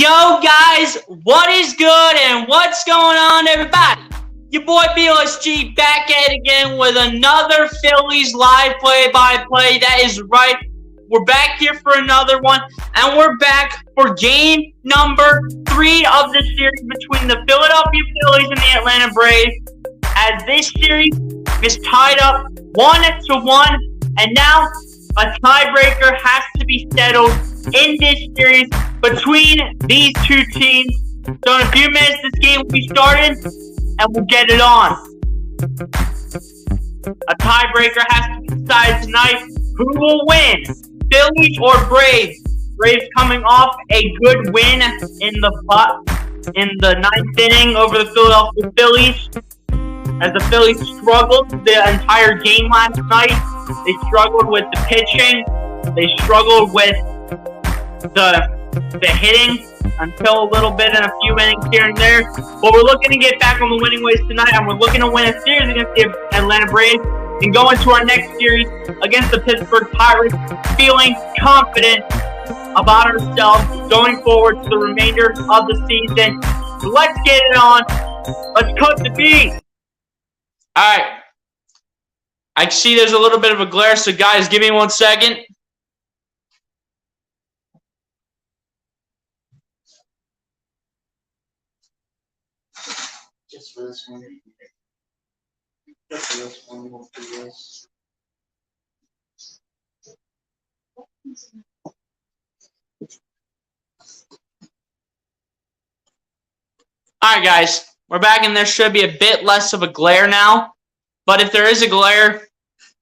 Yo guys, what is good and what's going on everybody? Your boy BLSG back at it again with another Phillies live play-by-play. That is right, we're back here for another one, and we're back for game number 3 of the series between the Philadelphia Phillies and the Atlanta Braves, as this series is tied up 1-1, and now a tiebreaker has to be settled in this series between these two teams. So in a few minutes, this game will be started, and we'll get it on. A tiebreaker has to be decided tonight. Who will win, Phillies or Braves? Braves coming off a good win in the 9th inning over the Philadelphia Phillies, as the Phillies struggled the entire game last night. They struggled with the pitching. They struggled with the hitting until a little bit in a few innings here and there. But we're looking to get back on the winning ways tonight, and we're looking to win a series against the Atlanta Braves and go into our next series against the Pittsburgh Pirates, feeling confident about ourselves going forward to the remainder of the season. So let's get it on. Let's cut the beat. All right. I see there's a little bit of a glare, so guys, give me 1 second. Just for this one. Just for this one, we'll do this. Alright guys, we're back, and there should be a bit less of a glare now. But if there is a glare,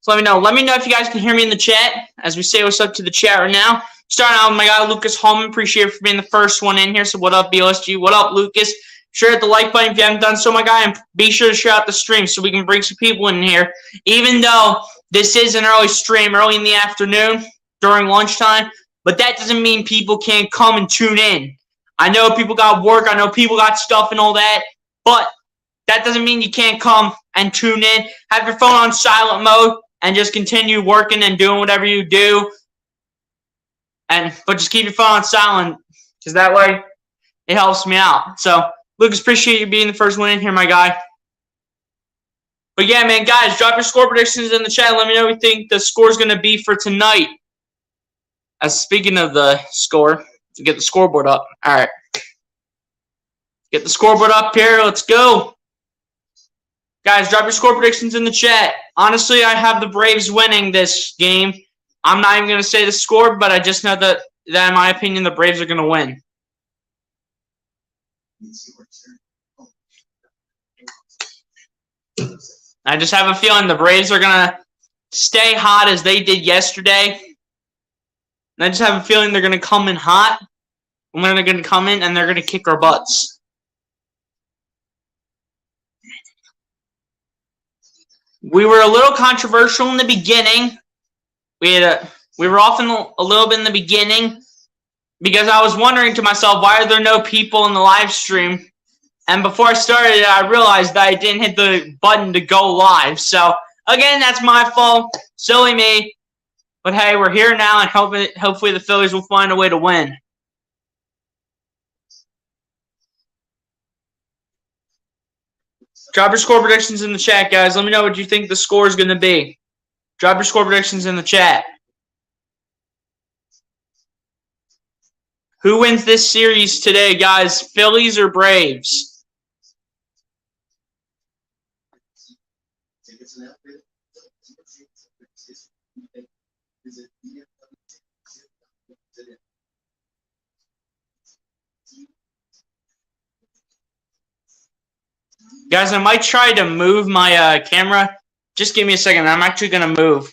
so let me know. Let me know if you guys can hear me in the chat as we say what's up to the chat right now. Starting out with my guy Lucas Holman. Appreciate it for being the first one in here. So what up, BLSG? What up, Lucas? Sure, hit the like button if you haven't done so, my guy, and be sure to share out the stream so we can bring some people in here. Even though this is an early stream, early in the afternoon, during lunchtime, but that doesn't mean people can't come and tune in. I know people got work, I know people got stuff and all that, but that doesn't mean you can't come and tune in. Have your phone on silent mode and just continue working and doing whatever you do. But just keep your phone on silent, because that way it helps me out. So, Lucas, appreciate you being the first one in here, my guy. But yeah, man, guys, drop your score predictions in the chat. Let me know what you think the score is going to be for tonight. Speaking of the score, to get the scoreboard up. All right. Get the scoreboard up here. Let's go. Guys, drop your score predictions in the chat. Honestly, I have the Braves winning this game. I'm not even going to say the score, but I just know that in my opinion, the Braves are going to win. I just have a feeling the Braves are going to stay hot as they did yesterday. And I just have a feeling they're going to come in hot. And they're going to come in and they're going to kick our butts. We were a little controversial in the beginning. We were often a little bit in the beginning, because I was wondering to myself, why are there no people in the live stream? And before I started it, I realized that I didn't hit the button to go live. So, again, that's my fault. Silly me. But hey, we're here now, and hopefully the Phillies will find a way to win. Drop your score predictions in the chat, guys. Let me know what you think the score is going to be. Drop your score predictions in the chat. Who wins this series today, guys? Phillies or Braves? Guys, I might try to move my camera. Just give me a second. I'm actually going to move.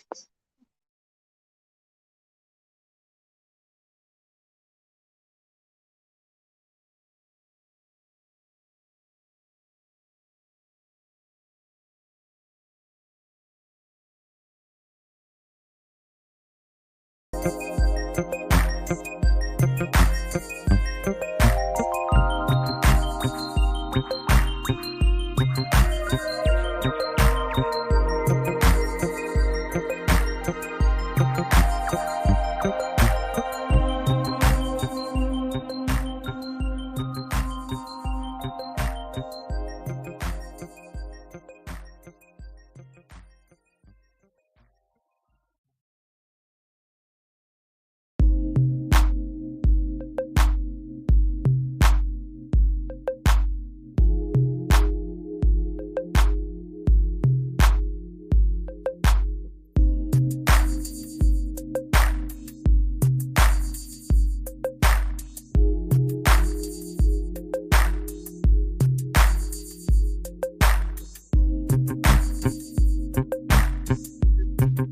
Alright,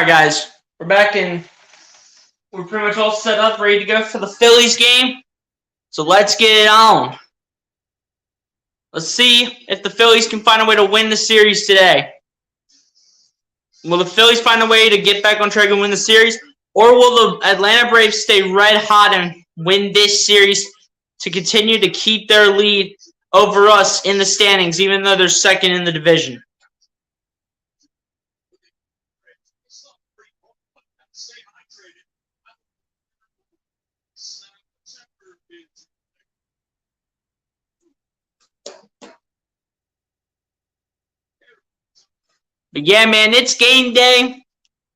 guys. We're back in. We're pretty much all set up, ready to go for the Phillies game. So let's get it on. Let's see if the Phillies can find a way to win the series today. Will the Phillies find a way to get back on track and win the series? Or will the Atlanta Braves stay red hot and win this series to continue to keep their lead over us in the standings, even though they're second in the division? But yeah, man, it's game day.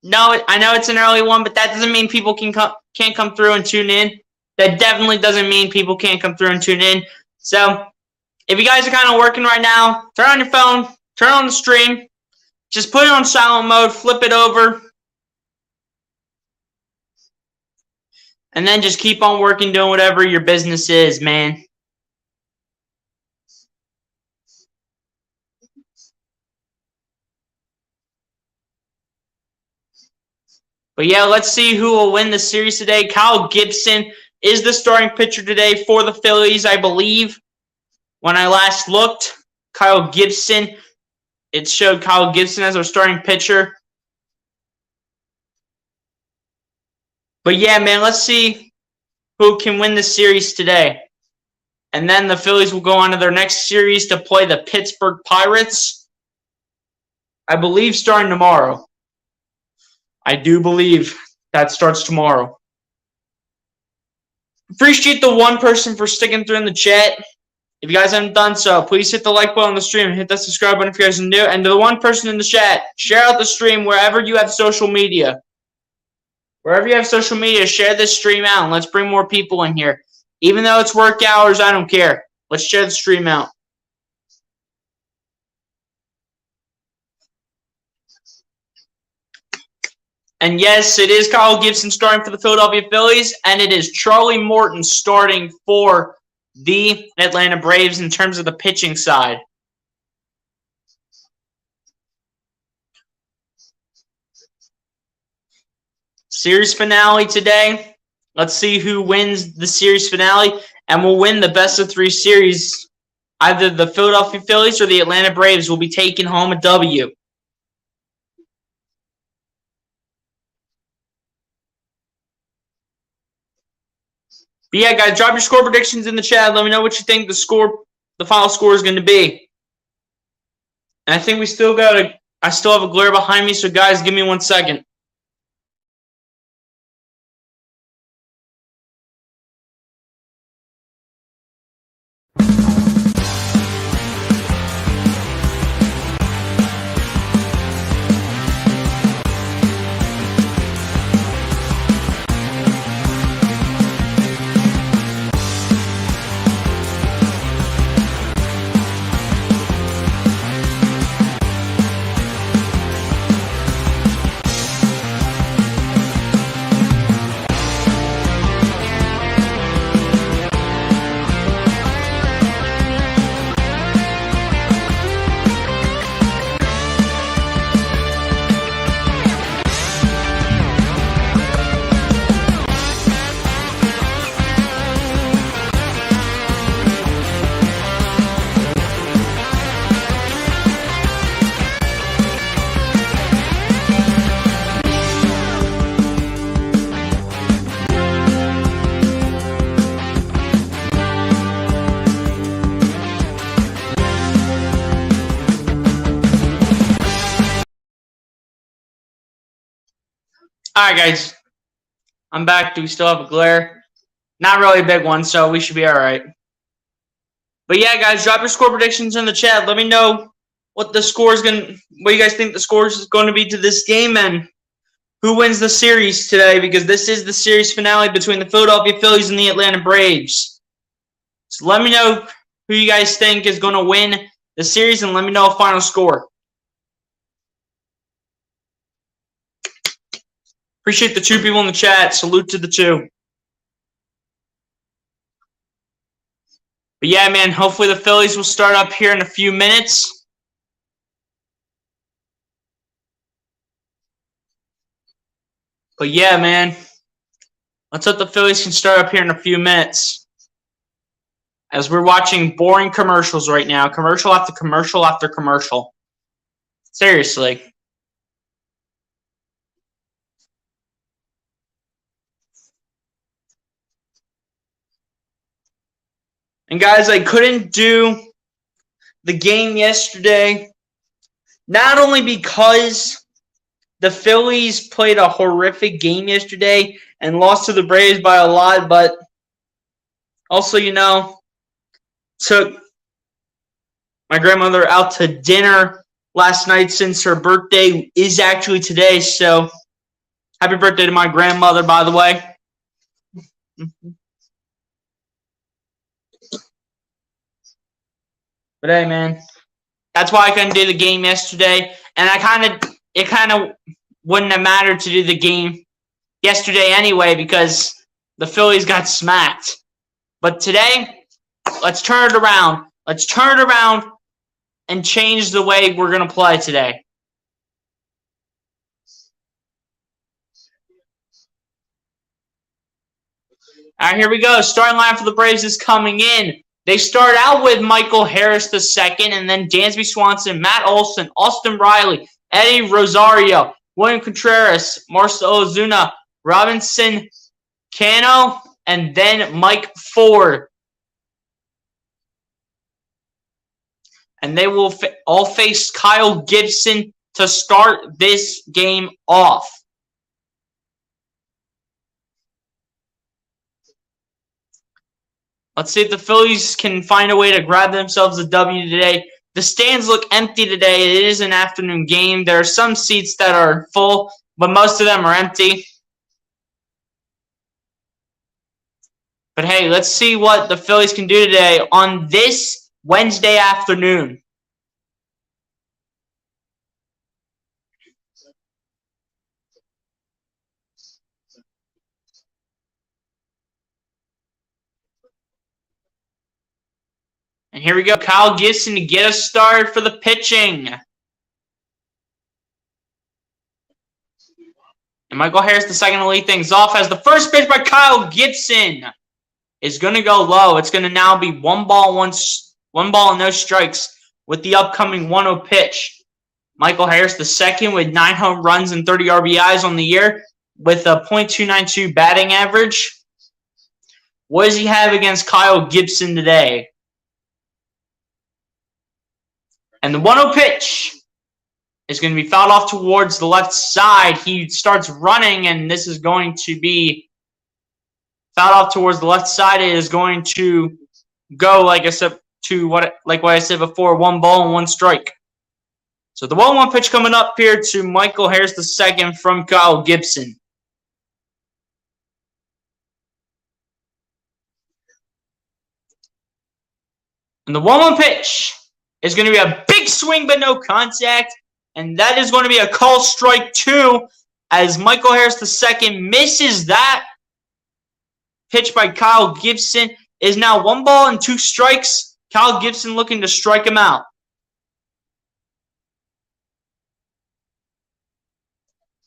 No, I know it's an early one, but that doesn't mean people can't come through and tune in. That definitely doesn't mean people can't come through and tune in. So, if you guys are kind of working right now, turn on your phone, turn on the stream, just put it on silent mode, flip it over, and then just keep on working, doing whatever your business is, man. But yeah, let's see who will win the series today. Kyle Gibson is the starting pitcher today for the Phillies, I believe. When I last looked, Kyle Gibson, it showed Kyle Gibson as our starting pitcher. But yeah, man, let's see who can win the series today. And then the Phillies will go on to their next series to play the Pittsburgh Pirates, I believe starting tomorrow. I do believe that starts tomorrow. Appreciate the one person for sticking through in the chat. If you guys haven't done so, please hit the like button on the stream and hit that subscribe button if you guys are new. And to the one person in the chat, share out the stream wherever you have social media. Wherever you have social media, share this stream out and let's bring more people in here. Even though it's work hours, I don't care. Let's share the stream out. And yes, it is Kyle Gibson starting for the Philadelphia Phillies, and it is Charlie Morton starting for the Atlanta Braves in terms of the pitching side. Series finale today. Let's see who wins the series finale, and will win the best-of-3 series. Either the Philadelphia Phillies or the Atlanta Braves will be taking home a W. But yeah, guys, drop your score predictions in the chat. Let me know what you think the final score is going to be. And I think I still have a glare behind me, so guys, give me 1 second. Alright, guys. I'm back. Do we still have a glare? Not really a big one, so we should be alright. But yeah, guys, drop your score predictions in the chat. Let me know what you guys think the score is going to be to this game and who wins the series today, because this is the series finale between the Philadelphia Phillies and the Atlanta Braves. So let me know who you guys think is going to win the series, and let me know a final score. Appreciate the 2 people in the chat. Salute to the 2. But yeah, man, hopefully the Phillies will start up here in a few minutes. But yeah, man. Let's hope the Phillies can start up here in a few minutes. As we're watching boring commercials right now. Commercial after commercial after commercial. Seriously. And guys, I couldn't do the game yesterday. Not only because the Phillies played a horrific game yesterday and lost to the Braves by a lot, but also, took my grandmother out to dinner last night since her birthday is actually today. So, happy birthday to my grandmother, by the way. But hey, man, that's why I couldn't do the game yesterday, and it kind of wouldn't have mattered to do the game yesterday anyway because the Phillies got smacked. But today, let's turn it around. Let's turn it around and change the way we're going to play today. All right, here we go. Starting line for the Braves is coming in. They start out with Michael Harris II, and then Dansby Swanson, Matt Olson, Austin Riley, Eddie Rosario, William Contreras, Marcell Ozuna, Robinson Cano, and then Mike Ford. And they will all face Kyle Gibson to start this game off. Let's see if the Phillies can find a way to grab themselves a W today. The stands look empty today. It is an afternoon game. There are some seats that are full, but most of them are empty. But hey, let's see what the Phillies can do today on this Wednesday afternoon. And here we go. Kyle Gibson to get us started for the pitching. And Michael Harris II to lead things off as the first pitch by Kyle Gibson is going to go low. It's going to now be one ball and no strikes with the upcoming 1-0 pitch. Michael Harris II with 9 home runs and 30 RBIs on the year with a .292 batting average. What does he have against Kyle Gibson today? And the 1-0 pitch is going to be fouled off towards the left side. He starts running, and this is going to be fouled off towards the left side. It is going to go, like I said before, 1 ball and 1 strike. So the 1-1 pitch coming up here to Michael Harris II from Kyle Gibson. And the 1-1 pitch is going to be a big swing but no contact. And that is going to be a call strike 2 as Michael Harris II misses that pitch by Kyle Gibson. It is now 1 ball and 2 strikes. Kyle Gibson looking to strike him out.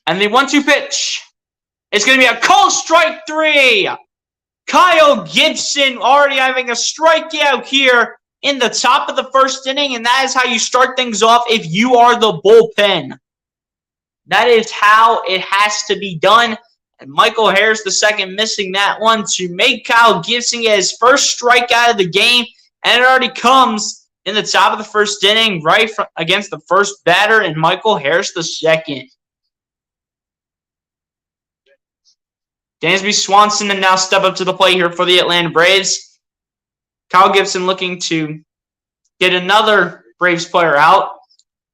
And the 1-2 pitch is going to be a call strike 3. Kyle Gibson already having a strikeout here in the top of the first inning, and that is how you start things off if you are the bullpen. That is how it has to be done. And Michael Harris II missing that one to make Kyle Gibson get his first strikeout of the game, and it already comes in the top of the first inning right against the first batter in Michael Harris II. Dansby Swanson to now step up to the plate here for the Atlanta Braves. Kyle Gibson looking to get another Braves player out.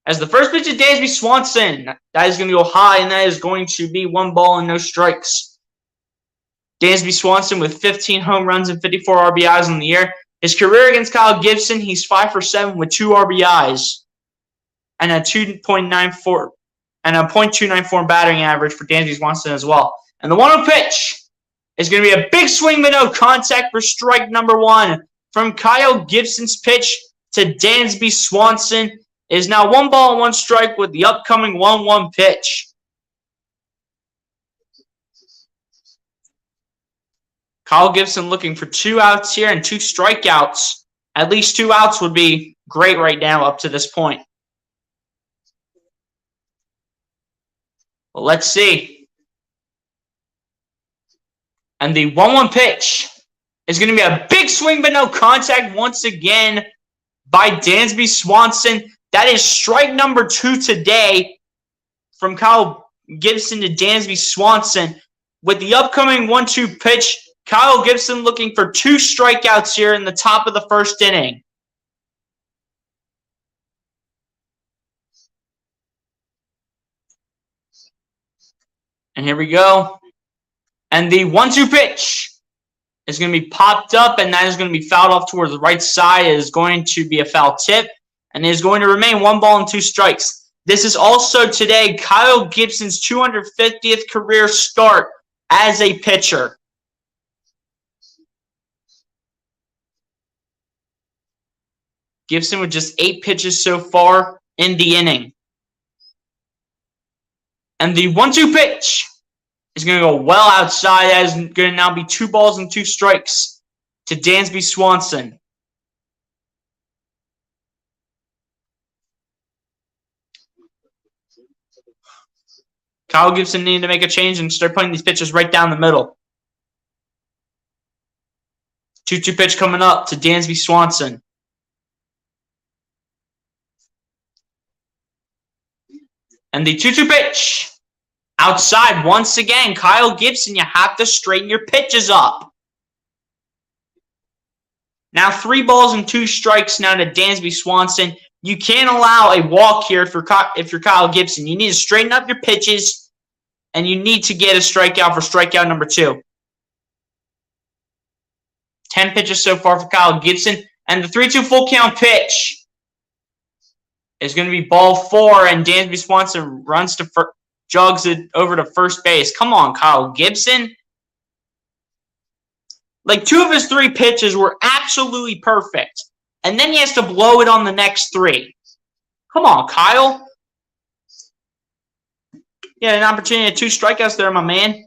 As the first pitch is Dansby Swanson. That is going to go high, and that is going to be 1 ball and no strikes. Dansby Swanson with 15 home runs and 54 RBIs on the year. His career against Kyle Gibson, he's 5 for 7 with 2 RBIs and a .294 batting average for Dansby Swanson as well. And the 1-0 pitch is going to be a big swing but no contact for strike number 1 from Kyle Gibson's pitch to Dansby Swanson. It is now 1 ball and 1 strike with the upcoming 1-1 pitch. Kyle Gibson looking for 2 outs here and 2 strikeouts. At least 2 outs would be great right now up to this point. Well, let's see. And the 1-1 pitch is going to be a big swing but no contact once again by Dansby Swanson. That is strike number 2 today from Kyle Gibson to Dansby Swanson. With the upcoming 1-2 pitch, Kyle Gibson looking for 2 strikeouts here in the top of the first inning. And here we go. And the 1-2 pitch is going to be popped up, and that is going to be fouled off towards the right side. It is going to be a foul tip, and it is going to remain 1 ball and 2 strikes. This is also today Kyle Gibson's 250th career start as a pitcher. Gibson with just 8 pitches so far in the inning. And the 1-2 pitch is going to go well outside. That is going to now be 2 balls and 2 strikes to Dansby Swanson. Kyle Gibson needed to make a change and start putting these pitches right down the middle. 2-2 pitch coming up to Dansby Swanson. And the 2-2 pitch. Outside once again. Kyle Gibson, you have to straighten your pitches up. Now 3 balls and 2 strikes now to Dansby Swanson. You can't allow a walk here if you're Kyle Gibson. You need to straighten up your pitches, and you need to get a strikeout for strikeout number 2. 10 pitches so far for Kyle Gibson. And the 3-2 full count pitch is going to be ball 4, and Dansby Swanson runs to jogs it over to first base. Come on, Kyle Gibson. Like 2 of his 3 pitches were absolutely perfect, and then he has to blow it on the next 3. Come on, Kyle. You had an opportunity at 2 strikeouts there, my man.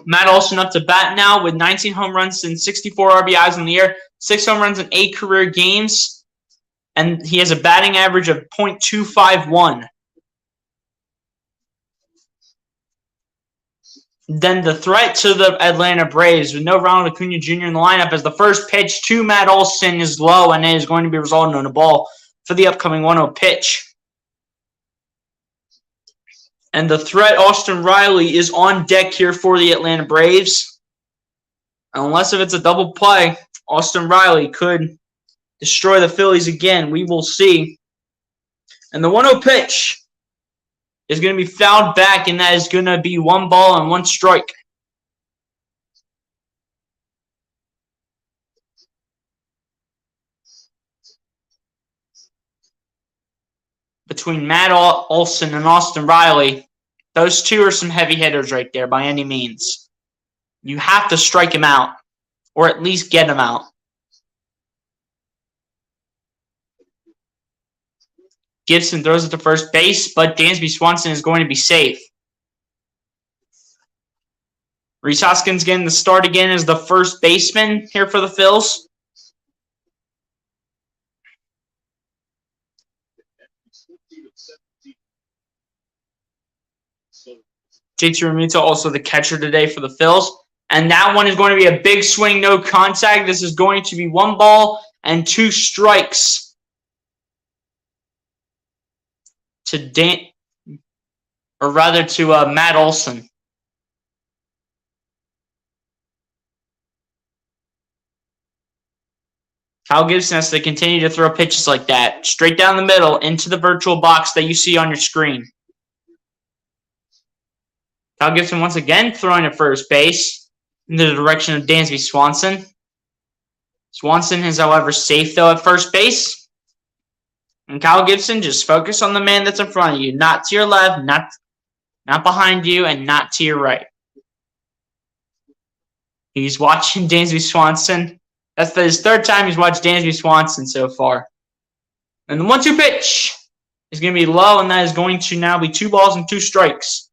Matt Olson up to bat now with 19 home runs and 64 RBIs in the year, 6 home runs in 8 career games, and he has a batting average of .251. Then the threat to the Atlanta Braves with no Ronald Acuna Jr. in the lineup as the first pitch to Matt Olson is low, and it is going to be resulting in a ball for the upcoming 1-0 pitch. And the threat, Austin Riley, is on deck here for the Atlanta Braves. Unless if it's a double play, Austin Riley could destroy the Phillies again. We will see. And the 1-0 pitch is going to be fouled back, and that is going to be 1 ball and 1 strike. Between Matt Olson and Austin Riley, those 2 are some heavy hitters right there by any means. You have to strike him out, or at least get him out. Gibson throws it to first base, but Dansby Swanson is going to be safe. Rhys Hoskins getting the start again as the first baseman here for the Phils. JT Realmuto also the catcher today for the Phils. And that one is going to be a big swing, no contact. This is going to be 1 ball and 2 strikes to Matt Olson. Kyle Gibson has to continue to throw pitches like that, straight down the middle into the virtual box that you see on your screen. Kyle Gibson once again throwing at first base in the direction of Dansby Swanson. Swanson is, however, safe, though, at first base. And Kyle Gibson, just focus on the man that's in front of you, not to your left, not behind you, and not to your right. He's watching Dansby Swanson. That's his 3rd time he's watched Dansby Swanson so far. And the 1-2 pitch is going to be low, and that is going to now be 2 balls and 2 strikes.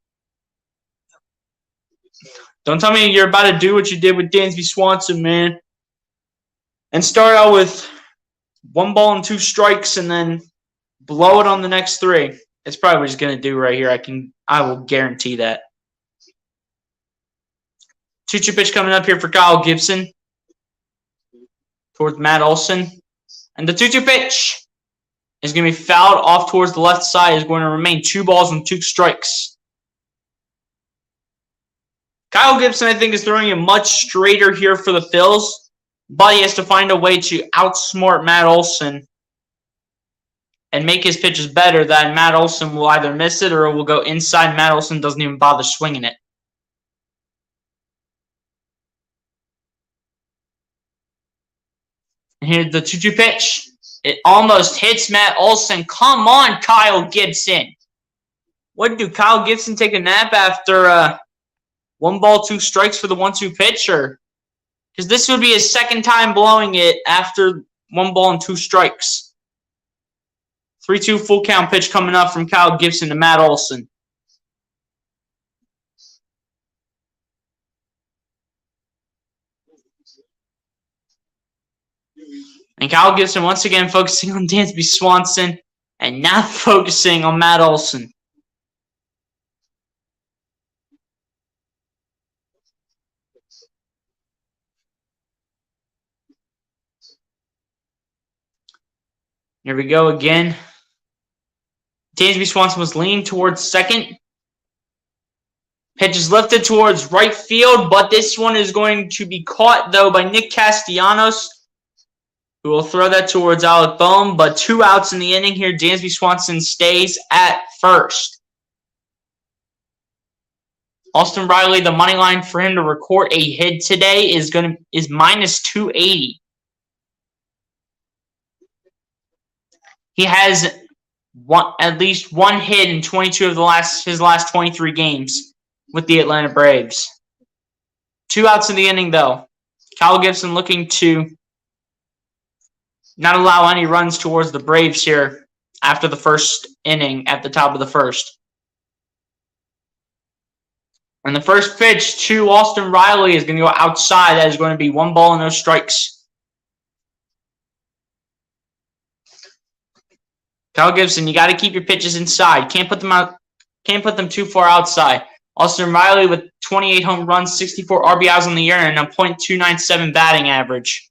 Don't tell me you're about to do what you did with Dansby Swanson, man. And start out with 1 ball and 2 strikes and then blow it on the next 3. It's probably what he's going to do right here. I will guarantee that. 2-2 pitch coming up here for Kyle Gibson towards Matt Olson. And the 2-2 pitch is going to be fouled off towards the left side. Is going to remain 2 balls and 2 strikes. Kyle Gibson, I think, is throwing it much straighter here for the Phils, but he has to find a way to outsmart Matt Olson and make his pitches better. That Matt Olson will either miss it or it will go inside. Matt Olson doesn't even bother swinging it. And here's the 2-2 pitch. It almost hits Matt Olson. Come on, Kyle Gibson. What do Kyle Gibson take a nap after 1 ball, 2 strikes for the 1-2 pitch? Because this would be his second time blowing it after 1 ball and 2 strikes. 3-2 full count pitch coming up from Kyle Gibson to Matt Olson. And Kyle Gibson once again focusing on Dansby Swanson and not focusing on Matt Olson. Here we go again. Dansby Swanson was leaning towards second. Pitch is lifted towards right field, but this one is going to be caught, though, by Nick Castellanos, who will throw that towards Alec Bohm. But 2 outs in the inning here. Dansby Swanson stays at first. Austin Riley, the money line for him to record a hit today is minus 280. He has at least 1 hit in 22 of his last 23 games with the Atlanta Braves. 2 outs in the inning, though. Kyle Gibson looking to not allow any runs towards the Braves here after the first inning at the top of the first. And the first pitch to Austin Riley is going to go outside. That is going to be 1 ball and no strikes. Kyle Gibson, you got to keep your pitches inside. Can't put them too far outside. Austin Riley with 28 home runs, 64 RBIs on the year, and a .297 batting average.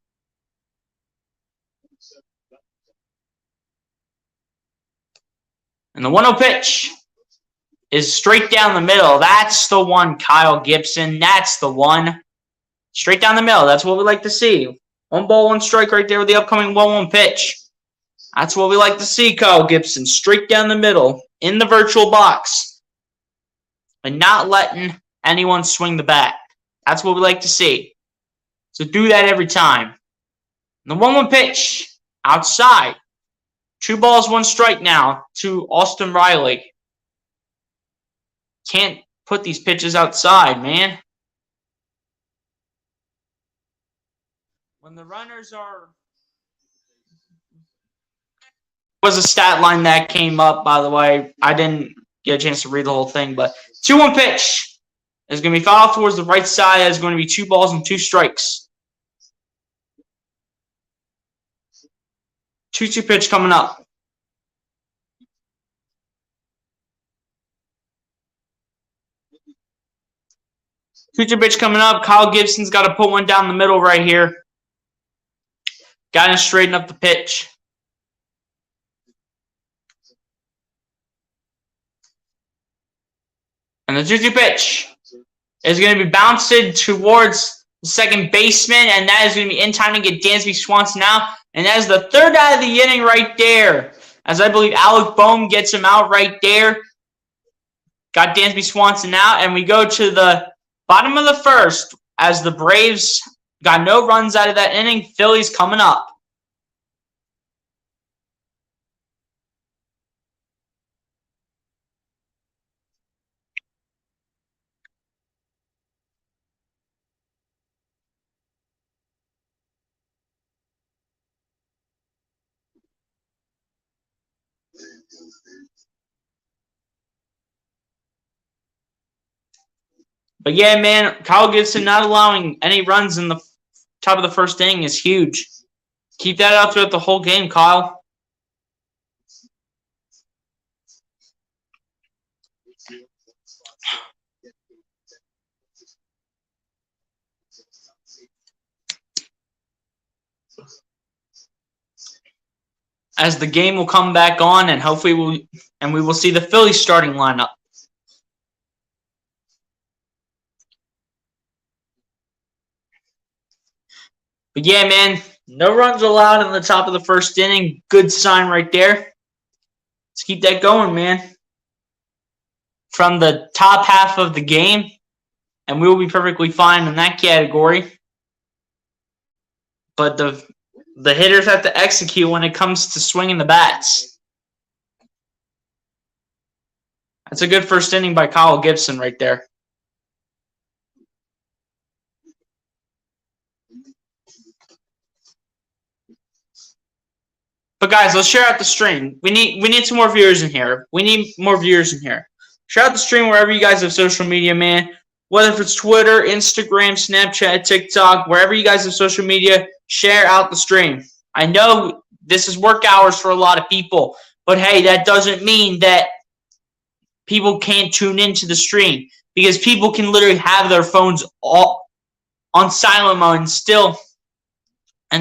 And the 1-0 pitch is straight down the middle. That's the one, Kyle Gibson. That's the one. Straight down the middle. That's what we like to see. 1 ball, 1 strike right there with the upcoming 1-1 pitch. That's what we like to see, Kyle Gibson. Straight down the middle, in the virtual box, and not letting anyone swing the bat. That's what we like to see. So do that every time. And the 1-1 pitch, outside. 2 balls, 1 strike now to Austin Riley. Can't put these pitches outside, man. When the runners are... was a stat line that came up, by the way. I didn't get a chance to read the whole thing, but 2-1 pitch is going to be fouled towards the right side. It's going to be 2 balls and 2 strikes. 2-2 pitch coming up. Two pitch coming up. Kyle Gibson's got to put one down the middle right here. Got to straighten up the pitch. And the 2-2 pitch is going to be bounced towards the second baseman, and that is going to be in time to get Dansby Swanson out. And that is the 3rd out of the inning right there, as I believe Alec Bohm gets him out right there. Got Dansby Swanson out, and we go to the bottom of the 1st as the Braves got no runs out of that inning. Phillies coming up. But yeah, man, Kyle Gibson not allowing any runs in the top of the first inning is huge. Keep that up throughout the whole game, Kyle. As the game will come back on, and hopefully we will see the Phillies starting lineup. But yeah, man, no runs allowed in the top of the first inning. Good sign right there. Let's keep that going, man. From the top half of the game, and we will be perfectly fine in that category. But the hitters have to execute when it comes to swinging the bats. That's a good first inning by Kyle Gibson right there. But guys, let's share out the stream. We need some more viewers in here. We need more viewers in here. Share out the stream wherever you guys have social media, man. Whether if it's Twitter, Instagram, Snapchat, TikTok, wherever you guys have social media, share out the stream. I know this is work hours for a lot of people, but hey, that doesn't mean that people can't tune into the stream, because people can literally have their phones all on silent mode and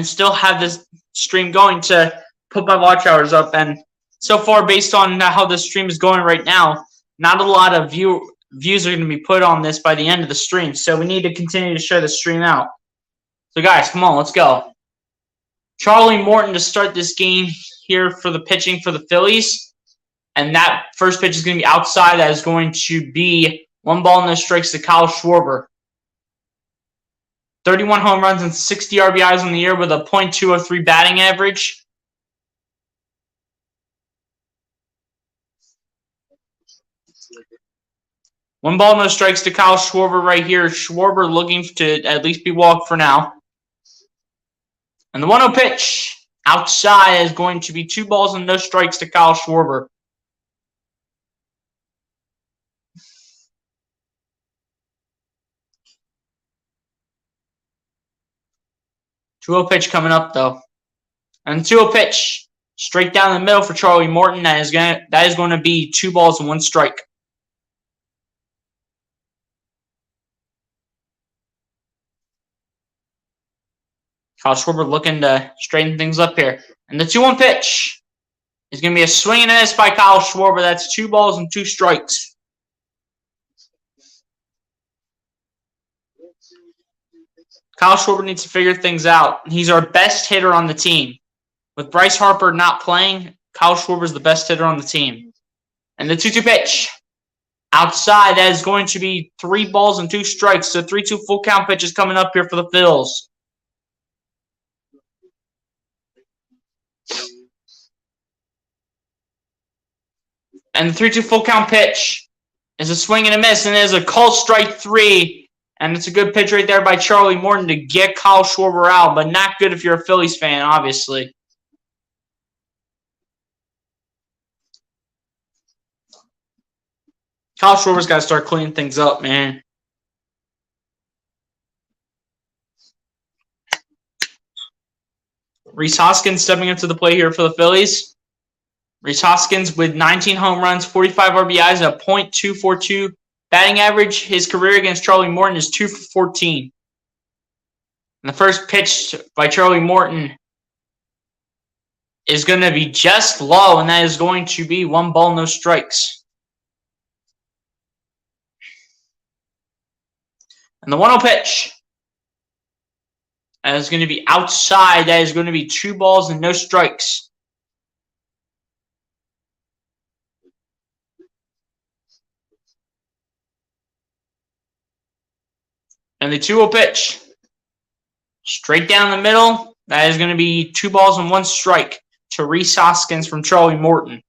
still have this stream going to put my watch hours up. And so far, based on how the stream is going right now, not a lot of views are going to be put on this by the end of the stream. So we need to continue to share the stream out. So guys, come on, let's go. Charlie Morton to start this game here for the pitching for the Phillies. And that first pitch is going to be outside. That is going to be 1 ball, no strikes to Kyle Schwarber. 31 home runs and 60 RBIs on the year with a .203 batting average. One ball, no strikes to Kyle Schwarber right here. Schwarber looking to at least be walked for now. And the 1-0 pitch outside is going to be 2 balls and no strikes to Kyle Schwarber. The 2-0 pitch coming up though. And the 2-0 pitch straight down the middle for Charlie Morton. That is going to be 2 balls and 1 strike. Kyle Schwarber looking to straighten things up here. And the 2-1 pitch is going to be a swing and a miss by Kyle Schwarber. That's 2 balls and 2 strikes. Kyle Schwarber needs to figure things out. He's our best hitter on the team. With Bryce Harper not playing, Kyle Schwarber is the best hitter on the team. And the 2-2 pitch outside, that is going to be 3 balls and 2 strikes. So 3-2 full count pitch is coming up here for the Phils. And the 3-2 full count pitch is a swing and a miss, and there's a called strike 3. And it's a good pitch right there by Charlie Morton to get Kyle Schwarber out, but not good if you're a Phillies fan, obviously. Kyle Schwarber's got to start cleaning things up, man. Rhys Hoskins stepping up to the plate here for the Phillies. Rhys Hoskins with 19 home runs, 45 RBIs, and a .242 batting average. His career against Charlie Morton is 2 for 14. And the first pitch by Charlie Morton is going to be just low, and that is going to be 1 ball, no strikes. And the 1-0 pitch is going to be outside. That is going to be 2 balls and no strikes. And the 2-0 pitch straight down the middle. That is going to be 2 balls and 1 strike to Rhys Hoskins from Charlie Morton.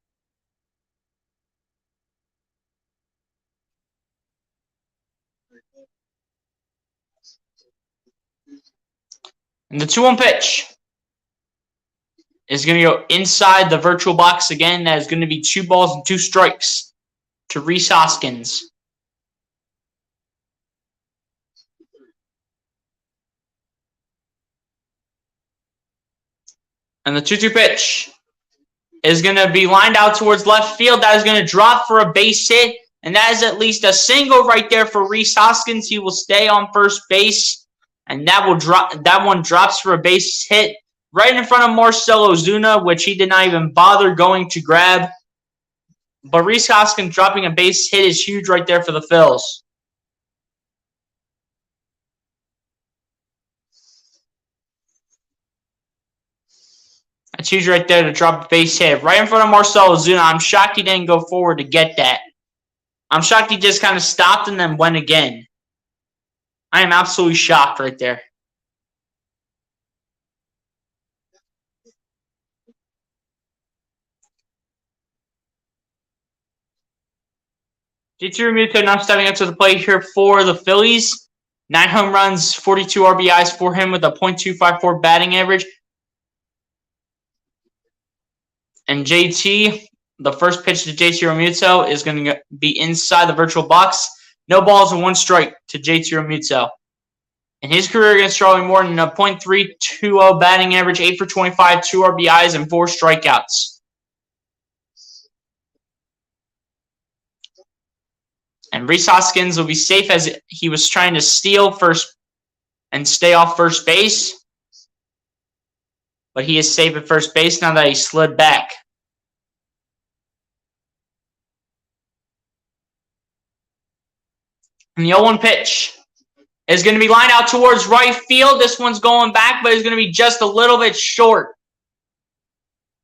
And the 2-1 pitch is going to go inside the virtual box again. That is going to be 2 balls and 2 strikes to Rhys Hoskins. And the 2-2 pitch is going to be lined out towards left field. That is going to drop for a base hit. And that is at least a single right there for Rhys Hoskins. He will stay on first base. And that will drop. That one drops for a base hit right in front of Marcell Ozuna, which he did not even bother going to grab. But Rhys Hoskins dropping a base hit is huge right there for the Phils. That's huge right there to drop a base hit. Right in front of Marcell Ozuna. I'm shocked he didn't go forward to get that. I'm shocked he just kind of stopped and then went again. I am absolutely shocked right there. JT Realmuto now stepping up to the plate here for the Phillies. 9 home runs, 42 RBIs for him with a .254 batting average. And JT, the first pitch to JT Realmuto is going to be inside the virtual box. No balls and 1 strike to JT Realmuto. In his career against Charlie Morton, a .320 batting average, 8 for 25, 2 RBIs, and 4 strikeouts. And Rhys Hoskins will be safe as he was trying to steal first and stay off first base. But he is safe at first base now that he slid back. And the 0-1 pitch is going to be lined out towards right field. This one's going back, but it's going to be just a little bit short.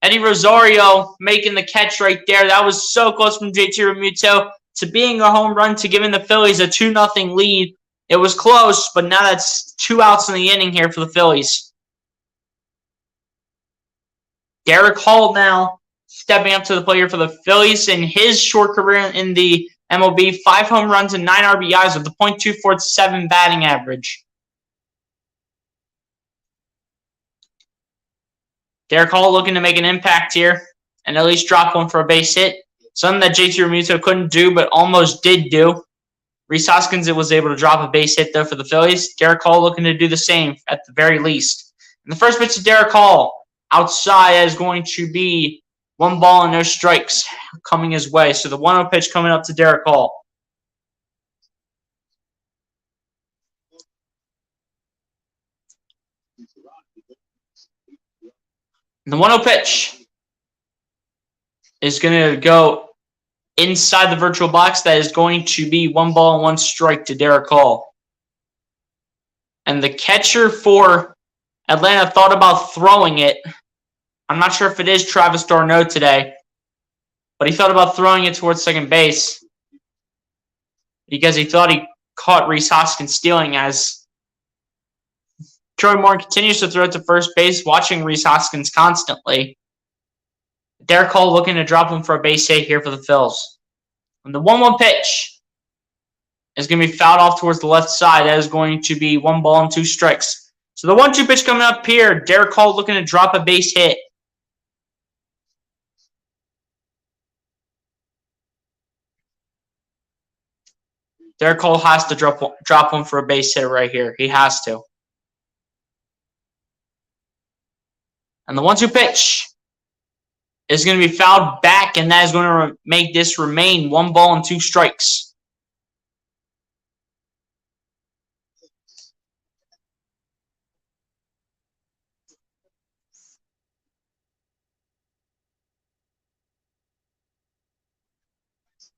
Eddie Rosario making the catch right there. That was so close from JT Realmuto to being a home run to giving the Phillies a 2-0 lead. It was close, but now that's 2 outs in the inning here for the Phillies. Derek Hall now stepping up to the plate here for the Phillies. In his short career in the MLB, 5 home runs and 9 RBIs with a .247 batting average. Derek Hall looking to make an impact here and at least drop one for a base hit. Something that JT Realmuto couldn't do but almost did do. Rhys Hoskins was able to drop a base hit, though, for the Phillies. Derek Hall looking to do the same at the very least. And the first pitch to Derek Hall outside is going to be 1 ball and no strikes coming his way. So the 1-0 pitch coming up to Derek Hall. And the 1-0 pitch is going to go inside the virtual box. That is going to be 1 ball and 1 strike to Derek Hall. And the catcher for Atlanta thought about throwing it. I'm not sure if it is Travis d'Arnaud today, but he thought about throwing it towards second base because he thought he caught Rhys Hoskins stealing as Charlie Morton continues to throw it to first base, watching Rhys Hoskins constantly. Derek Hall looking to drop him for a base hit here for the Phils. And the 1-1 pitch is going to be fouled off towards the left side. That is going to be 1 ball and 2 strikes. So the 1-2 pitch coming up here, Derek Hall looking to drop a base hit. Derek Hall has to drop one for a base hit right here. He has to. And the 1-2 pitch is going to be fouled back, and that is going to make this remain 1 ball and 2 strikes.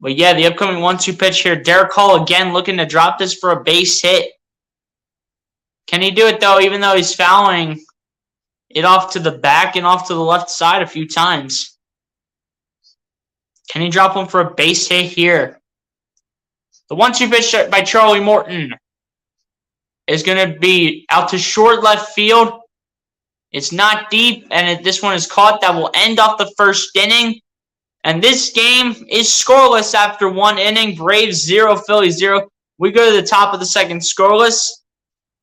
But yeah, the upcoming 1-2 pitch here, Derek Hall again looking to drop this for a base hit. Can he do it, though, even though he's fouling it off to the back and off to the left side a few times? Can he drop one for a base hit here? The 1-2 pitch by Charlie Morton is going to be out to short left field. It's not deep, and this one is caught. That will end off the first inning. And this game is scoreless after 1 inning. Braves 0, Phillies 0. We go to the top of the second scoreless.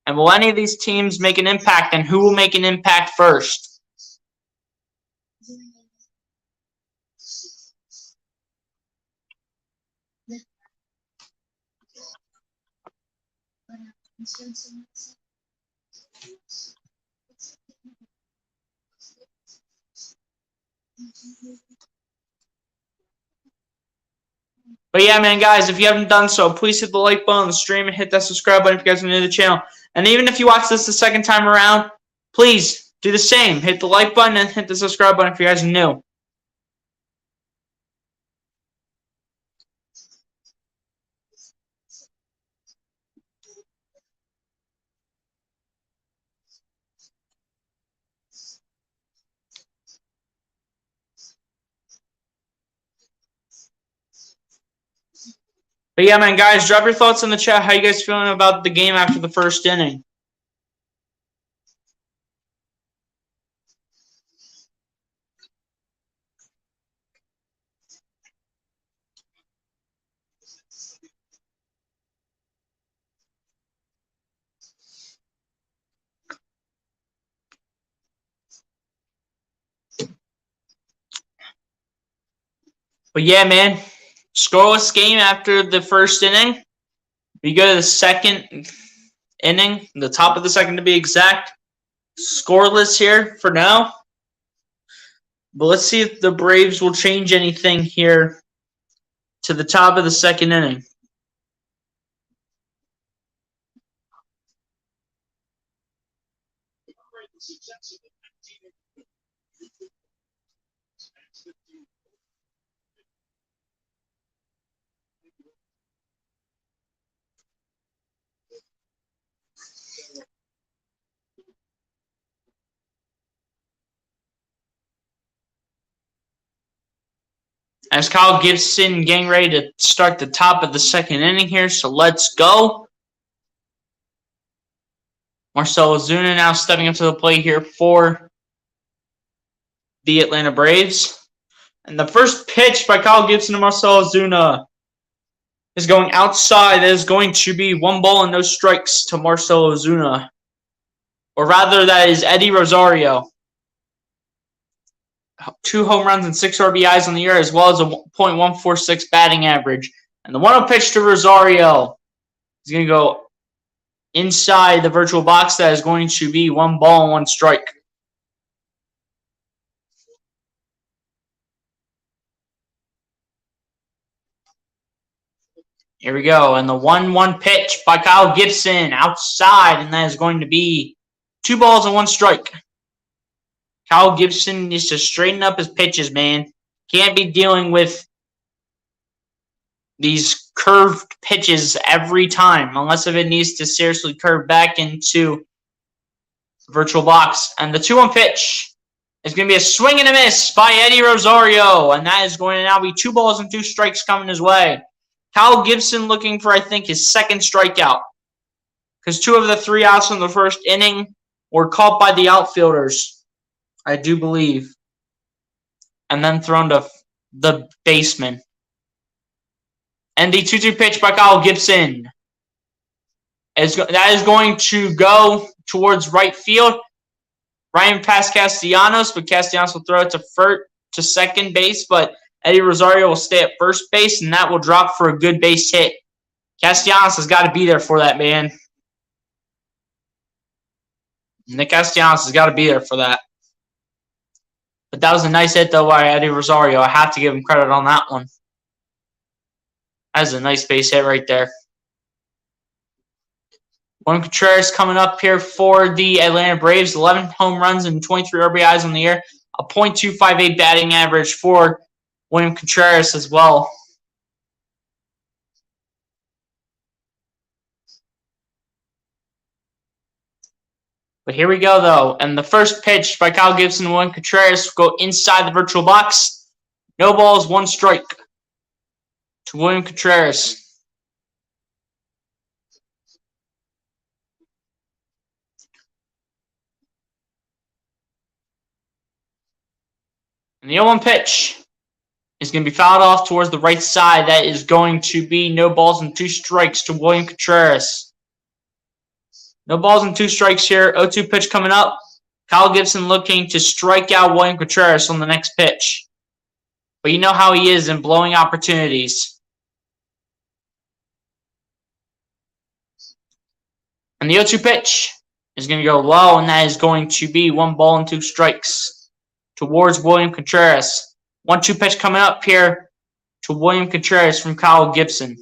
And will any of these teams make an impact? And who will make an impact first? But yeah, man, guys, if you haven't done so, please hit the like button on the stream and hit that subscribe button if you guys are new to the channel. And even if you watch this the second time around, please do the same. Hit the like button and hit the subscribe button if you guys are new. But yeah, man, guys, drop your thoughts in the chat. How you guys feeling about the game after the first inning? But yeah, man, scoreless game after the first inning. We go to the second inning, the top of the second to be exact. Scoreless here for now. But let's see if the Braves will change anything here to the top of the second inning. As Kyle Gibson getting ready to start the top of the second inning here, so let's go. Marcell Ozuna now stepping up to the plate here for the Atlanta Braves. And the first pitch by Kyle Gibson to Marcell Ozuna is going outside. That is going to be 1 ball and no strikes to Marcell Ozuna. Or rather, that is Eddie Rosario. 2 home runs and 6 RBIs on the year, as well as a .146 batting average. And the 1-0 pitch to Rosario is going to go inside the virtual box. That is going to be 1 ball and 1 strike. Here we go. And the 1-1 pitch by Kyle Gibson outside, and that is going to be 2 balls and 1 strike. Kyle Gibson needs to straighten up his pitches, man. Can't be dealing with these curved pitches every time, unless if it needs to seriously curve back into virtual box. And the 2-1 pitch is going to be a swing and a miss by Eddie Rosario, and that is going to now be 2 balls and 2 strikes coming his way. Kyle Gibson looking for, I think, his second strikeout, because 2 of the 3 outs in the first inning were caught by the outfielders, I do believe, and then thrown to the baseman. And the 2-2 pitch by Kyle Gibson that is going to go towards right field, right past Castellanos, but Castellanos will throw it to second base, but Eddie Rosario will stay at first base, and that will drop for a good base hit. Castellanos has got to be there for that, man. Nick Castellanos has got to be there for that. But that was a nice hit, though, by Eddie Rosario. I have to give him credit on that one. That was a nice base hit right there. William Contreras coming up here for the Atlanta Braves. 11 home runs and 23 RBIs on the year. A .258 batting average for William Contreras as well. But here we go, though. And the first pitch by Kyle Gibson and William Contreras will go inside the virtual box. No balls, 1 strike to William Contreras. And the 0-1 pitch is going to be fouled off towards the right side. That is going to be no balls and 2 strikes to William Contreras. No balls and 2 strikes here. 0-2 pitch coming up. Kyle Gibson looking to strike out William Contreras on the next pitch. But you know how he is in blowing opportunities. And the 0-2 pitch is going to go low, and that is going to be 1 ball and 2 strikes towards William Contreras. 1-2 pitch coming up here to William Contreras from Kyle Gibson.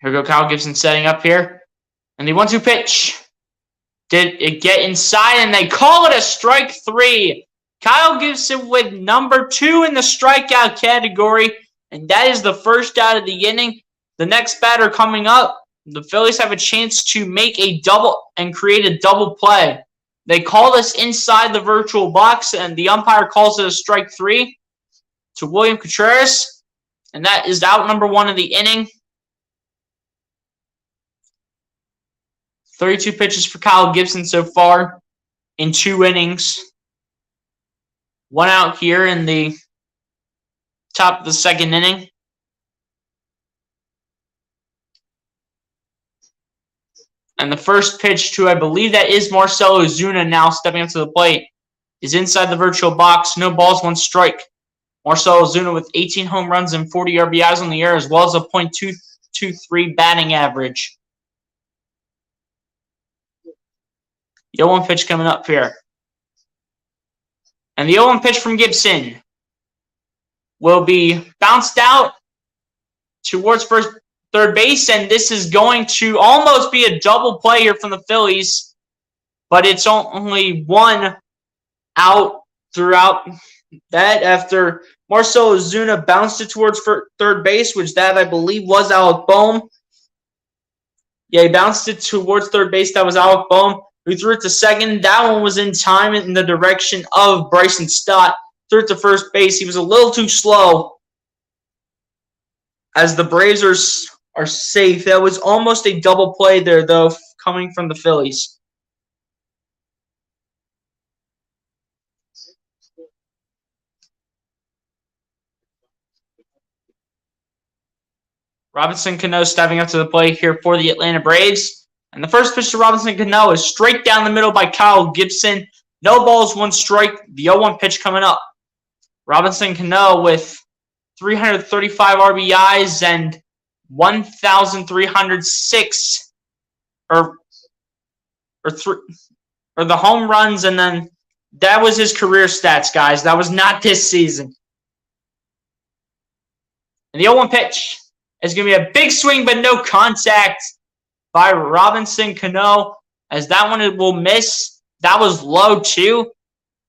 Here we go, Kyle Gibson setting up here. And the 1-2 pitch. Did it get inside? And they call it a strike 3. Kyle Gibson with number 2 in the strikeout category. And that is the first out of the inning. The next batter coming up, the Phillies have a chance to make a double and create a double play. They call this inside the virtual box, and the umpire calls it a strike 3 to William Contreras. And that is out number 1 of the inning. 32 pitches for Kyle Gibson so far in 2 innings. 1 out here in the top of the 2nd inning. And the first pitch to, I believe that is Marcell Ozuna now stepping up to the plate, is inside the virtual box. No balls, 1 strike. Marcell Ozuna with 18 home runs and 40 RBIs on the year, as well as a .223 batting average. The 0-1 pitch coming up here. And the 0-1 pitch from Gibson will be bounced out towards third base, and this is going to almost be a double play here from the Phillies, but it's only 1 out throughout that after Marcell Ozuna bounced it towards third base, which that I believe was Alec Bohm. Yeah, he bounced it towards third base. That was Alec Bohm, who threw it to second. That one was in time in the direction of Bryson Stott. Threw it to first base. He was a little too slow as the Braves are safe. That was almost a double play there, though, coming from the Phillies. Robinson Cano stepping up to the plate here for the Atlanta Braves. And the first pitch to Robinson Cano is straight down the middle by Kyle Gibson. No balls, 1 strike. The 0-1 pitch coming up. Robinson Cano with 335 RBIs and 1,306 or the home runs, and then that was his career stats, guys. That was not this season. And the 0-1 pitch is going to be a big swing, but no contact by Robinson Cano, as that one will miss. That was low too,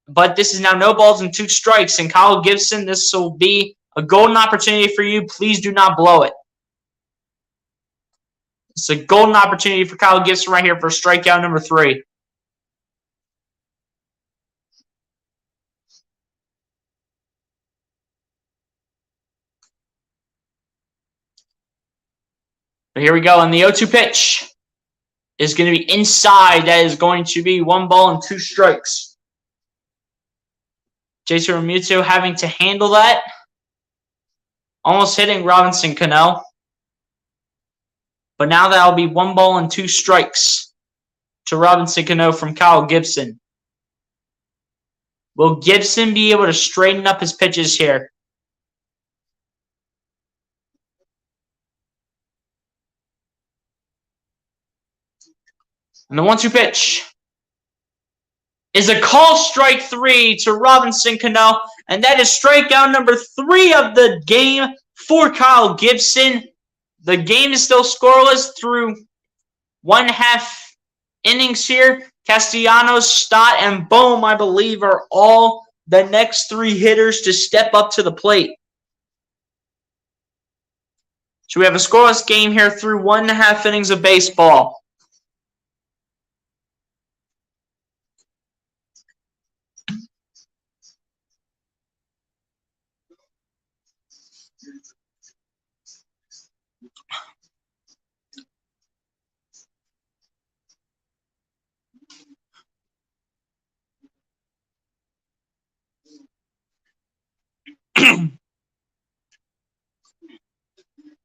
but this is now no balls and 2 strikes. And Kyle Gibson, this will be a golden opportunity for you. Please do not blow it. It's a golden opportunity for Kyle Gibson right here for strikeout number 3. But here we go, and the 0-2 pitch is going to be inside. That is going to be 1 ball and 2 strikes. Jason Realmuto having to handle that. Almost hitting Robinson Cano. But now that'll be 1 ball and 2 strikes to Robinson Cano from Kyle Gibson. Will Gibson be able to straighten up his pitches here? And the 1-2 pitch is a call strike 3 to Robinson Cano. And that is strikeout number 3 of the game for Kyle Gibson. The game is still scoreless through 1/2 innings here. Castellanos, Stott, and Bohm, I believe, are all the next 3 hitters to step up to the plate. So we have a scoreless game here through 1.5 innings of baseball.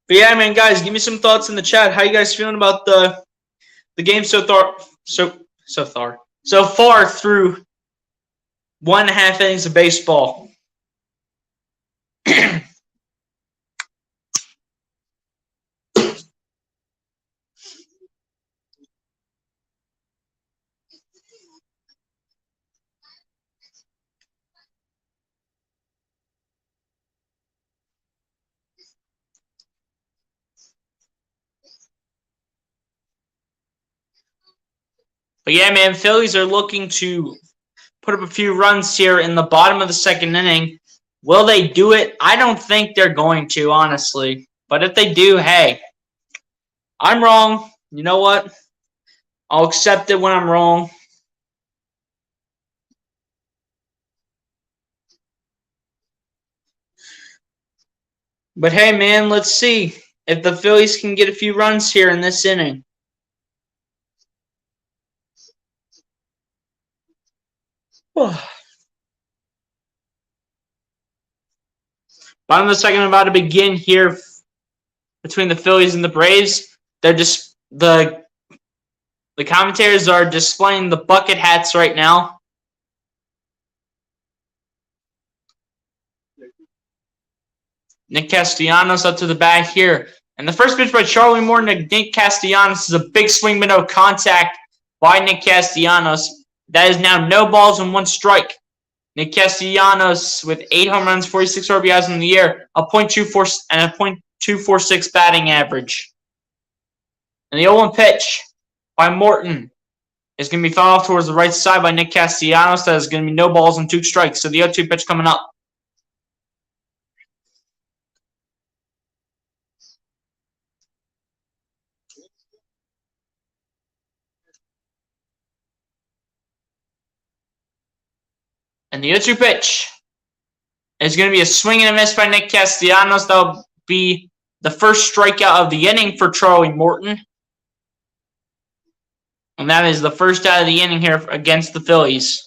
But yeah, man, guys, give me some thoughts in the chat. How you guys feeling about the game so far through 1.5 innings of baseball? But yeah, man, Phillies are looking to put up a few runs here in the bottom of the second inning. Will they do it? I don't think they're going to, honestly. But if they do, hey, I'm wrong. You know what? I'll accept it when I'm wrong. But hey, man, let's see if the Phillies can get a few runs here in this inning. Bottom of the second about to begin here between the Phillies and the Braves. They're just the commentators are displaying the bucket hats right now. Nick Castellanos up to the bat here. And the first pitch by Charlie Morton to Nick Castellanos is a big swing but no contact by Nick Castellanos. That is now no balls and 1 strike. Nick Castellanos with 8 home runs, 46 RBIs in the year, a .24 and a .246 batting average. And the 0-1 pitch by Morton is going to be fouled off towards the right side by Nick Castellanos. That is going to be no balls and 2 strikes. So the 0-2 pitch coming up. And the 0-2 pitch is going to be a swing and a miss by Nick Castellanos. That'll be the first strikeout of the inning for Charlie Morton. And that is the first out of the inning here against the Phillies.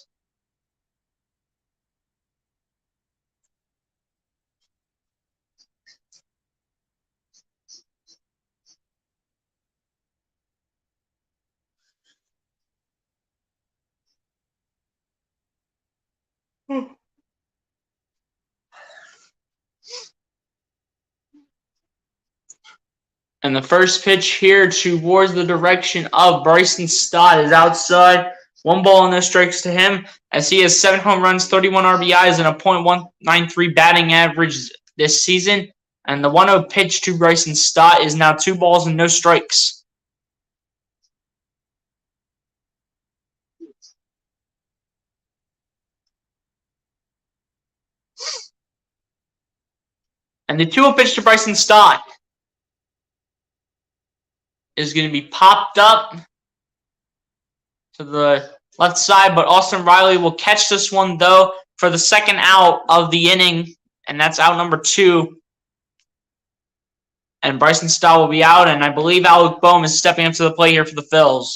And the first pitch here towards the direction of Bryson Stott is outside. 1 ball and no strikes to him as he has 7 home runs, 31 RBIs, and a .193 batting average this season. And the 1-0 pitch to Bryson Stott is now 2 balls and no strikes. And the 2-0 pitch to Bryson Stott is going to be popped up to the left side, but Austin Riley will catch this one, though, for the second out of the inning, and that's out number 2. And Bryson Stott will be out, and I believe Alec Boehm is stepping up to the plate here for the Phils.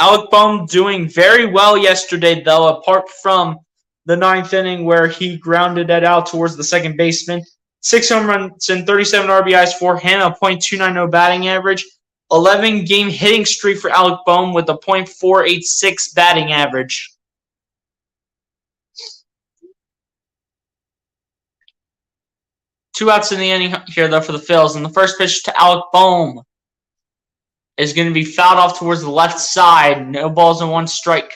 Alec Boehm doing very well yesterday, though, apart from the 9th inning where he grounded it out towards the second baseman. 6 home runs and 37 RBIs for him, a .290 batting average. 11-game hitting streak for Alec Boehm with a .486 batting average. Two outs in the inning here, though, for the Phils. And the first pitch to Alec Boehm is going to be fouled off towards the left side. No balls and 1 strike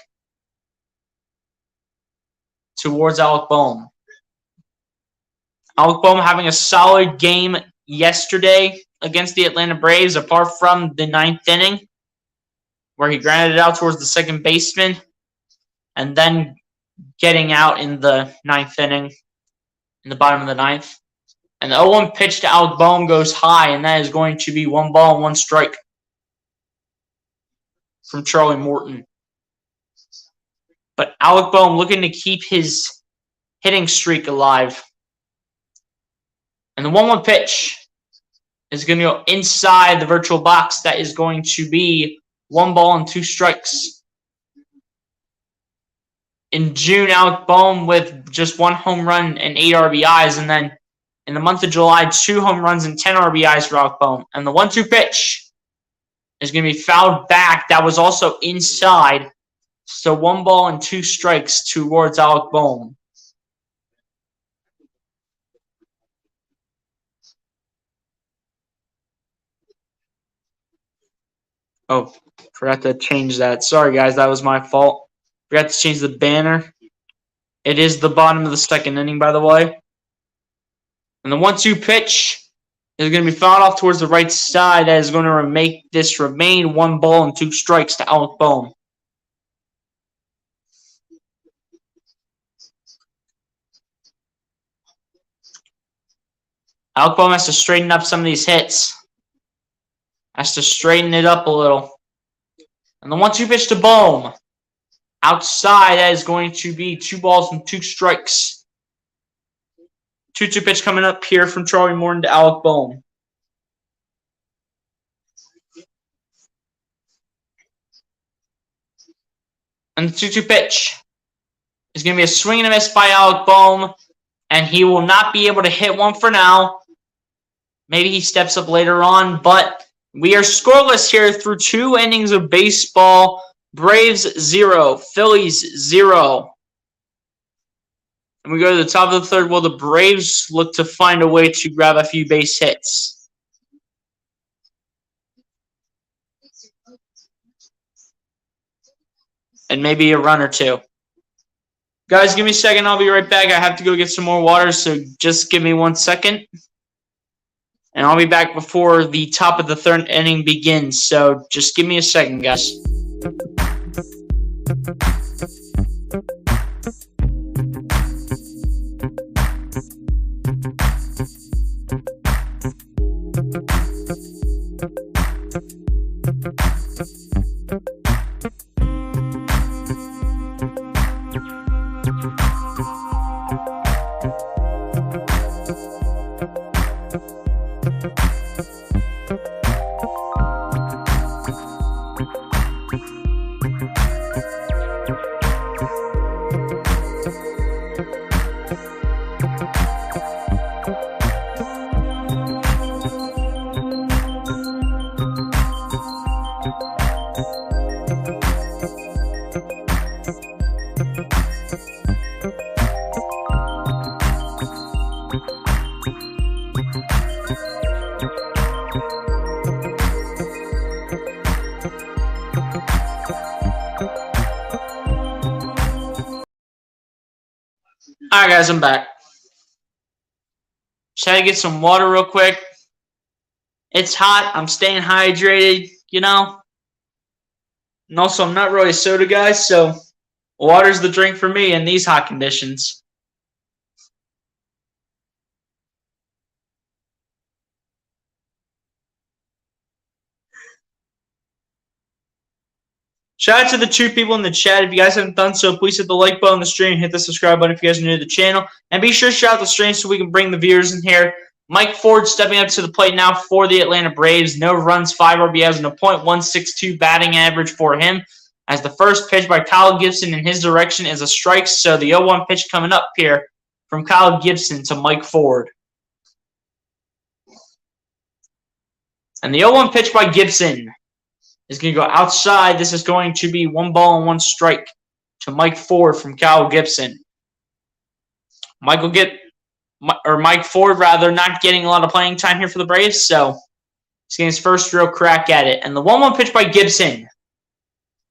towards Alec Boehm. Alec Boehm having a solid game yesterday against the Atlanta Braves, apart from the 9th inning, where he grounded it out towards the second baseman, and then getting out in the 9th inning, in the bottom of the 9th. And the 0-1 pitch to Alec Boehm goes high, and that is going to be 1 ball and 1 strike from Charlie Morton. But Alec Boehm looking to keep his hitting streak alive. And the 1-1 pitch is going to go inside the virtual box. That is going to be 1 ball and 2 strikes. In June, Alec Boehm with just 1 home run and 8 RBIs. And then in the month of July, 2 home runs and 10 RBIs for Alec Boehm. And the 1-2 pitch is going to be fouled back. That was also inside. So 1 ball and 2 strikes towards Alec Boehm. Oh, forgot to change that. Sorry, guys. That was my fault. Forgot to change the banner. It is the bottom of the second inning, by the way. And the 1-2 pitch is going to be fouled off towards the right side. That is going to make this remain 1 ball and 2 strikes to Alec Bohm. Alec Bohm has to straighten up some of these hits. Has to straighten it up a little. And the 1-2 pitch to Bohm. Outside, that is going to be 2 balls and 2 strikes. 2-2 pitch coming up here from Charlie Morton to Alec Bohm. And the 2-2 pitch is going to be a swing and a miss by Alec Bohm. And he will not be able to hit one for now. Maybe he steps up later on. But we are scoreless here through 2 innings of baseball. Braves 0, Phillies 0. And we go to the top of the 3rd. Well, the Braves look to find a way to grab a few base hits. And maybe a run or 2. Guys, give me a second. I'll be right back. I have to go get some more water, so just give me 1 second. And I'll be back before the top of the 3rd inning begins. So just give me a second, guys. Alright guys, I'm back. Just had to get some water real quick. It's hot. I'm staying hydrated, you know. And also, I'm not really a soda guy, so water's the drink for me in these hot conditions. Shout out to the 2 people in the chat. If you guys haven't done so, please hit the like button on the stream, hit the subscribe button if you guys are new to the channel, and be sure to shout out the stream so we can bring the viewers in here. Mike Ford stepping up to the plate now for the Atlanta Braves. No runs, 5 RBIs, and a .162 batting average for him. As the first pitch by Kyle Gibson in his direction is a strike, so the 0-1 pitch coming up here from Kyle Gibson to Mike Ford. And the 0-1 pitch by Gibson is going to go outside. This is going to be 1 ball and 1 strike to Mike Ford from Kyle Gibson. Mike Ford, not getting a lot of playing time here for the Braves, so he's getting his first real crack at it. And the 1-1 pitch by Gibson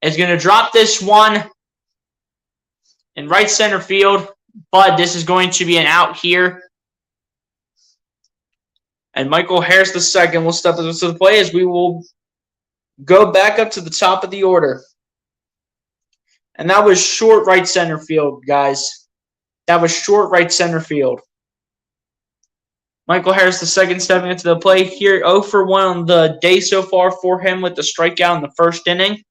is going to drop this one in right center field, but this is going to be an out here. And Michael Harris II will step up to the plate as we will go back up to the top of the order. And that was short right center field, guys. That was short right center field. Michael Harris II stepping into the plate here. 0 for 1 on the day so far for him with the strikeout in the first inning.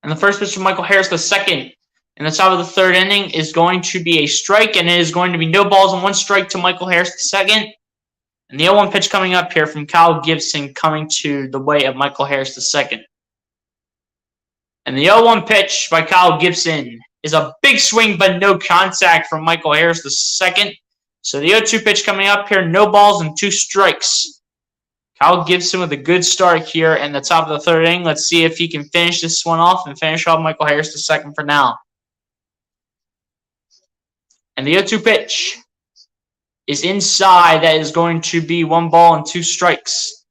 And the first pitch from Michael Harris II in the top of the 3rd inning is going to be a strike, and it is going to be no balls and 1 strike to Michael Harris II. And the 0-1 pitch coming up here from Kyle Gibson coming to the way of Michael Harris II. And the 0-1 pitch by Kyle Gibson is a big swing, but no contact from Michael Harris II. So the 0-2 pitch coming up here, no balls and 2 strikes. Kyle Gibson with a good start here in the top of the 3rd inning. Let's see if he can finish this one off and finish off Michael Harris II for now. And the 0-2 pitch is inside. That is going to be 1 ball and 2 strikes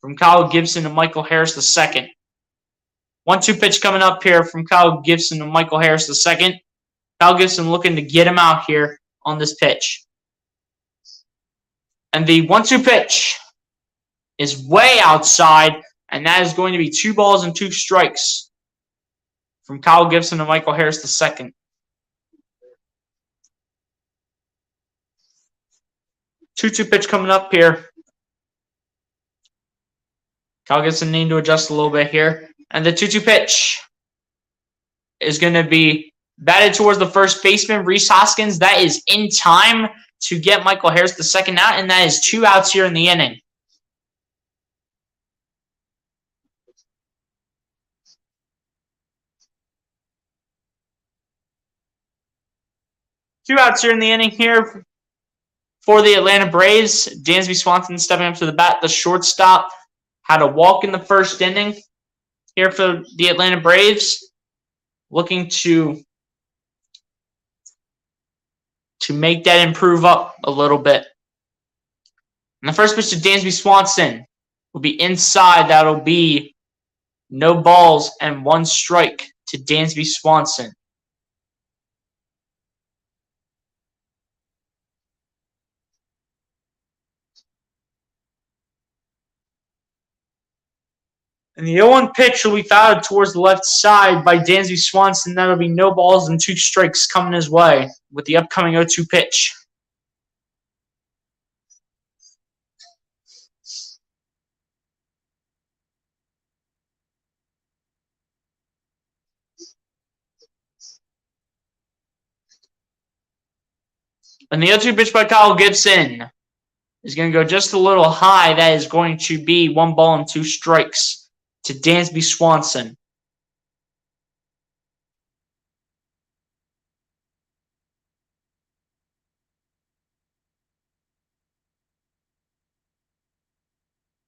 from Kyle Gibson to Michael Harris II. 1-2 pitch coming up here from Kyle Gibson and Michael Harris II. Kyle Gibson looking to get him out here on this pitch. And the 1-2 pitch is way outside, and that is going to be 2 balls and 2 strikes from Kyle Gibson and Michael Harris II. 2-2 pitch coming up here. Kyle Gibson needing to adjust a little bit here. And the 2-2 pitch is going to be batted towards the first baseman, Rhys Hoskins. That is in time to get Michael Harris II out, and that is 2 outs here in the inning. Two outs here in the inning here for the Atlanta Braves. Dansby Swanson stepping up to the bat. The shortstop had a walk in the first inning here for the Atlanta Braves. Looking to make that improve up a little bit. And the first pitch to Dansby Swanson will be inside. That'll be no balls and 1 strike to Dansby Swanson. And the 0-1 pitch will be fouled towards the left side by Dansby Swanson. That'll be no balls and 2 strikes coming his way with the upcoming 0-2 pitch. And the 0-2 pitch by Kyle Gibson is going to go just a little high. That is going to be 1 ball and 2 strikes to Dansby Swanson.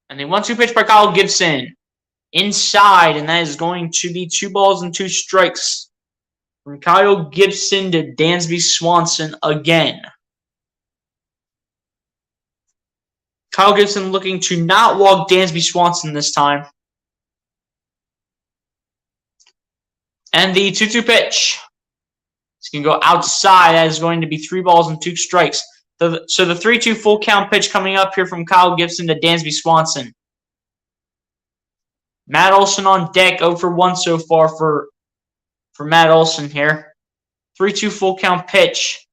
And the 1-2 pitch by Kyle Gibson inside, and that is going to be 2 balls and 2 strikes from Kyle Gibson to Dansby Swanson again. Kyle Gibson looking to not walk Dansby Swanson this time. And the 2-2 pitch is going to go outside. That is going to be 3 balls and 2 strikes. So the 3-2 full count pitch coming up here from Kyle Gibson to Dansby Swanson. Matt Olson on deck, 0 for 1 so far for Matt Olson here. 3-2 full count pitch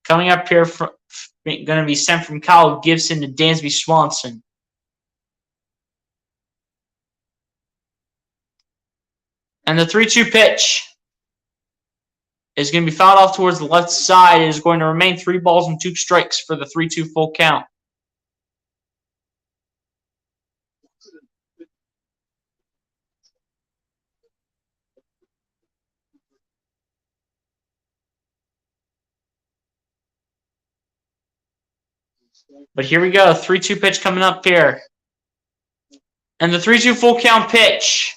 coming up here, going to be sent from Kyle Gibson to Dansby Swanson. And the 3-2 pitch is going to be fouled off towards the left side. It is going to remain 3 balls and 2 strikes for the 3-2 full count. But here we go. 3-2 pitch coming up here. And the 3-2 full count pitch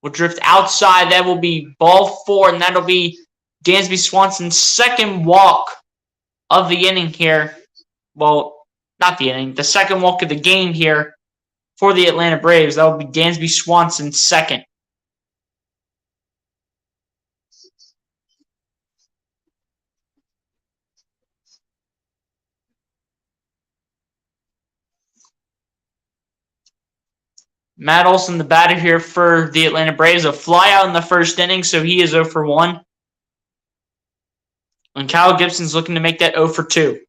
will drift outside. That will be ball 4, and that'll be Dansby Swanson's second walk of the inning here. Well, not the inning, the second walk of the game here for the Atlanta Braves. That will be Dansby Swanson's second. Matt Olson, the batter here for the Atlanta Braves, a fly out in the first inning, so he is 0 for 1. And Kyle Gibson's looking to make that 0 for 2.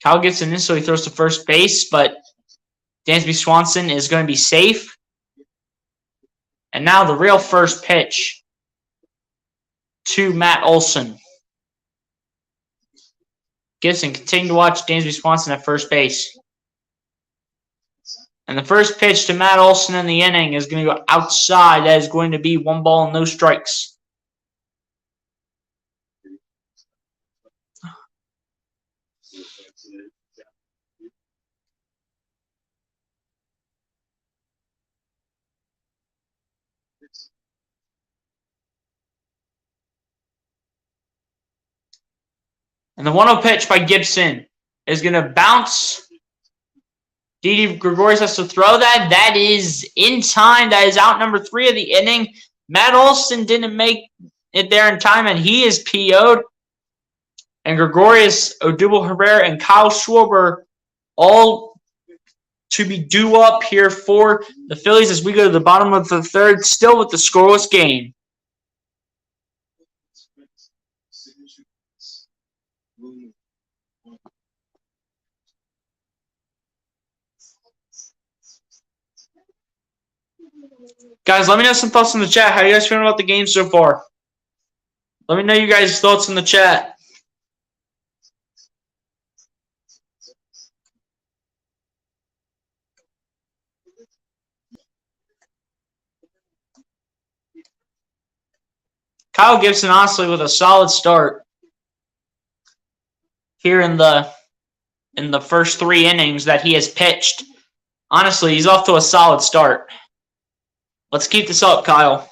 Kyle Gibson initially throws to first base, but Dansby Swanson is going to be safe. And now the real first pitch to Matt Olson. Gibson continuing to watch Dansby Swanson at first base. And the first pitch to Matt Olson in the inning is going to go outside. That is going to be 1 ball and no strikes. And the 1-0 pitch by Gibson is going to bounce Didi Gregorius has to throw that. That is in time. That is out number 3 of the inning. Matt Olson didn't make it there in time, and he is PO'd. And Gregorius, Odubel Herrera, and Kyle Schwarber all to be due up here for the Phillies as we go to the bottom of the third, still with the scoreless game. Guys, let me know some thoughts in the chat. How are you guys feeling about the game so far? Let me know you guys' thoughts in the chat. Kyle Gibson, honestly, with a solid start here in the first 3 innings that he has pitched. Honestly, he's off to a solid start. Let's keep this up, Kyle.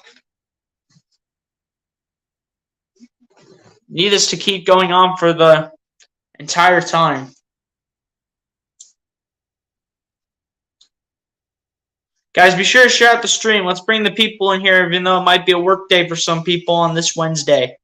Need this to keep going on for the entire time. Guys, be sure to share out the stream. Let's bring the people in here, even though it might be a work day for some people on this Wednesday.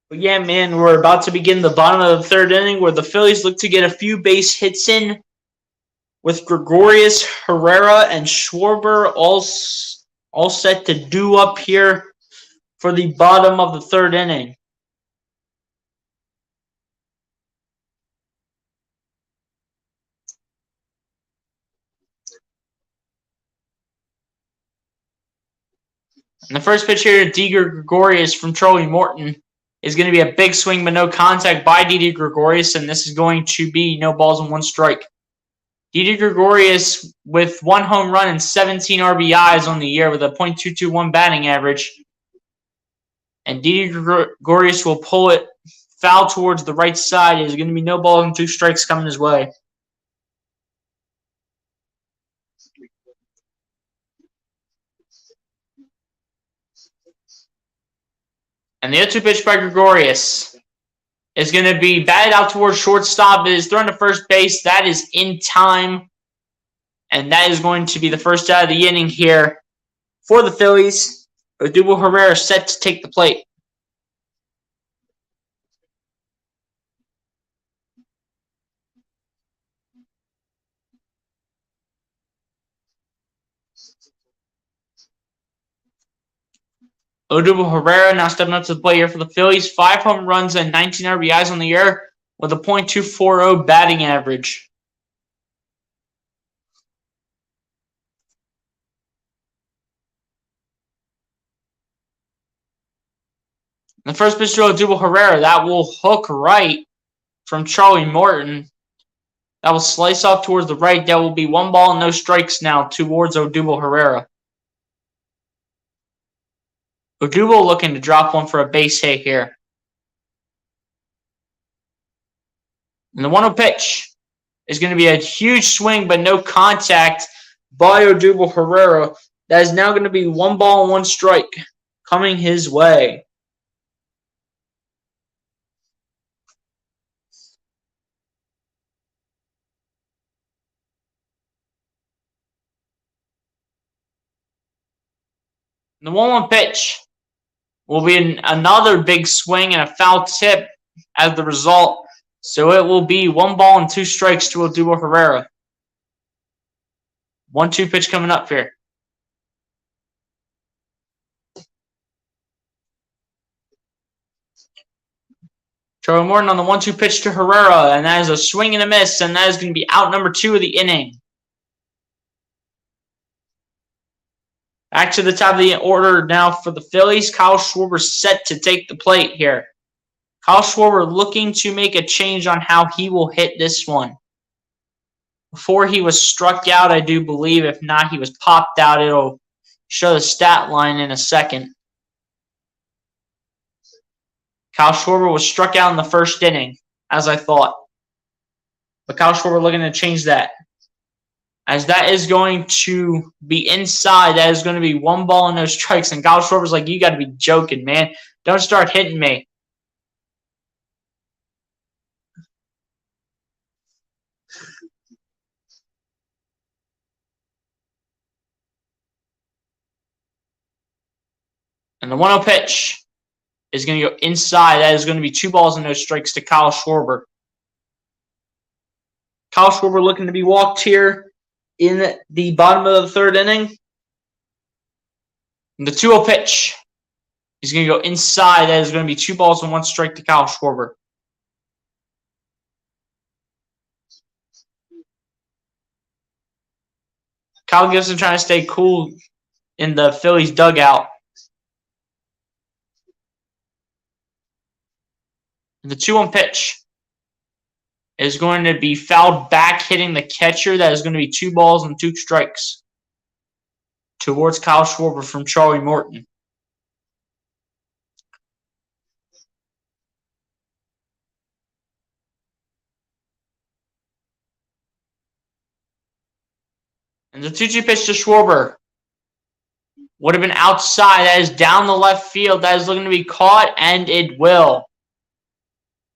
But yeah, man, we're about to begin the bottom of the third inning where the Phillies look to get a few base hits in with Gregorius, Herrera, and Schwarber all set to do up here for the bottom of the third inning. And the first pitch here, Didi Gregorius from Charlie Morton, is going to be a big swing but no contact by Didi Gregorius, and this is going to be no balls and 1 strike. Didi Gregorius with 1 home run and 17 RBIs on the year with a .221 batting average. And Didi Gregorius will pull it foul towards the right side. There's going to be no balls and 2 strikes coming his way. And the 0-2 pitch by Gregorius is going to be batted out towards shortstop. It is thrown to first base. That is in time. And that is going to be the first out of the inning here for the Phillies. Odubel Herrera set to take the plate. Odubel Herrera now stepping up to the plate here for the Phillies. 5 home runs and 19 RBIs on the year with a .240 batting average. The first pitch to Odubel Herrera, that will hook right from Charlie Morton. That will slice off towards the right. That will be 1 ball and no strikes now towards Odubel Herrera. Odubel looking to drop one for a base hit here. And the 1-0 pitch is going to be a huge swing but no contact by Odubel Herrera. That is now going to be 1 ball and 1 strike coming his way. And the 1-1 pitch will be another big swing and a foul tip as the result. So it will be 1 ball and 2 strikes to Odubel Herrera. 1-2 pitch coming up here. Charlie Morton on the 1-2 pitch to Herrera, and that is a swing and a miss, and that is going to be out number 2 of the inning. Back to the top of the order now for the Phillies. Kyle Schwarber set to take the plate here. Kyle Schwarber looking to make a change on how he will hit this one. Before he was struck out, I do believe. If not, he was popped out. It'll show the stat line in a second. Kyle Schwarber was struck out in the first inning, as I thought. But Kyle Schwarber looking to change that. As that is going to be inside, that is going to be 1 ball and no strikes. And Kyle Schwarber's like, you got to be joking, man. Don't start hitting me. And the 1-0 pitch is going to go inside. That is going to be 2 balls and no strikes to Kyle Schwarber. Kyle Schwarber looking to be walked here in the bottom of the 3rd inning. And the 2-0 pitch is going to go inside. That is going to be 2 balls and 1 strike to Kyle Schwarber. Kyle Gibson trying to stay cool in the Phillies dugout. And the 2-1 pitch is going to be fouled back, hitting the catcher. That is going to be 2 balls and 2 strikes towards Kyle Schwarber from Charlie Morton. And the 2-2 pitch to Schwarber would have been outside. That is down the left field. That is looking to be caught, and it will.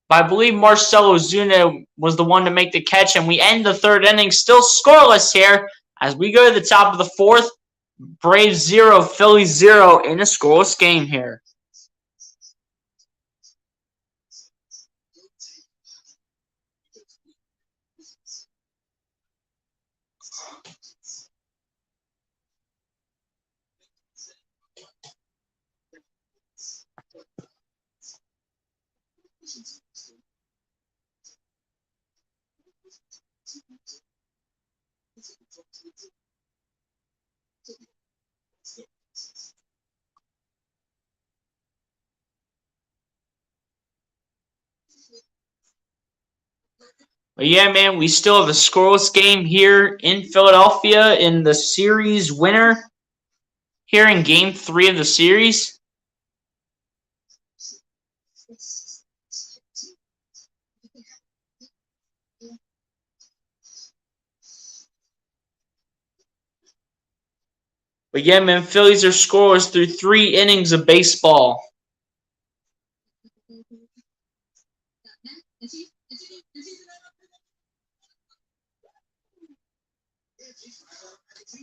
But I believe Marcell Ozuna was the one to make the catch, and we end the 3rd inning still scoreless here as we go to the top of the 4th. Braves 0, Phillies 0 in a scoreless game here. But yeah, man, we still have a scoreless game here in Philadelphia in the series winner here in Game 3 of the series. But yeah, man, Phillies are scoreless through 3 innings of baseball.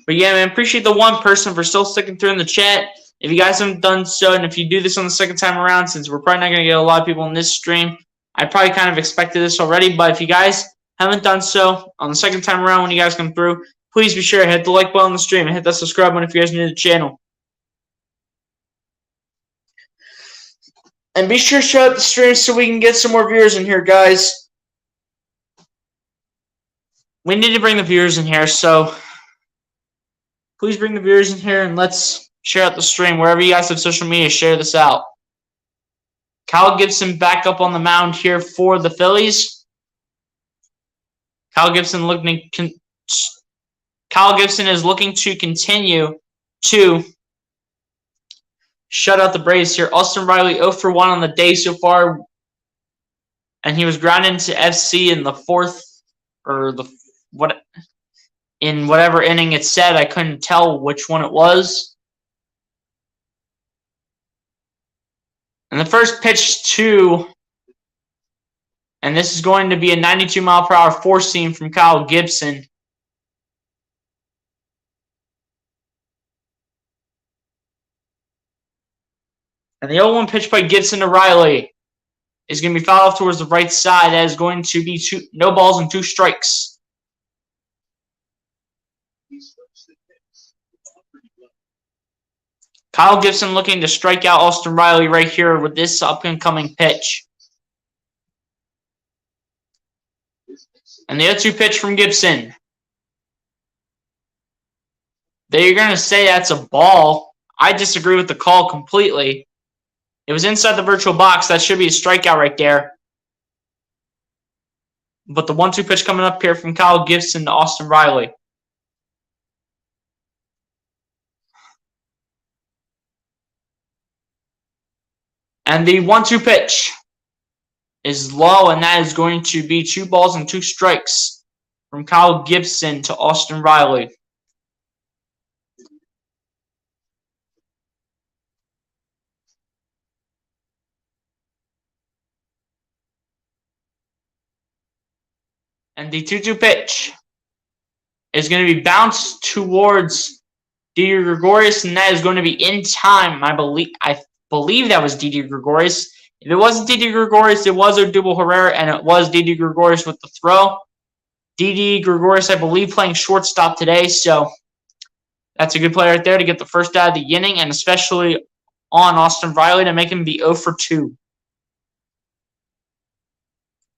But yeah, man, appreciate the 1 person for still sticking through in the chat. If you guys haven't done so, and if you do this on the 2nd time around, since we're probably not going to get a lot of people in this stream, I probably kind of expected this already. But if you guys haven't done so on the 2nd time around when you guys come through, please be sure to hit the like button on the stream and hit that subscribe button if you guys are new to the channel. And be sure to shut up the stream so we can get some more viewers in here, guys. We need to bring the viewers in here, so please bring the viewers in here and let's share out the stream. Wherever you guys have social media, share this out. Kyle Gibson back up on the mound here for the Phillies. Kyle Gibson is looking to continue to shut out the Braves here. Austin Riley 0 for 1 on the day so far. And he was grounded into FC in the 4th or in whatever inning it said. I couldn't tell which one it was. And the first pitch and this is going to be a 92-mile-per-hour 4-seam from Kyle Gibson. And the 0-1 pitch by Gibson to Riley is going to be fouled off towards the right side. That is going to be no balls and 2 strikes. Kyle Gibson looking to strike out Austin Riley right here with this up-and-coming pitch. And the 0-2 pitch from Gibson. They're going to say that's a ball. I disagree with the call completely. It was inside the virtual box. That should be a strikeout right there. But the 1-2 pitch coming up here from Kyle Gibson to Austin Riley. And the 1-2 pitch is low, and that is going to be 2 balls and 2 strikes from Kyle Gibson to Austin Riley. And the 2-2 pitch is going to be bounced towards Didi Gregorius, and that is going to be in time. I believe that was Didi Gregorius. If it wasn't Didi Gregorius, it was Odubel Herrera, and it was Didi Gregorius with the throw. Didi Gregorius, I believe, playing shortstop today, so that's a good play right there to get the first out of the inning, and especially on Austin Riley to make him be 0 for 2.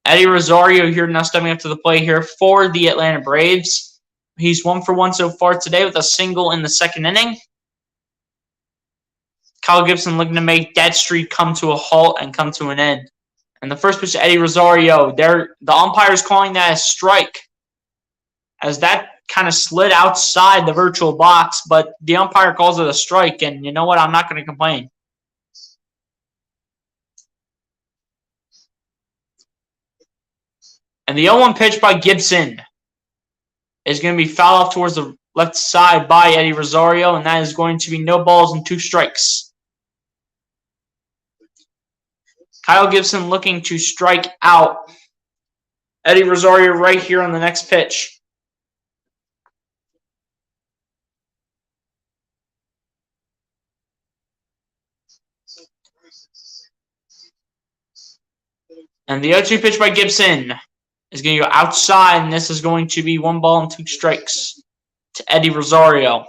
Eddie Rosario here now stepping up to the plate here for the Atlanta Braves. He's 1 for 1 so far today with a single in the second inning. Kyle Gibson looking to make that streak come to a halt and come to an end. And the first pitch to Eddie Rosario, the umpire is calling that a strike, as that kind of slid outside the virtual box, but the umpire calls it a strike, and you know what? I'm not going to complain. And the 0-1 pitch by Gibson is going to be fouled off towards the left side by Eddie Rosario, and that is going to be no balls and 2 strikes. Kyle Gibson looking to strike out Eddie Rosario right here on the next pitch. And the 0-2 pitch by Gibson is going to go outside, and this is going to be 1 ball and 2 strikes to Eddie Rosario.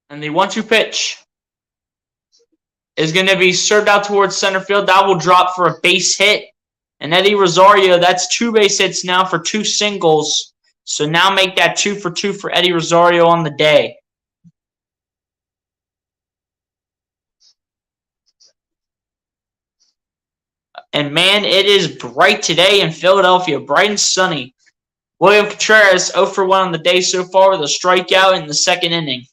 And the 1-2 pitch is going to be served out towards center field. That will drop for a base hit. And Eddie Rosario, that's 2 base hits now for 2 singles. So now make that 2 for 2 for Eddie Rosario on the day. And man, it is bright today in Philadelphia, bright and sunny. William Contreras 0 for 1 on the day so far with a strikeout in the second inning.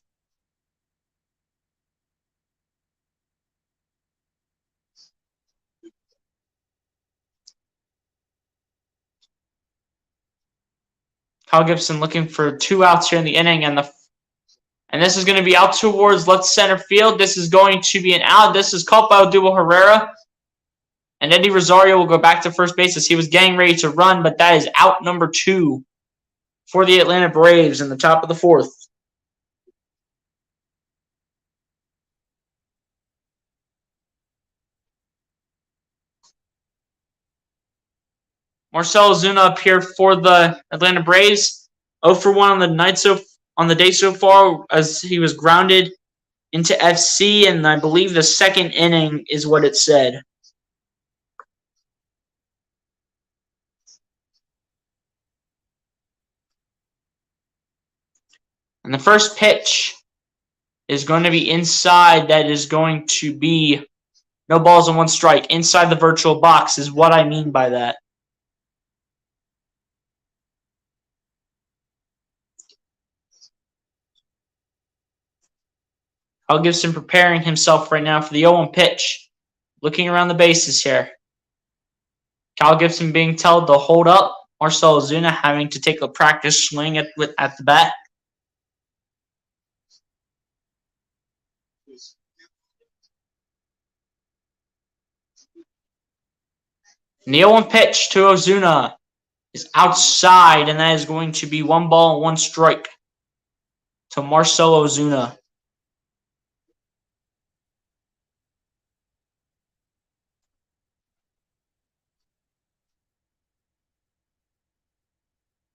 Kyle Gibson looking for 2 outs here in the inning, and this is going to be out towards left center field. This is going to be an out. This is caught by Odubel Herrera. And Eddie Rosario will go back to first base as he was getting ready to run, but that is out number 2 for the Atlanta Braves in the top of the 4th. Marcell Ozuna up here for the Atlanta Braves. 0 for 1 on the day so far as he was grounded into FC, and I believe the second inning is what it said. And the first pitch is going to be inside. That is going to be no balls and 1 strike. Inside the virtual box is what I mean by that. Kyle Gibson preparing himself right now for the 0-1 pitch. Looking around the bases here. Kyle Gibson being told to hold up. Marcell Ozuna having to take a practice swing at the bat. And the 0-1 pitch to Ozuna is outside, and that is going to be 1 ball and 1 strike to Marcell Ozuna.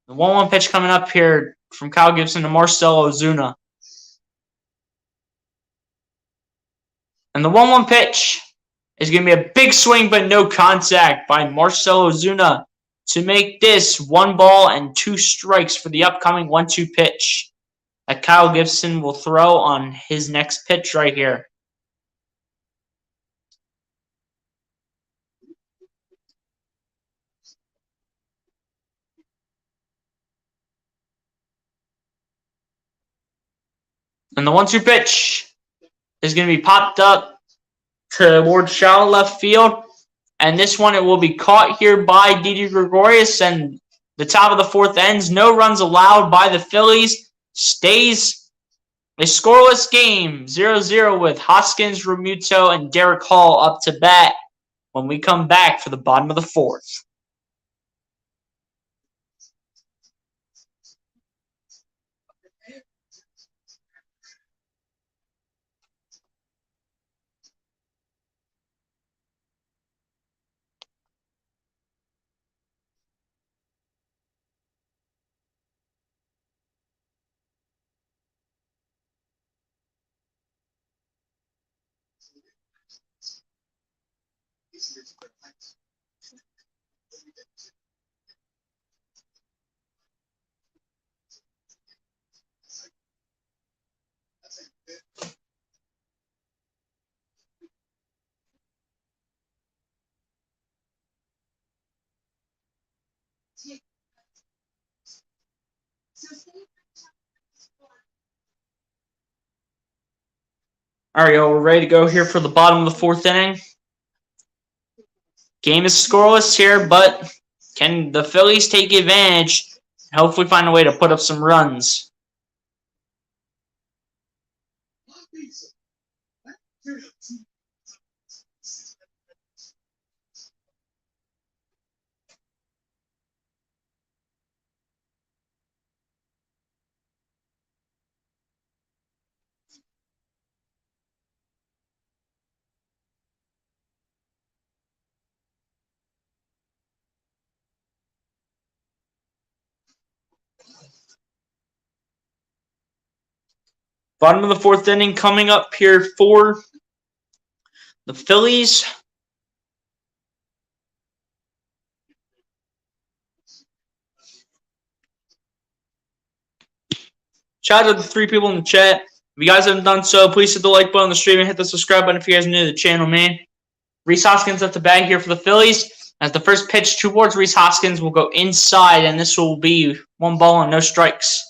The 1-1 pitch coming up here from Kyle Gibson to Marcell Ozuna. And the 1-1 pitch is going to be a big swing but no contact by Marcell Ozuna to make this 1 ball and 2 strikes for the upcoming 1-2 pitch that Kyle Gibson will throw on his next pitch right here. And the 1-2 pitch is going to be popped up towards shallow left field. And this one, it will be caught here by Didi Gregorius. And the top of the 4th ends. No runs allowed by the Phillies. Stays a scoreless game. 0-0 with Hoskins, Realmuto, and Derek Hall up to bat when we come back for the bottom of the 4th. All right, y'all, we're ready to go here for the bottom of the 4th inning. Game is scoreless here, but can the Phillies take advantage and hopefully find a way to put up some runs? Bottom of the 4th inning coming up here for the Phillies. Shout out to the 3 people in the chat. If you guys haven't done so, please hit the like button on the stream and hit the subscribe button if you guys are new to the channel, man. Rhys Hoskins at the bat here for the Phillies. As the first pitch towards Rhys Hoskins will go inside, and this will be 1 ball and no strikes.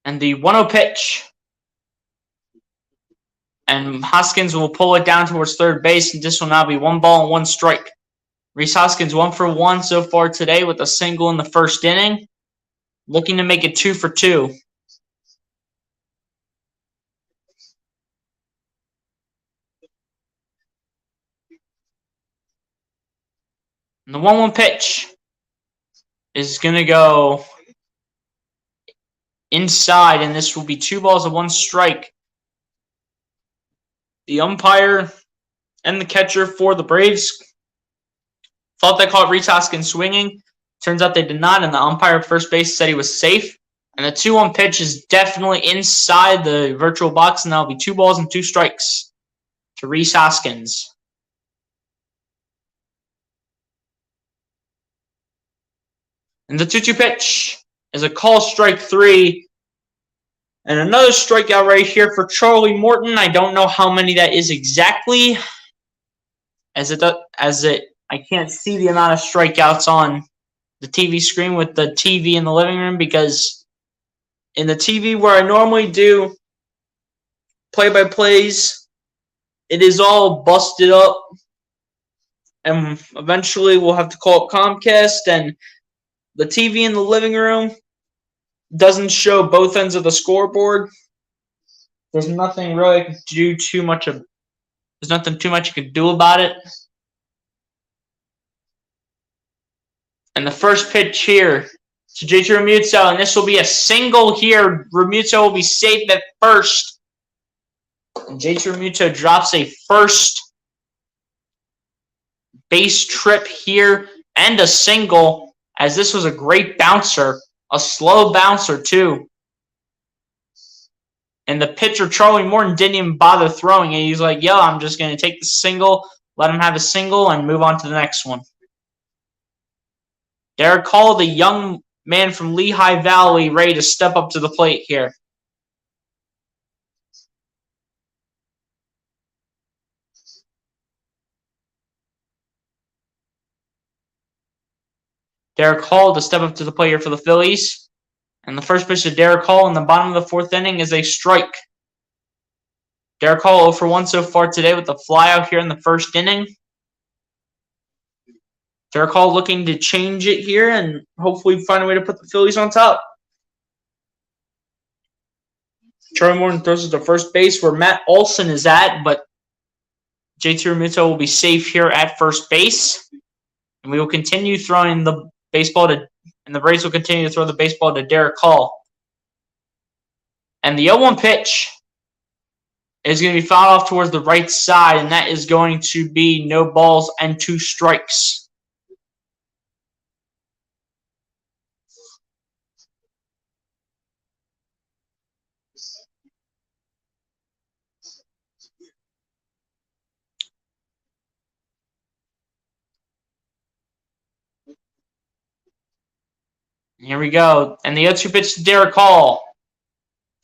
And the 1-0 pitch. And Hoskins will pull it down towards third base, and this will now be 1 ball and 1 strike. Rhys Hoskins 1 for 1 so far today with a single in the first inning. Looking to make it 2 for 2. And the 1-1 pitch is going to go inside, and this will be 2 balls and 1 strike. The umpire and the catcher for the Braves thought they caught Rhys Hoskins swinging. Turns out they did not, and the umpire at first base said he was safe. And the 2-1 pitch is definitely inside the virtual box, and that'll be 2 balls and 2 strikes to Rhys Hoskins. And the 2-2 pitch is a call strike 3. And another strikeout right here for Charlie Morton. I don't know how many that is exactly, as I can't see the amount of strikeouts on the TV screen with the TV in the living room, because in the TV where I normally do play-by-plays, it is all busted up, and eventually we'll have to call up Comcast, and the TV in the living room doesn't show both ends of the scoreboard. There's nothing really I can do too much of. There's nothing too much you can do about it. And the first pitch here to JT Realmuto, and this will be a single here. Realmuto will be safe at first. And JT Realmuto drops a first base trip here and a single, as this was a great bouncer. A slow bouncer, too. And the pitcher, Charlie Morton, didn't even bother throwing it. He's like, yo, I'm just going to take the single, let him have a single, and move on to the next one. Derek Hall, the young man from Lehigh Valley, ready to step up to the plate here. Derek Hall to step up to the plate here for the Phillies. And the first pitch to Derek Hall in the bottom of the fourth inning is a strike. Derek Hall 0 for 1 so far today with the flyout here in the first inning. Derek Hall looking to change it here and hopefully find a way to put the Phillies on top. Charlie Morton throws it to first base where Matt Olson is at, but JT Realmuto will be safe here at first base. And we will continue throwing the baseball to, and the Braves will continue to throw the baseball to Derek Hall. And the 0-1 pitch is going to be fouled off towards the right side, and that is going to be no balls and 2 strikes. Here we go. And the 0-2 pitch to Derek Hall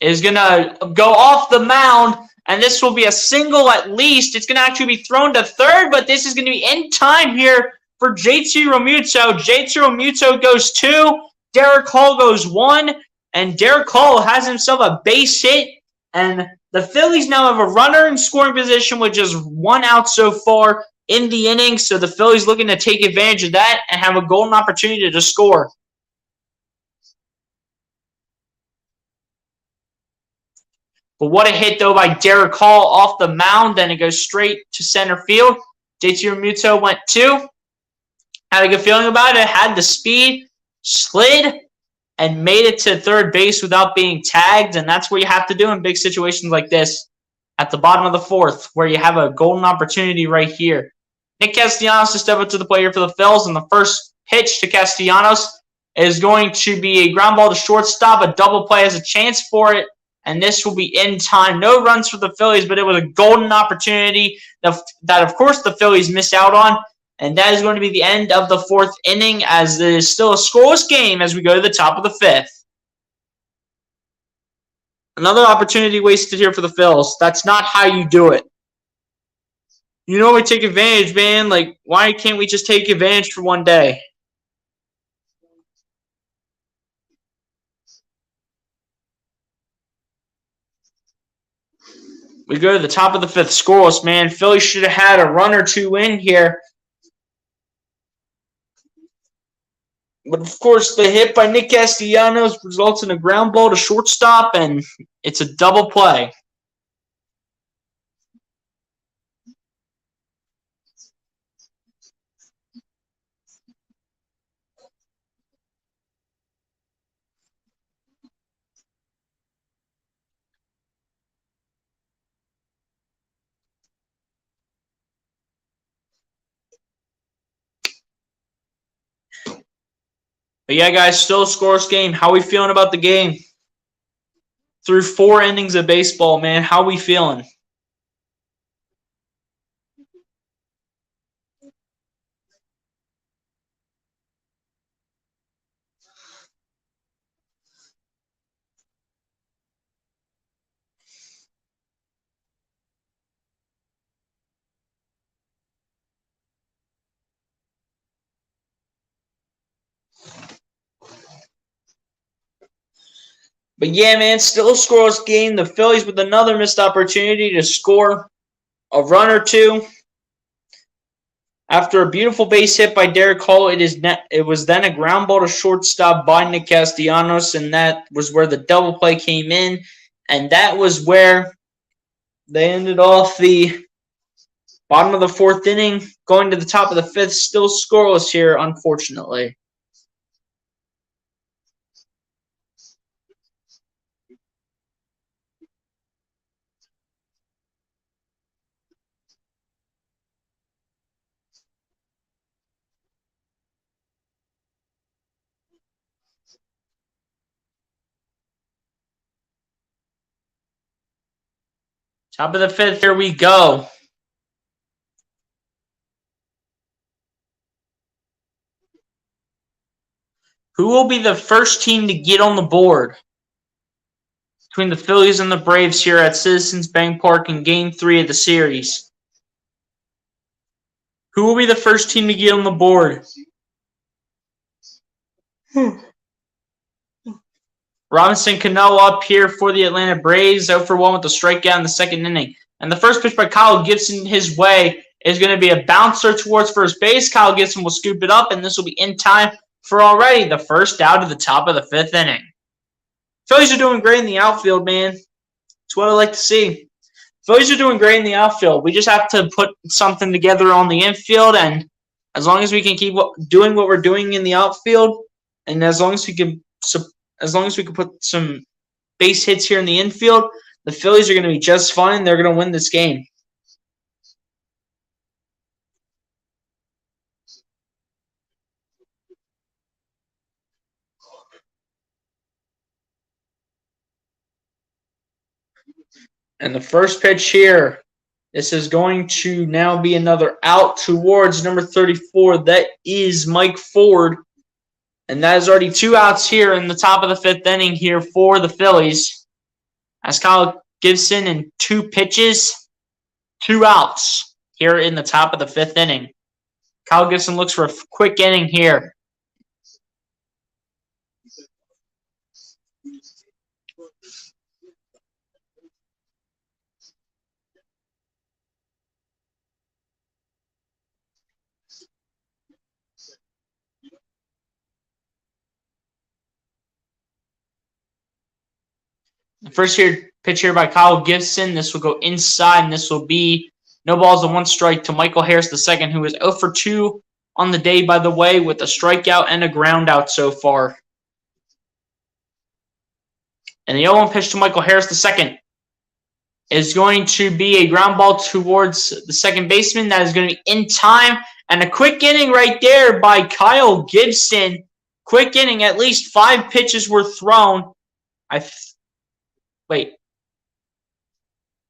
is going to go off the mound, and this will be a single at least. It's going to actually be thrown to third, but this is going to be in time here for JT Realmuto. JT Realmuto goes 2, Derek Hall goes 1, and Derek Hall has himself a base hit, and the Phillies now have a runner in scoring position with just 1 out so far in the inning, so the Phillies looking to take advantage of that and have a golden opportunity to score. But what a hit, though, by Derek Hall off the mound. Then it goes straight to center field. JT Realmuto went 2. Had a good feeling about it. Had the speed, slid, and made it to third base without being tagged. And that's what you have to do in big situations like this at the bottom of the fourth, where you have a golden opportunity right here. Nick Castellanos to step up to the plate here for the Phils. And the first pitch to Castellanos is going to be a ground ball to shortstop. A double play has a chance for it. And this will be in time. No runs for the Phillies, but it was a golden opportunity that of course, the Phillies missed out on. And that is going to be the end of the fourth inning, as there is still a scoreless game as we go to the top of the fifth. Another opportunity wasted here for the Phils. That's not how you do it. You know we take advantage, man. Like, why can't we just take advantage for one day? We go to the top of the fifth, scoreless, man. Phillies should have had a run or 2 in here. But, of course, the hit by Nick Castellanos results in a ground ball to shortstop, and it's a double play. But yeah, guys, still a scoreless game. How we feeling about the game? Through 4 innings of baseball, man. How we feeling? But yeah, man, still a scoreless game. The Phillies with another missed opportunity to score a run or 2. After a beautiful base hit by Derek Hall, it was then a ground ball to shortstop by Nick Castellanos, and that was where the double play came in. And that was where they ended off the bottom of the fourth inning, going to the top of the fifth, still scoreless here, unfortunately. Top of the fifth, here we go. Who will be the first team to get on the board between the Phillies and the Braves here at Citizens Bank Park in Game 3 of the series? Who will be the first team to get on the board? Robinson Cano up here for the Atlanta Braves, 0 for 1 with a strikeout in the second inning. And the first pitch by Kyle Gibson his way is going to be a bouncer towards first base. Kyle Gibson will scoop it up, and this will be in time for already the first out of the top of the fifth inning. Phillies are doing great in the outfield, man. That's what I like to see. Phillies are doing great in the outfield. We just have to put something together on the infield, and as long as we can keep doing what we're doing in the outfield, and as long as we can put some base hits here in the infield, the Phillies are going to be just fine. They're going to win this game. And the first pitch here, this is going to now be another out towards number 34. That is Mike Ford. And that is already 2 outs here in the top of the fifth inning here for the Phillies. As Kyle Gibson in 2 pitches, 2 outs here in the top of the fifth inning. Kyle Gibson looks for a quick inning here. The first pitch here by Kyle Gibson. This will go inside, and this will be no balls and 1 strike to Michael Harris II, who is 0 for 2 on the day, by the way, with a strikeout and a ground out so far. And the 0-1 pitch to Michael Harris II is going to be a ground ball towards the second baseman. That is going to be in time. And a quick inning right there by Kyle Gibson. Quick inning, at least 5 pitches were thrown.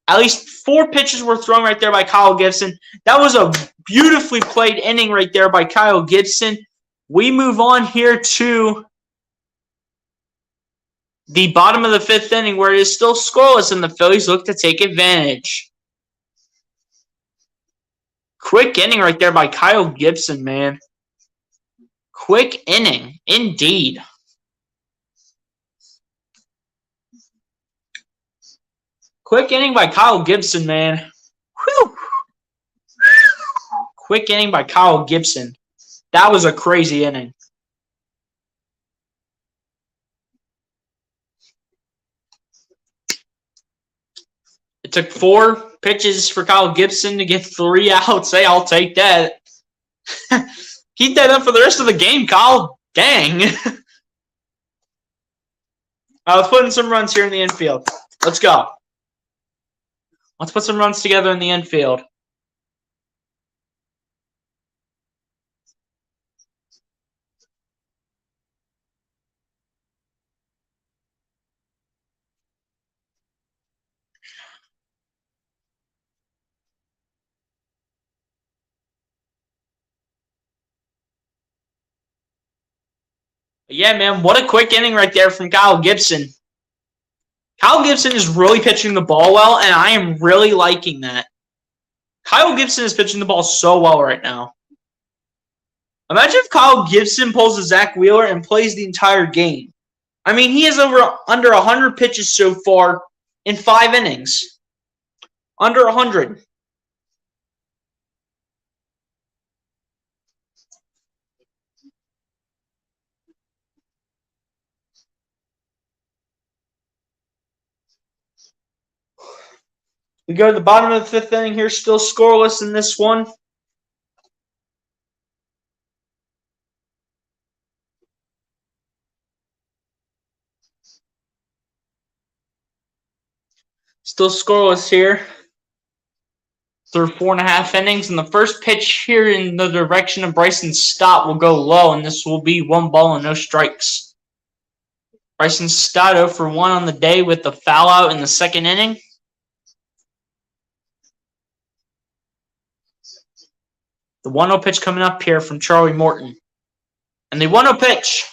At least 4 pitches were thrown right there by Kyle Gibson. That was a beautifully played inning right there by Kyle Gibson. We move on here to the bottom of the fifth inning, where it is still scoreless, and the Phillies look to take advantage. Quick inning right there by Kyle Gibson, man. Quick inning, indeed. Quick inning by Kyle Gibson, man. Whew. Quick inning by Kyle Gibson. That was a crazy inning. It took 4 pitches for Kyle Gibson to get 3 outs. Hey, I'll take that. Keep that up for the rest of the game, Kyle. Dang. Let's put in some runs here in the infield. Let's go. Let's put some runs together in the infield. Yeah, man, what a quick inning right there from Kyle Gibson. Kyle Gibson is really pitching the ball well, and I am really liking that. Kyle Gibson is pitching the ball so well right now. Imagine if Kyle Gibson pulls a Zach Wheeler and plays the entire game. I mean, he has under 100 pitches so far in 5 innings. Under 100. We go to the bottom of the fifth inning here, still scoreless in this one. Still scoreless here through 4.5 innings. And the first pitch here in the direction of Bryson Stott will go low, and this will be 1 ball and no strikes. Bryson Stott 0 for 1 on the day with the foul out in the second inning. The 1-0 pitch coming up here from Charlie Morton. And the 1-0 pitch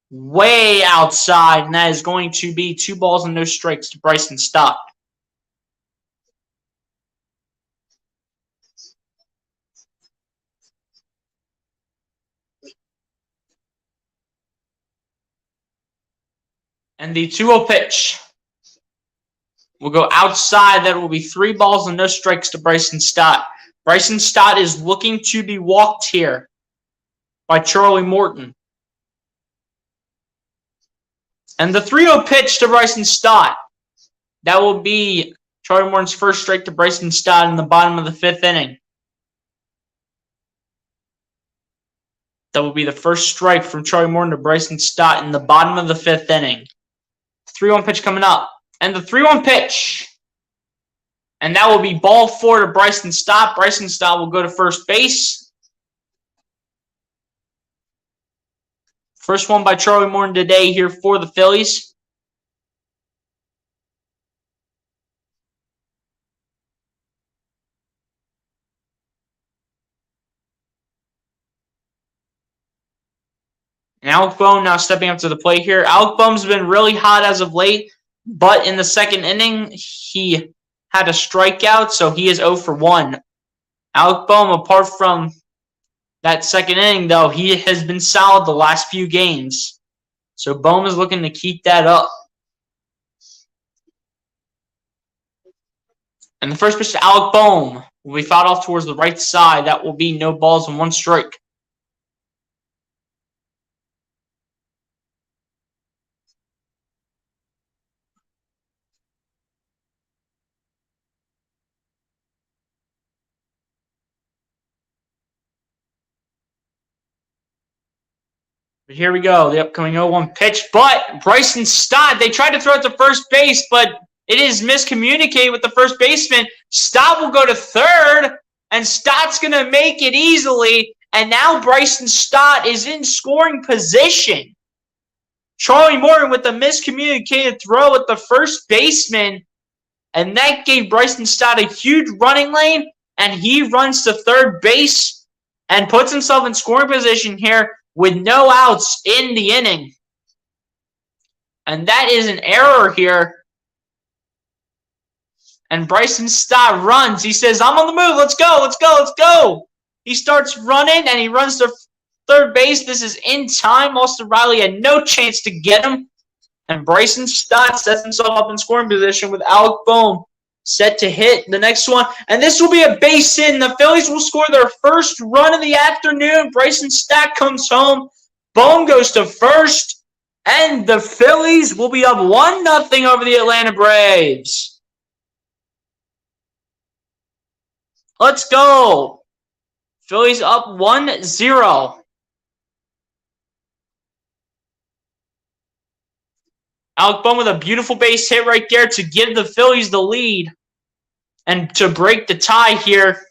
way outside, and that is going to be 2 balls and no strikes to Bryson Stott. And the 2-0 pitch will go outside. That will be 3 balls and no strikes to Bryson Stott. Bryson Stott is looking to be walked here by Charlie Morton. And the 3-0 pitch to Bryson Stott. That will be Charlie Morton's first strike to Bryson Stott in the bottom of the 5th inning. That will be the first strike from Charlie Morton to Bryson Stott in the bottom of the 5th inning. 3-1 pitch coming up. And the 3-1 pitch. And that will be ball 4 to Bryson Stott. Bryson Stott will go to first base. First one by Charlie Morton today here for the Phillies. And Alec Bohm now stepping up to the plate here. Alec Bohm's been really hot as of late, but in the 2nd inning, he had a strikeout, so he is 0 for 1. Alec Bohm, apart from that 2nd inning, though, he has been solid the last few games. So Bohm is looking to keep that up. And the first pitch to Alec Bohm will be fouled off towards the right side. That will be no balls and 1 strike. But here we go, the upcoming 0-1 pitch. But Bryson Stott, they tried to throw it to first base, but it is miscommunicated with the first baseman. Stott will go to third, and Stott's going to make it easily. And now Bryson Stott is in scoring position. Charlie Morton with the miscommunicated throw at the first baseman. And that gave Bryson Stott a huge running lane, and he runs to third base and puts himself in scoring position here with no outs in the inning. And that is an error here. And Bryson Stott runs. He says, I'm on the move. Let's go, let's go, let's go. He starts running, and he runs to third base. This is in time. Austin Riley had no chance to get him. And Bryson Stott sets himself up in scoring position with Alec Bohm set to hit the next one. And this will be a base hit. The Phillies will score their first run of the afternoon. Bryson Stott comes home. Bohm goes to first. And the Phillies will be up 1-0 over the Atlanta Braves. Let's go. Phillies up 1-0. Alec Bohm with a beautiful base hit right there to give the Phillies the lead and to break the tie here.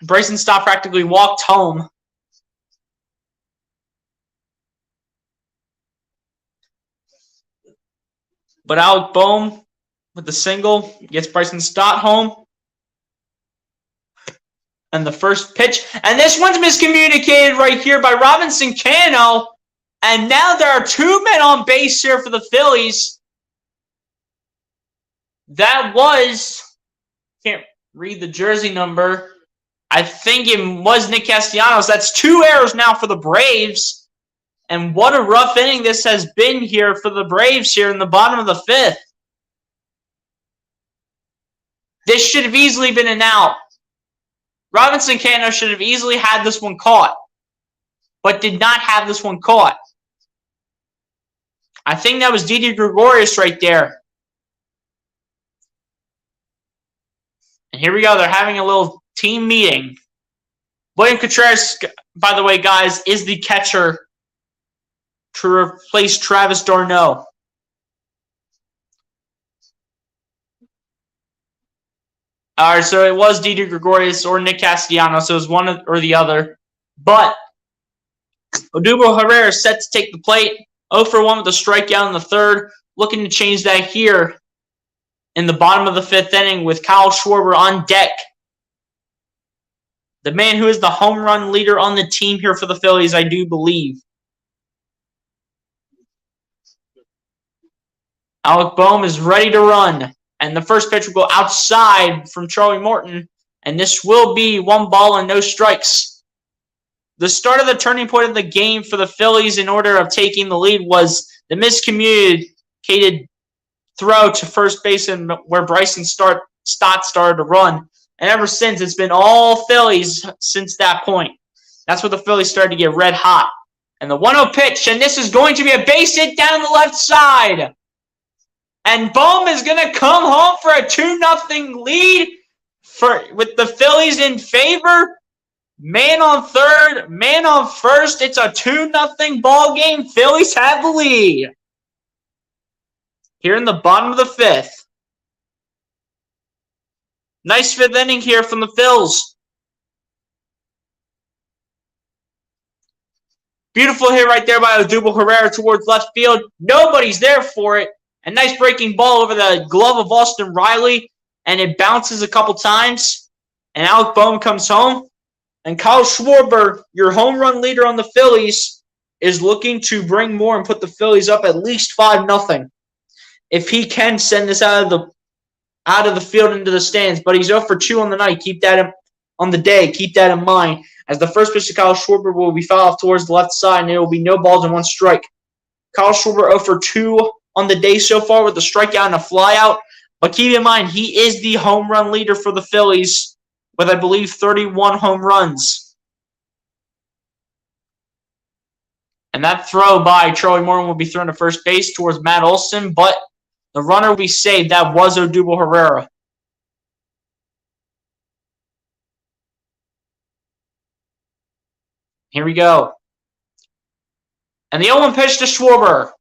Bryson Stott practically walked home. But Alec Bohm with the single gets Bryson Stott home. And the first pitch. And this one's miscommunicated right here by Robinson Cano. And now there are 2 men on base here for the Phillies. That was, can't read the jersey number. I think it was Nick Castellanos. That's 2 errors now for the Braves. And what a rough inning this has been here for the Braves here in the bottom of the 5th. This should have easily been an out. Robinson Cano should have easily had this one caught, but did not have this one caught. I think that was Didi Gregorius right there. And here we go. They're having a little team meeting. William Contreras, by the way, guys, is the catcher to replace Travis d'Arnaud. All right, so it was Didi Gregorius or Nick Castellanos, so it was one or the other. But Odubel Herrera is set to take the plate. 0 for 1 with a strikeout in the 3rd. Looking to change that here in the bottom of the 5th inning with Kyle Schwarber on deck. The man who is the home run leader on the team here for the Phillies, I do believe. Alec Bohm is ready to run. And the first pitch will go outside from Charlie Morton. And this will be 1 ball and no strikes. the start of the turning point of the game for the Phillies in order of taking the lead was the miscommunicated throw to first base and where Bryson Stott started to run. And ever since, it's been all Phillies since that point. That's where the Phillies started to get red hot. And the 1-0 pitch, and this is going to be a base hit down the left side. And Bohm is going to come home for a 2-0 lead with the Phillies in favor. Man on third, man on first. It's a 2-0 ball game. Phillies have the lead. Here in the bottom of the fifth. Nice fifth inning here from the Phils. Beautiful hit right there by Odubel Herrera towards left field. Nobody's there for it. A nice breaking ball over the glove of Austin Riley. And it bounces a couple times. And Alec Bohm comes home. And Kyle Schwarber, your home run leader on the Phillies, is looking to bring more and put the Phillies up at least 5-0. If he can send this out of the field into the stands. But he's 0 for 2 on the night. Keep that on the day. Keep that in mind. As the first pitch to Kyle Schwarber will be fouled off towards the left side, and it will be no balls and 1 strike. Kyle Schwarber 0 for 2 on the day so far with a strikeout and a flyout. But keep in mind, he is the home run leader for the Phillies with, I believe, 31 home runs. And that throw by Charlie Morton will be thrown to first base towards Matt Olson, but the runner will be saved. That was Odubel Herrera. Here we go. And the 0-1 pitch to Schwarber.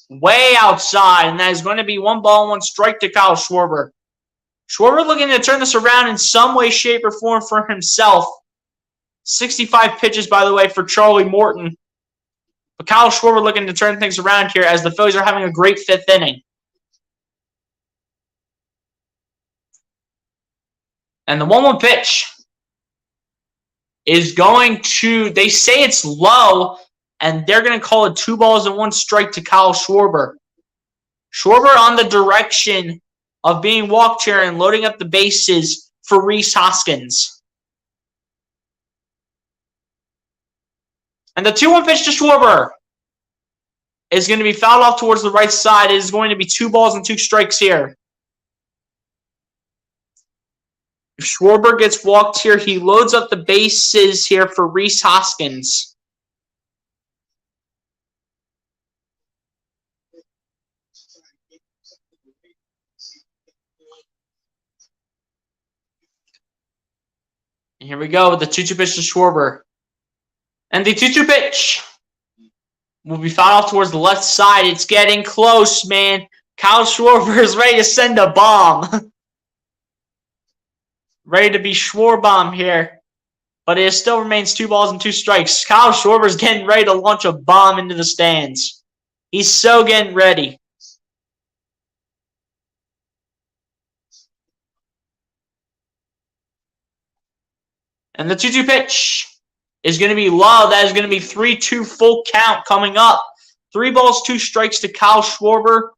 Way outside, and that is going to be 1 ball and 1 strike to Kyle Schwarber. Schwarber looking to turn this around in some way, shape, or form for himself. 65 pitches, by the way, for Charlie Morton. But Kyle Schwarber looking to turn things around here as the Phillies are having a great 5th inning. And the 1-1 pitch is going to, they say it's low, and they're going to call it 2 balls and 1 strike to Kyle Schwarber. Schwarber on the direction of being walked here and loading up the bases for Rhys Hoskins. And the 2-1 pitch to Schwarber is going to be fouled off towards the right side. It is going to be 2 balls and 2 strikes here. If Schwarber gets walked here, he loads up the bases here for Rhys Hoskins. And here we go with the 2-2 pitch to Schwarber. And the 2-2 pitch will be fouled off towards the left side. It's getting close, man. Kyle Schwarber is ready to send a bomb. Ready to be Schwarbomb here. But it still remains 2 balls and 2 strikes. Kyle Schwarber is getting ready to launch a bomb into the stands. He's so getting ready. And the 2-2 pitch is going to be low. That is going to be 3-2 full count coming up. 3 balls, 2 strikes to Kyle Schwarber.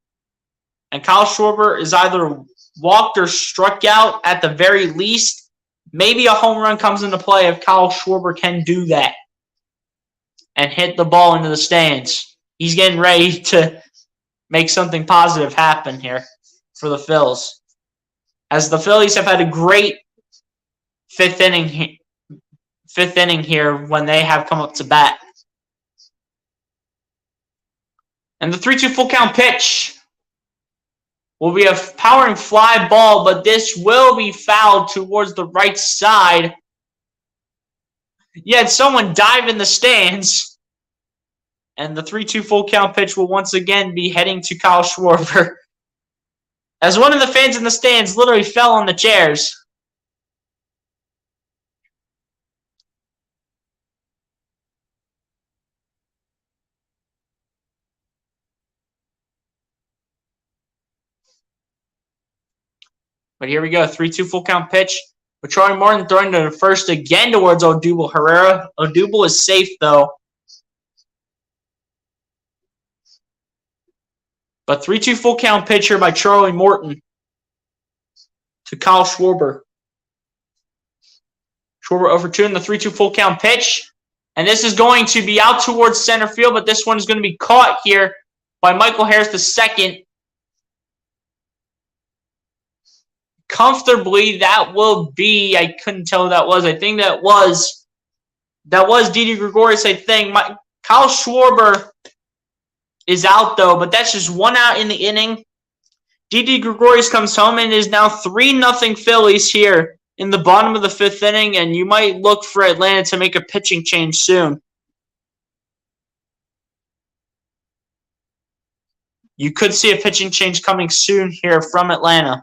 And Kyle Schwarber is either walked or struck out at the very least. Maybe a home run comes into play if Kyle Schwarber can do that and hit the ball into the stands. He's getting ready to make something positive happen here for the Phils. As the Phillies have had a great 5th inning here when they have come up to bat. And the 3-2 full count pitch will be a powering fly ball, but this will be fouled towards the right side. Yet someone dive in the stands. And the 3-2 full count pitch will once again be heading to Kyle Schwarber. As one of the fans in the stands literally fell on the chairs. But here we go, 3-2 full count pitch. With Charlie Morton throwing to the first again towards Odubel Herrera. Odubel is safe, though. But 3-2 full count pitch here by Charlie Morton to Kyle Schwarber. Schwarber over 2 in the 3-2 full count pitch. And this is going to be out towards center field, but this one is going to be caught here by Michael Harris II. Comfortably, that will be, I couldn't tell who that was. I think that was Didi Gregorius, I think. Kyle Schwarber is out, though, but that's just one out in the inning. Didi Gregorius comes home and it is now 3-0 Phillies here in the bottom of the 5th inning, and you might look for Atlanta to make a pitching change soon. You could see a pitching change coming soon here from Atlanta.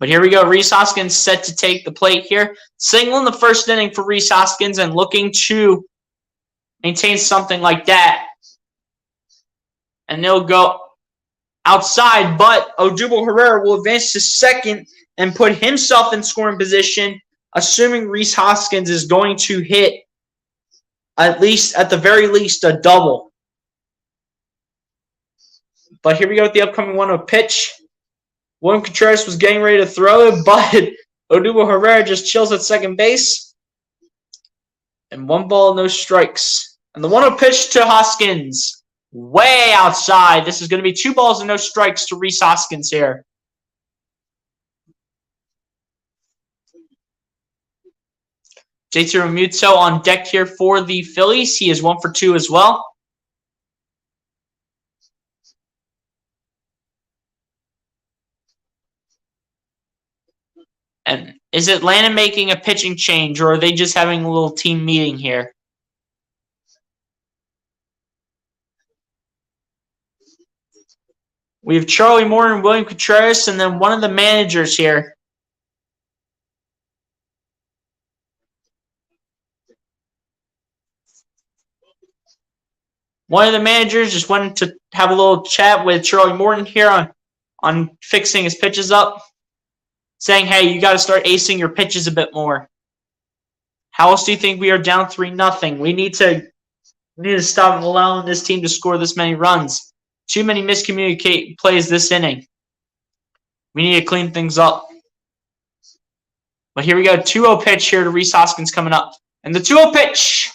But here we go. Rhys Hoskins set to take the plate here. Single in the 1st inning for Rhys Hoskins and looking to maintain something like that. And they'll go outside, but Odubel Herrera will advance to 2nd and put himself in scoring position, assuming Rhys Hoskins is going to hit at the very least, a double. But here we go with the upcoming 1-0 pitch. William Contreras was getting ready to throw it, but Odubel Herrera just chills at 2nd base. And 1 ball, no strikes. And the 1-0 pitch to Hoskins. Way outside. This is going to be 2 balls and no strikes to Rhys Hoskins here. JT Realmuto on deck here for the Phillies. He is 1 for 2 as well. And is Atlanta making a pitching change, or are they just having a little team meeting here? We have Charlie Morton, William Contreras, and then one of the managers here. One of the managers just went to have a little chat with Charlie Morton here on fixing his pitches up, saying, hey, you got to start acing your pitches a bit more. How else do you think we are down 3-0? We need to stop allowing this team to score this many runs. Too many miscommunicate plays this inning. We need to clean things up. But here we go. 2-0 pitch here to Rhys Hoskins coming up. And the 2-0 pitch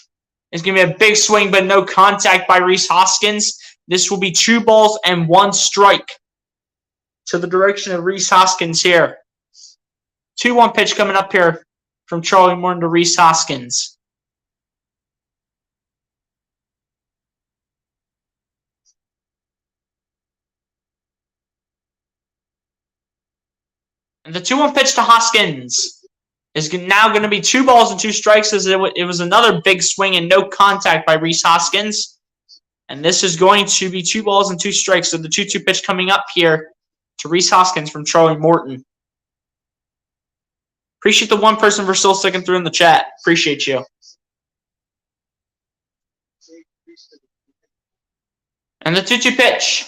is going to be a big swing, but no contact by Rhys Hoskins. This will be 2 balls and 1 strike to the direction of Rhys Hoskins here. 2-1 pitch coming up here from Charlie Morton to Rhys Hoskins. And the 2-1 pitch to Hoskins is now going to be 2 balls and 2 strikes, as it was another big swing and no contact by Rhys Hoskins. And this is going to be 2 balls and 2 strikes. So the 2-2 pitch coming up here to Rhys Hoskins from Charlie Morton. Appreciate the one person for still sticking through in the chat. Appreciate you. And the 2-2 pitch.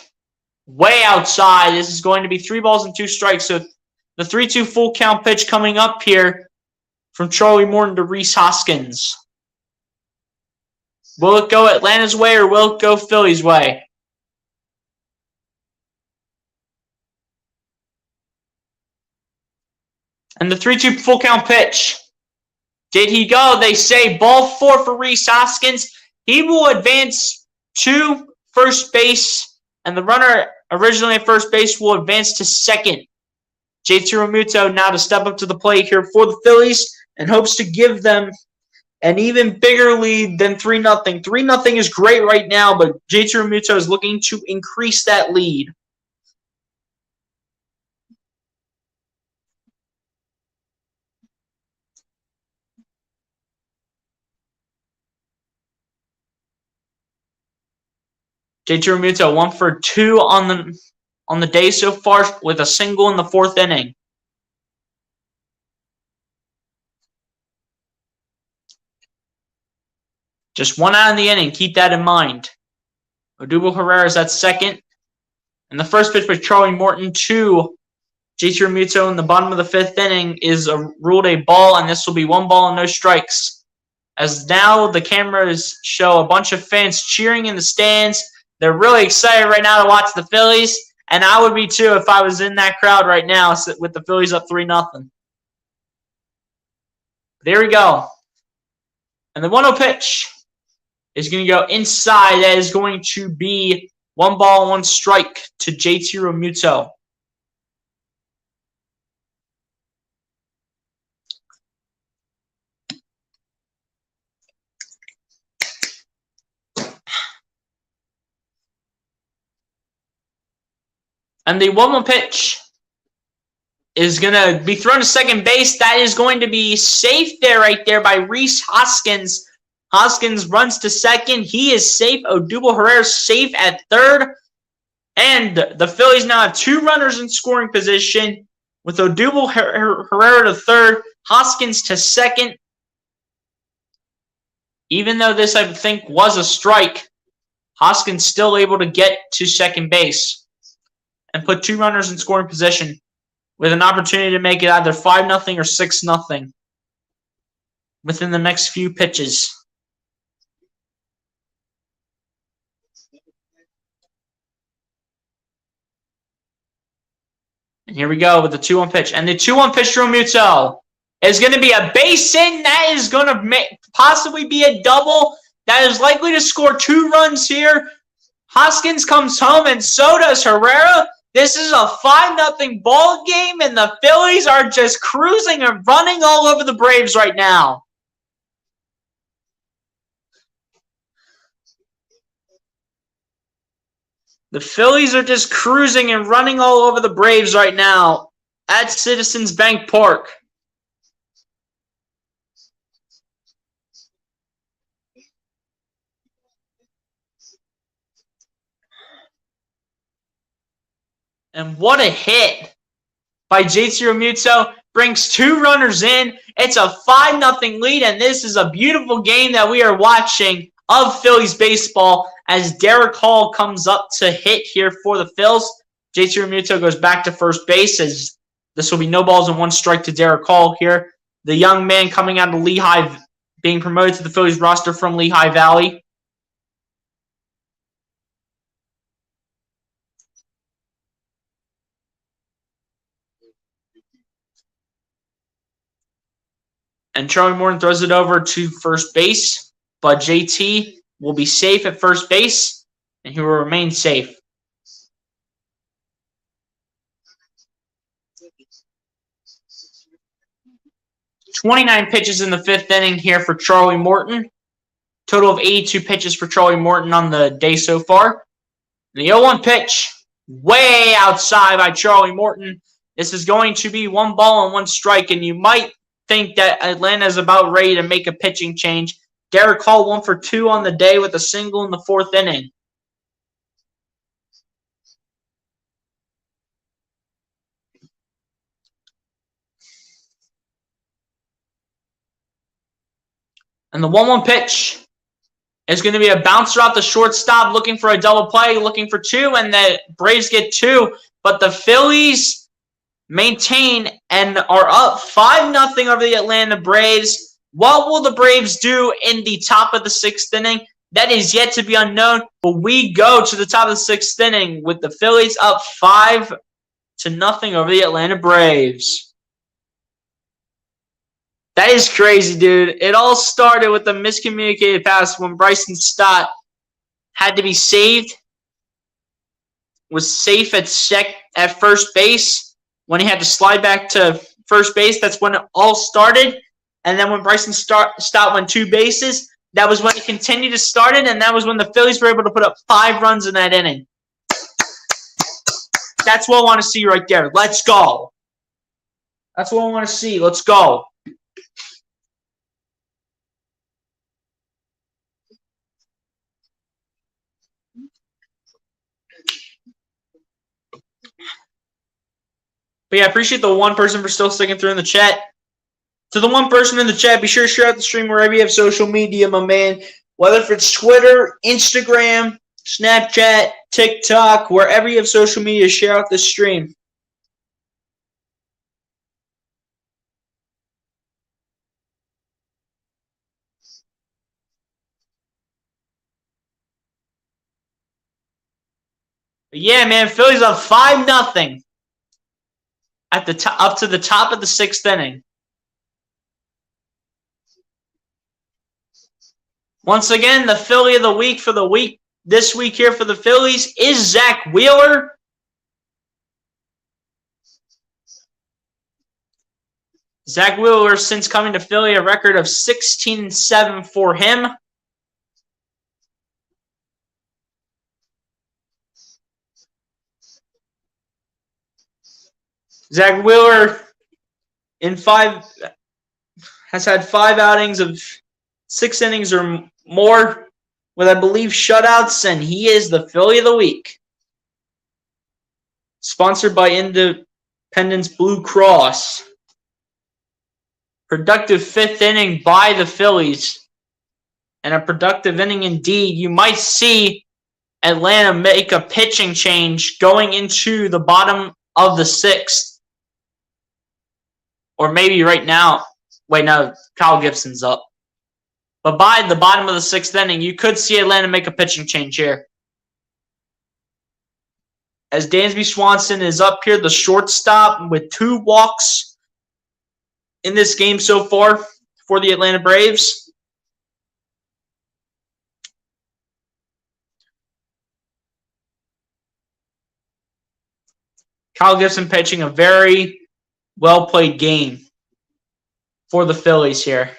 Way outside. This is going to be 3 balls and 2 strikes. So the 3-2 full count pitch coming up here from Charlie Morton to Rhys Hoskins. Will it go Atlanta's way or will it go Philly's way? And the 3-2 full count pitch. Did he go? They say ball 4 for Rhys Hoskins. He will advance to first base, and the runner originally at first base will advance to second. JT Realmuto now to step up to the plate here for the Phillies and hopes to give them an even bigger lead than 3-0. 3-0 is great right now, but JT Realmuto is looking to increase that lead. JT Realmuto 1 for 2 on the day so far with a single in the 4th inning. Just 1 out in the inning. Keep that in mind. Odubel Herrera is at second. And the first pitch by Charlie Morton to JT Realmuto in the bottom of the 5th inning is ruled a ball, and this will be 1 ball and no strikes. As now the cameras show a bunch of fans cheering in the stands. They're really excited right now to watch the Phillies, and I would be too if I was in that crowd right now with the Phillies up 3-0. But There we go. And the 1-0 pitch is going to go inside. That is going to be 1 ball, 1 strike to JT Realmuto. And the 1-1 pitch is going to be thrown to second base. That is going to be safe there, right there by Rhys Hoskins. Hoskins runs to second. He is safe. Odubel Herrera safe at third. And the Phillies now have 2 runners in scoring position with Odubel Herrera to third, Hoskins to second. Even though this, I think, was a strike, Hoskins still able to get to second base and put 2 runners in scoring position with an opportunity to make it either 5-0 or 6-0 within the next few pitches. And here we go with the 2-1 pitch. And the 2-1 pitch to Realmuto is going to be a base hit. That is going to possibly be a double. That is likely to score 2 runs here. Hoskins comes home, and so does Herrera. This is a 5-0 ball game, and the Phillies are just cruising and running all over the Braves right now. The Phillies are just cruising and running all over the Braves right now at Citizens Bank Park. And what a hit by JT Realmuto. Brings 2 runners in. It's a 5-0 lead, and this is a beautiful game that we are watching of Phillies baseball as Derek Hall comes up to hit here for the Phils. JT Realmuto goes back to first base as this will be no balls and 1 strike to Derek Hall here. The young man coming out of Lehigh, being promoted to the Phillies roster from Lehigh Valley. And Charlie Morton throws it over to first base, but JT will be safe at first base, and he will remain safe. "29 pitches in the 5th inning here for Charlie Morton. Total of 82 pitches for Charlie Morton on the day so far. The 0-1 pitch, way outside by Charlie Morton. This is going to be 1 ball and 1 strike, and you might think that Atlanta is about ready to make a pitching change. Derek Hall 1 for 2 on the day with a single in the 4th inning. And the 1-1 pitch is going to be a bouncer off the shortstop, looking for a double play, looking for 2, and the Braves get 2. But the Phillies maintain and are up 5-0 over the Atlanta Braves. What will the Braves do in the top of the 6th inning? That is yet to be unknown. But we go to the top of the 6th inning with the Phillies up 5-0 over the Atlanta Braves. That is crazy, dude. It all started with a miscommunicated pass when Bryson Stott had to be saved. Was safe at first base. When he had to slide back to first base, that's when it all started. And then when Bryson Stott went 2 bases, that was when it continued to start it, and that was when the Phillies were able to put up 5 runs in that inning. That's what I want to see right there. Let's go. That's what I want to see. Let's go. But yeah, I appreciate the 1 person for still sticking through in the chat. To the 1 person in the chat, be sure to share out the stream wherever you have social media, my man. Whether if it's Twitter, Instagram, Snapchat, TikTok, wherever you have social media, share out the stream. But yeah, man, Phillies up 5-0 at the up to the top of the 6th inning. Once again, the Philly of the week for the week this week here for the Phillies is Zach Wheeler. Zach Wheeler, since coming to Philly, a record of 16-7 for him. Zach Wheeler has had 5 outings of 6 innings or more with, I believe, shutouts, and he is the Philly of the week. Sponsored by Independence Blue Cross. Productive 5th inning by the Phillies. And a productive inning indeed. You might see Atlanta make a pitching change going into the bottom of the 6th. Or maybe right now. Wait, no, Kyle Gibson's up. But by the bottom of the 6th inning, you could see Atlanta make a pitching change here. As Dansby Swanson is up here, the shortstop, with 2 walks in this game so far for the Atlanta Braves. Kyle Gibson pitching a very well-played game for the Phillies here.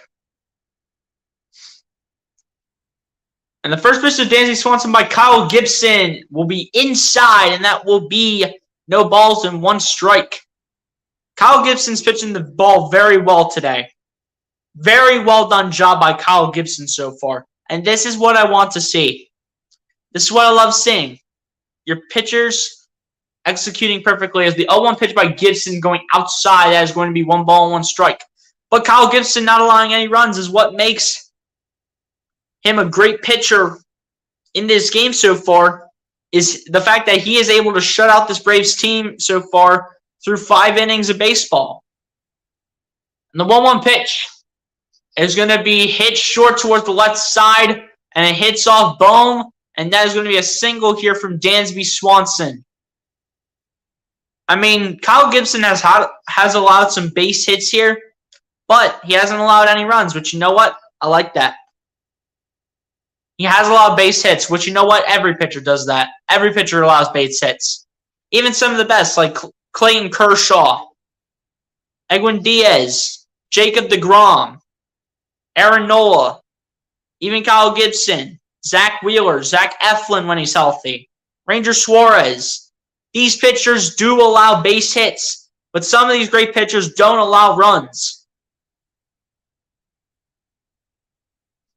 And the first pitch to Dansby Swanson by Kyle Gibson will be inside, and that will be no balls and 1 strike. Kyle Gibson's pitching the ball very well today. Very well done job by Kyle Gibson so far. And this is what I want to see. This is what I love seeing. Your pitchers executing perfectly, as the 0-1 pitch by Gibson going outside. That is going to be 1 ball and 1 strike. But Kyle Gibson not allowing any runs is what makes him a great pitcher in this game so far, is the fact that he is able to shut out this Braves team so far through 5 innings of baseball. And the 1-1 pitch is going to be hit short towards the left side, and it hits off Bohm, and that is going to be a single here from Dansby Swanson. I mean, Kyle Gibson has allowed some base hits here, but he hasn't allowed any runs, which, you know what? I like that. He has allowed base hits, which, you know what? Every pitcher does that. Every pitcher allows base hits. Even some of the best, like Clayton Kershaw, Edwin Diaz, Jacob deGrom, Aaron Nola, even Kyle Gibson, Zach Wheeler, Zach Eflin when he's healthy, Ranger Suarez. These pitchers do allow base hits, but some of these great pitchers don't allow runs.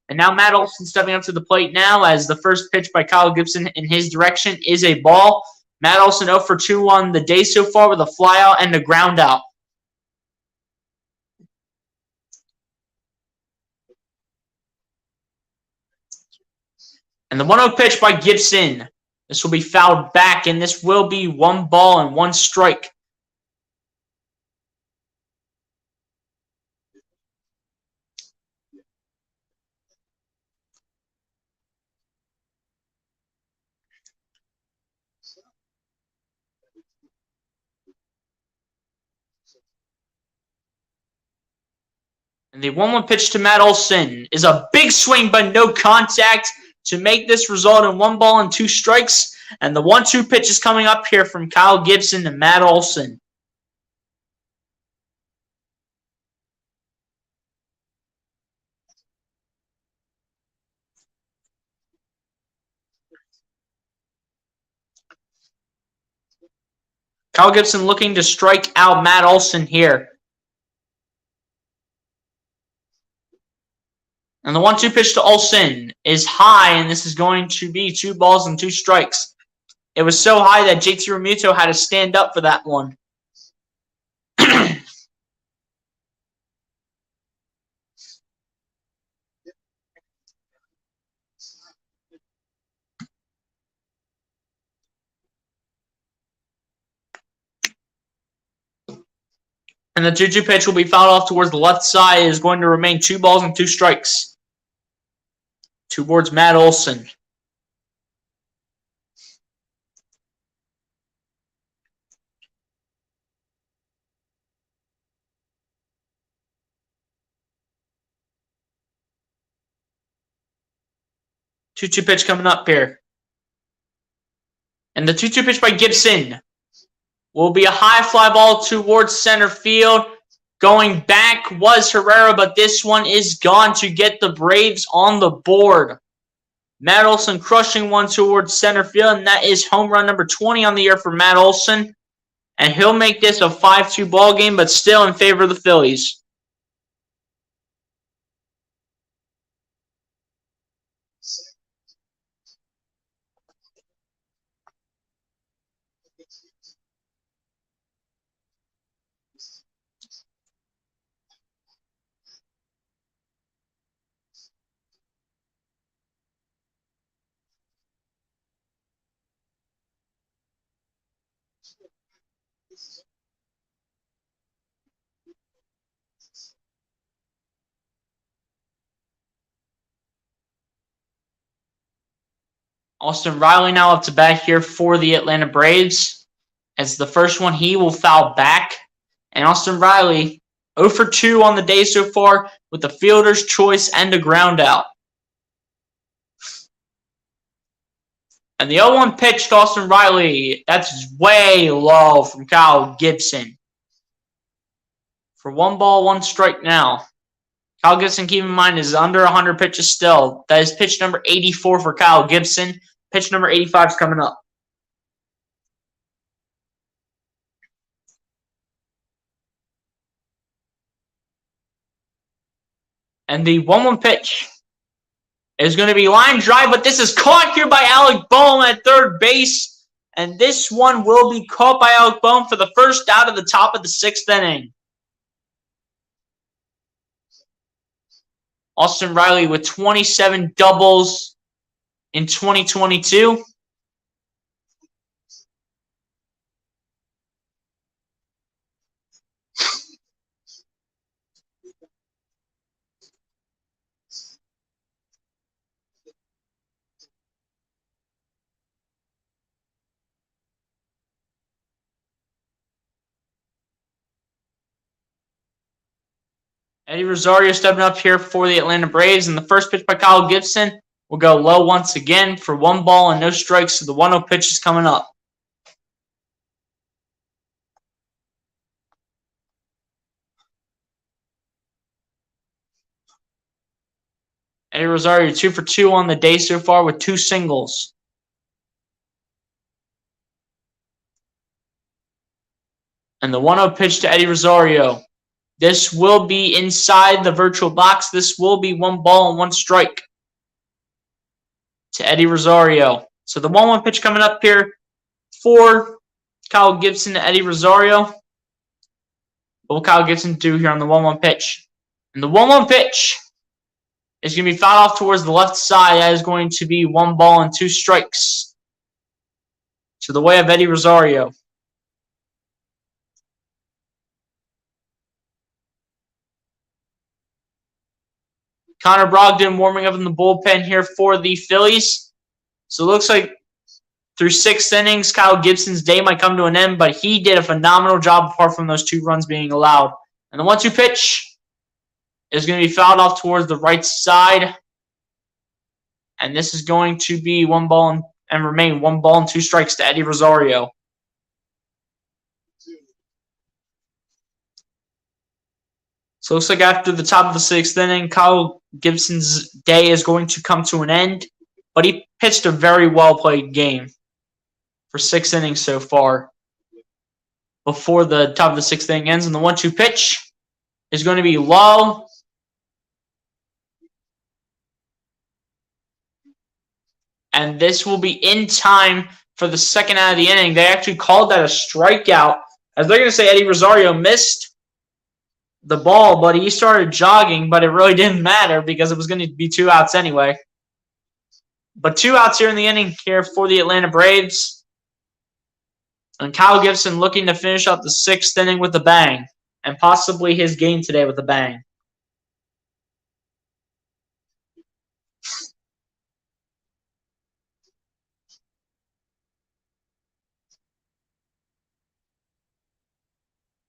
And now Matt Olson stepping up to the plate now, as the first pitch by Kyle Gibson in his direction is a ball. Matt Olson 0 for 2 on the day so far with a flyout and a ground out. And the 1-0 pitch by Gibson. This will be fouled back, and this will be 1 ball and 1 strike. And the 1-1 pitch to Matt Olson is a big swing, but no contact to make this result in 1 ball and 2 strikes. And the 1-2 pitch is coming up here from Kyle Gibson to Matt Olson. Kyle Gibson looking to strike out Matt Olson here. And the 1-2 pitch to Olson is high, and this is going to be 2 balls and 2 strikes. It was so high that JT Realmuto had to stand up for that one. And the 2-2 pitch will be fouled off towards the left side. It is going to remain 2 balls and 2 strikes towards Matt Olson. 2-2 pitch coming up here. And the 2-2 pitch by Gibson will be a high fly ball towards center field. Going back was Herrera, but this one is gone to get the Braves on the board. Matt Olson crushing one towards center field, and that is home run number 20 on the year for Matt Olson. And he'll make this a 5-2 ball game, but still in favor of the Phillies. Austin Riley now up to bat here for the Atlanta Braves. As the first one, he will foul back. And Austin Riley 0 for 2 on the day so far with a fielder's choice and a ground out. And the 0-1 pitch to Austin Riley, that's way low from Kyle Gibson. For 1 ball, 1 strike now. Kyle Gibson, keep in mind, is under 100 pitches still. That is pitch number 84 for Kyle Gibson. Pitch number 85 is coming up. And the 1-1 pitch is going to be line drive, but this is caught here by Alec Boehm at third base. And this one will be caught by Alec Boehm for the first out of the top of the 6th inning. Austin Riley with 27 doubles in 2022. Eddie Rosario stepping up here for the Atlanta Braves. And the first pitch by Kyle Gibson will go low once again for 1 ball and no strikes. So the 1-0 pitch is coming up. Eddie Rosario 2 for 2 on the day so far with 2 singles. And the 1-0 pitch to Eddie Rosario. This will be inside the virtual box. This will be 1 ball and 1 strike to Eddie Rosario. So the 1-1 pitch coming up here for Kyle Gibson to Eddie Rosario. What will Kyle Gibson do here on the 1-1 pitch? And the 1-1 pitch is going to be fouled off towards the left side. That is going to be 1 ball and 2 strikes to the way of Eddie Rosario. Connor Brogdon warming up in the bullpen here for the Phillies. So it looks like through 6 innings, Kyle Gibson's day might come to an end, but he did a phenomenal job apart from those 2 runs being allowed. And the 1-2 pitch is going to be fouled off towards the right side. And this is going to be 1 ball and remain 1 ball and 2 strikes to Eddie Rosario. So it looks like after the top of the 6th inning, Kyle Gibson's day is going to come to an end. But he pitched a very well-played game for 6 innings so far before the top of the 6th inning ends. And the 1-2 pitch is going to be low. And this will be in time for the 2nd out of the inning. They actually called that a strikeout, as they're going to say Eddie Rosario missed the ball, but he started jogging, but it really didn't matter because it was going to be 2 outs anyway. But 2 outs here in the inning here for the Atlanta Braves. And Kyle Gibson looking to finish up the 6th inning with a bang, and possibly his game today with a bang.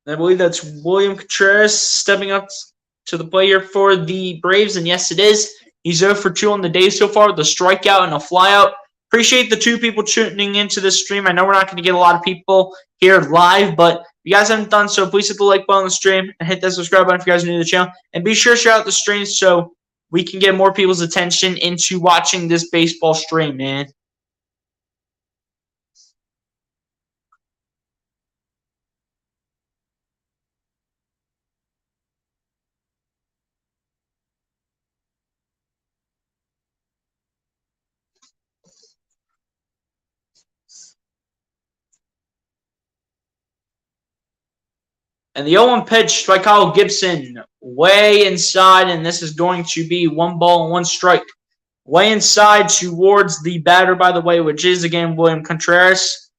I believe that's William Contreras stepping up to the plate here for the Braves, and yes, it is. He's 0 for 2 on the day so far with a strikeout and a flyout. Appreciate the 2 people tuning into this stream. I know we're not going to get a lot of people here live, but if you guys haven't done so, please hit the like button on the stream and hit that subscribe button if you guys are new to the channel. And be sure to share out the stream so we can get more people's attention into watching this baseball stream, man. And the 0-1 pitch by Kyle Gibson, way inside, and this is going to be 1 ball and 1 strike. Way inside towards the batter, by the way, which is, again, William Contreras.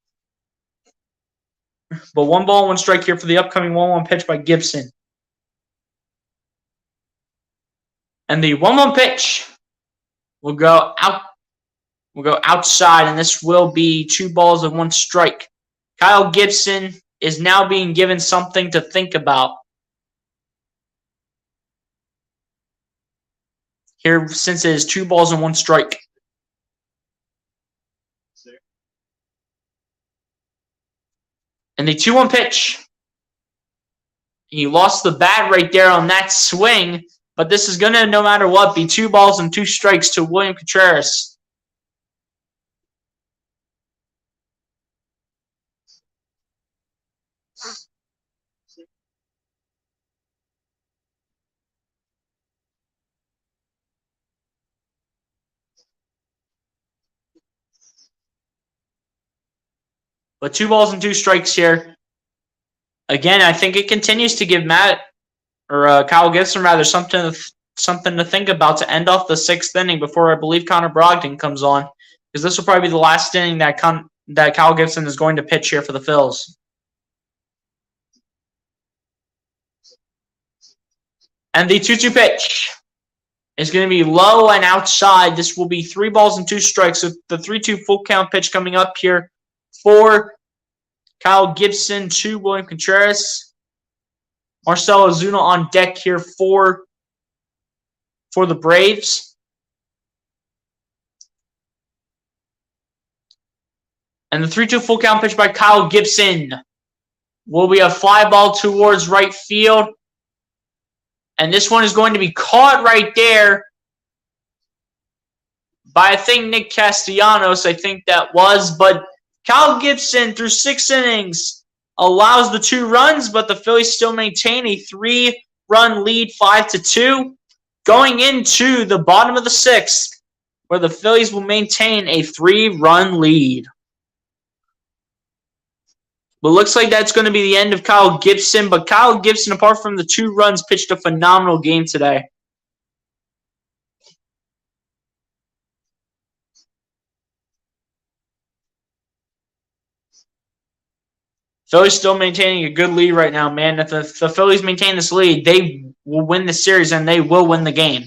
But 1 ball and 1 strike here for the upcoming 1-1 pitch by Gibson. And the 1-1 pitch will go out. Will go outside, and this will be 2 balls and 1 strike. Kyle Gibson is now being given something to think about here since it is 2 balls and 1 strike. And the 2-1 pitch. He lost the bat right there on that swing, but this is going to, no matter what, be 2 balls and 2 strikes to William Contreras. But 2 balls and 2 strikes here. Again, I think it continues to give Kyle Gibson rather something to think about to end off the 6th inning before I believe Connor Brogdon comes on, because this will probably be the last inning that Kyle Gibson is going to pitch here for the Phils. And the 2-2 pitch is going to be low and outside. This will be 3 balls and 2 strikes. So the 3-2 full count pitch coming up here for Kyle Gibson to William Contreras. Marcell Ozuna on deck here for the Braves. And the 3-2 full count pitch by Kyle Gibson will be a fly ball towards right field. And this one is going to be caught right there by, I think, Nick Castellanos, I think that was. But Kyle Gibson, through 6 innings, allows the 2 runs, but the Phillies still maintain a 3-run lead, 5-2, going into the bottom of the 6th, where the Phillies will maintain a 3-run lead. But looks like that's going to be the end of Kyle Gibson. But Kyle Gibson, apart from the 2 runs, pitched a phenomenal game today. Phillies still maintaining a good lead right now, man. If the Phillies maintain this lead, they will win the series and they will win the game.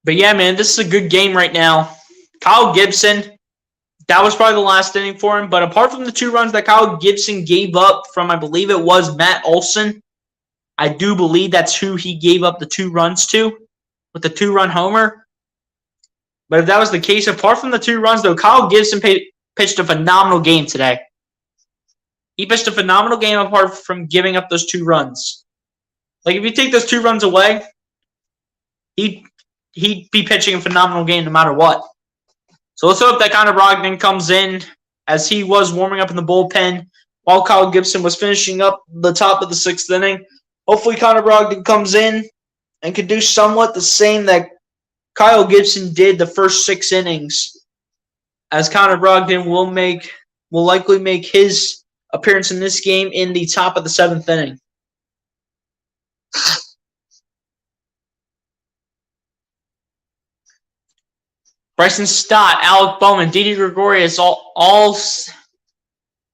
But yeah, man, this is a good game right now. Kyle Gibson, that was probably the last inning for him. But apart from the 2 runs that Kyle Gibson gave up from, I believe it was Matt Olson, I do believe that's who he gave up the 2 runs to with the 2-run homer. But if that was the case, apart from the 2 runs, though, Kyle Gibson pitched a phenomenal game today. He pitched a phenomenal game apart from giving up those 2 runs. Like, if you take those 2 runs away, he'd be pitching a phenomenal game no matter what. So let's hope that Connor Brogdon comes in as he was warming up in the bullpen while Kyle Gibson was finishing up the top of the 6th inning. Hopefully Connor Brogdon comes in and can do somewhat the same that Kyle Gibson did the first 6 innings, as Connor Brogdon will likely make his appearance in this game in the top of the 7th inning. Bryson Stott, Alec Bowman, Didi Gregorius, are all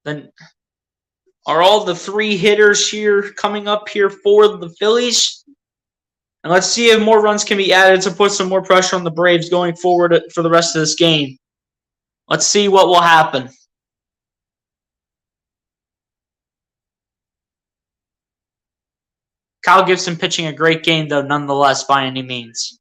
the 3 hitters here coming up here for the Phillies. And let's see if more runs can be added to put some more pressure on the Braves going forward for the rest of this game. Let's see what will happen. Kyle Gibson pitching a great game, though, nonetheless, by any means.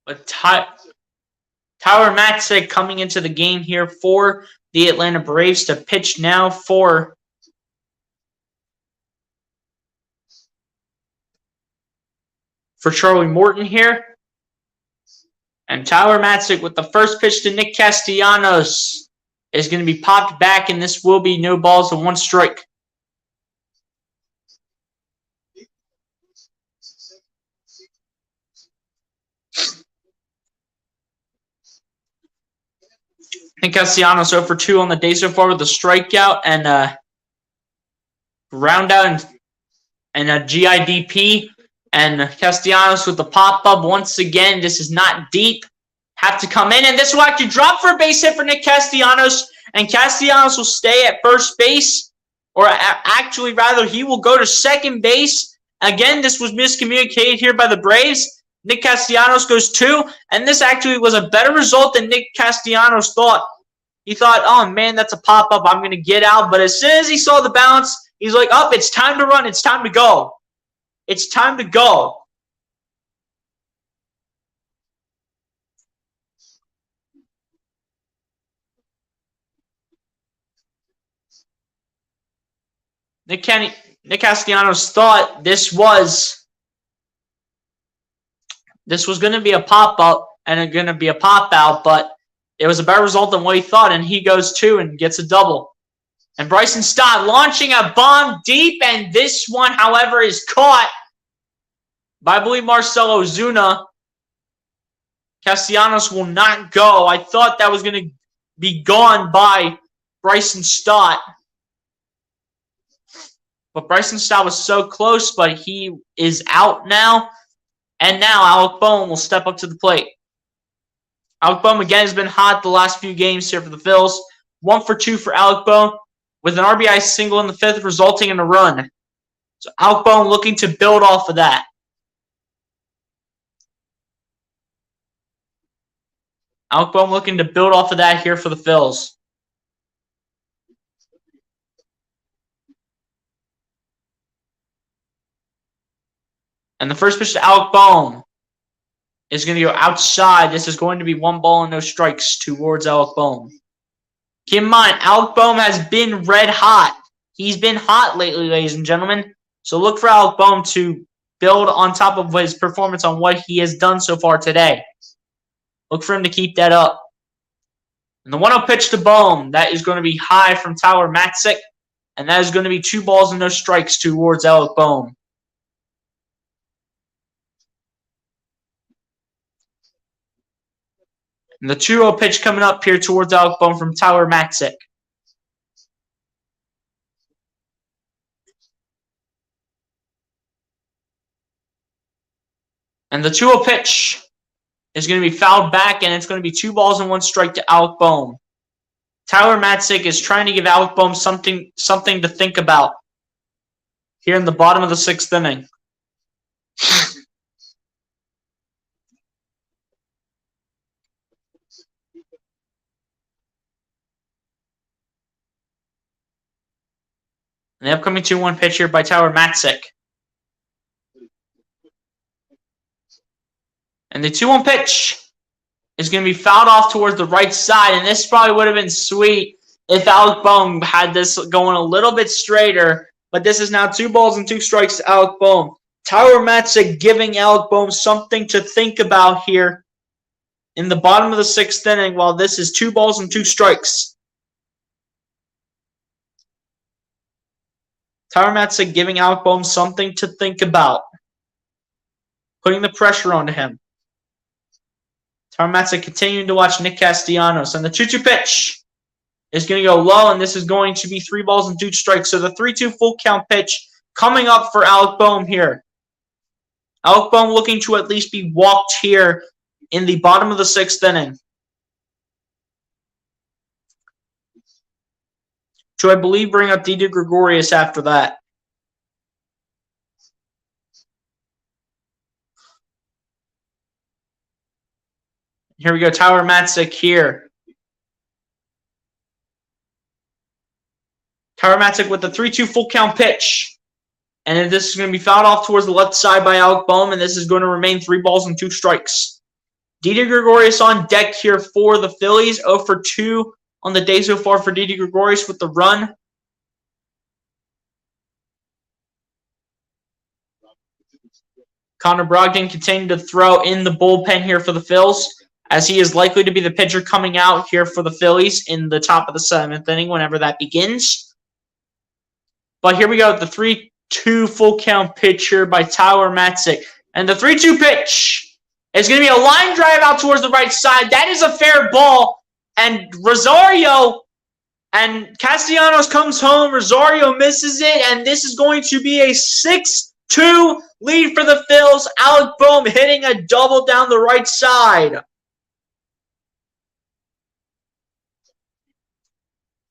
But Tyler Matzik coming into the game here for the Atlanta Braves to pitch now for Charlie Morton here. And Tyler Matzik with the first pitch to Nick Castellanos is going to be popped back, and this will be no balls and one strike. Nick Castellanos 0 for 2 on the day so far with a strikeout and a ground out and a GIDP. And Castellanos with the pop-up once again. This is not deep. Have to come in, and this will actually drop for a base hit for Nick Castellanos. And Castellanos will stay at first base, or actually, rather, he will go to second base. Again, this was miscommunicated here by the Braves. Nick Castellanos goes 2, and this actually was a better result than Nick Castellanos thought. He thought, oh, man, that's a pop-up. I'm going to get out. But as soon as he saw the bounce, he's like, oh, it's time to run. It's time to go. It's time to go. Nick Castellanos thought this was going to be a pop-up and going to be a pop-out, but it was a better result than what he thought, and he goes 2 and gets a double. And Bryson Stott launching a bomb deep, and this one, however, is caught by, I believe, Marcell Ozuna. Castellanos will not go. I thought that was going to be gone by Bryson Stott. But Bryson Stott was so close, but he is out now. And now Alec Bohm will step up to the plate. Alec Bohm, again, has been hot the last few games here for the Phils. 1 for 2 for Alec Bohm, with an RBI single in the 5th, resulting in a run. So Alec Bohm looking to build off of that. Alec Bohm looking to build off of that here for the Phils. And the first pitch to Alec Bohm is going to go outside. This is going to be 1 ball and no strikes towards Alec Bohm. Keep in mind, Alec Bohm has been red hot. He's been hot lately, ladies and gentlemen. So look for Alec Bohm to build on top of his performance on what he has done so far today. Look for him to keep that up. And the 1-0 pitch to Bohm, that is going to be high from Tyler Matzik. And that is going to be 2 balls and no strikes towards Alec Bohm. And the 2-0 pitch coming up here towards Alec Bohm from Tyler Matzik. And the 2-0 pitch is going to be fouled back, and it's going to be 2 balls and 1 strike to Alec Bohm. Tyler Matzik is trying to give Alec Bohm something to think about here in the bottom of the 6th inning. And the upcoming 2-1 pitch here by Tyler Matzik. And the 2-1 pitch is going to be fouled off towards the right side. And this probably would have been sweet if Alec Bohm had this going a little bit straighter. But this is now 2 balls and 2 strikes to Alec Bohm. Tyler Matzik giving Alec Bohm something to think about here in the bottom of the 6th inning, while this is 2 balls and 2 strikes. Tyler Matzik giving Alec Bohm something to think about. Putting the pressure onto him. Tyler Matzik continuing to watch Nick Castellanos. And the 2-2 pitch is going to go low, and this is going to be 3 balls and 2 strikes. So the 3-2 full count pitch coming up for Alec Bohm here. Alec Bohm looking to at least be walked here in the bottom of the 6th inning. To, I believe, bring up Didi Gregorius after that. Here we go, Tyler Matzik here. Tyler Matzik with the 3-2 full count pitch. And this is going to be fouled off towards the left side by Alec Boehm, and this is going to remain 3 balls and 2 strikes. Didi Gregorius on deck here for the Phillies. 0 for 2 on the day so far for Didi Gregorius with the run. Connor Brogdon continuing to throw in the bullpen here for the Phils, as he is likely to be the pitcher coming out here for the Phillies in the top of the 7th inning whenever that begins. But here we go, the 3-2 full count pitch here by Tyler Matzik. And the 3-2 pitch is going to be a line drive out towards the right side. That is a fair ball. And Rosario and Castellanos comes home. Rosario misses it. And this is going to be a 6-2 lead for the Phils. Alec Boehm hitting a double down the right side.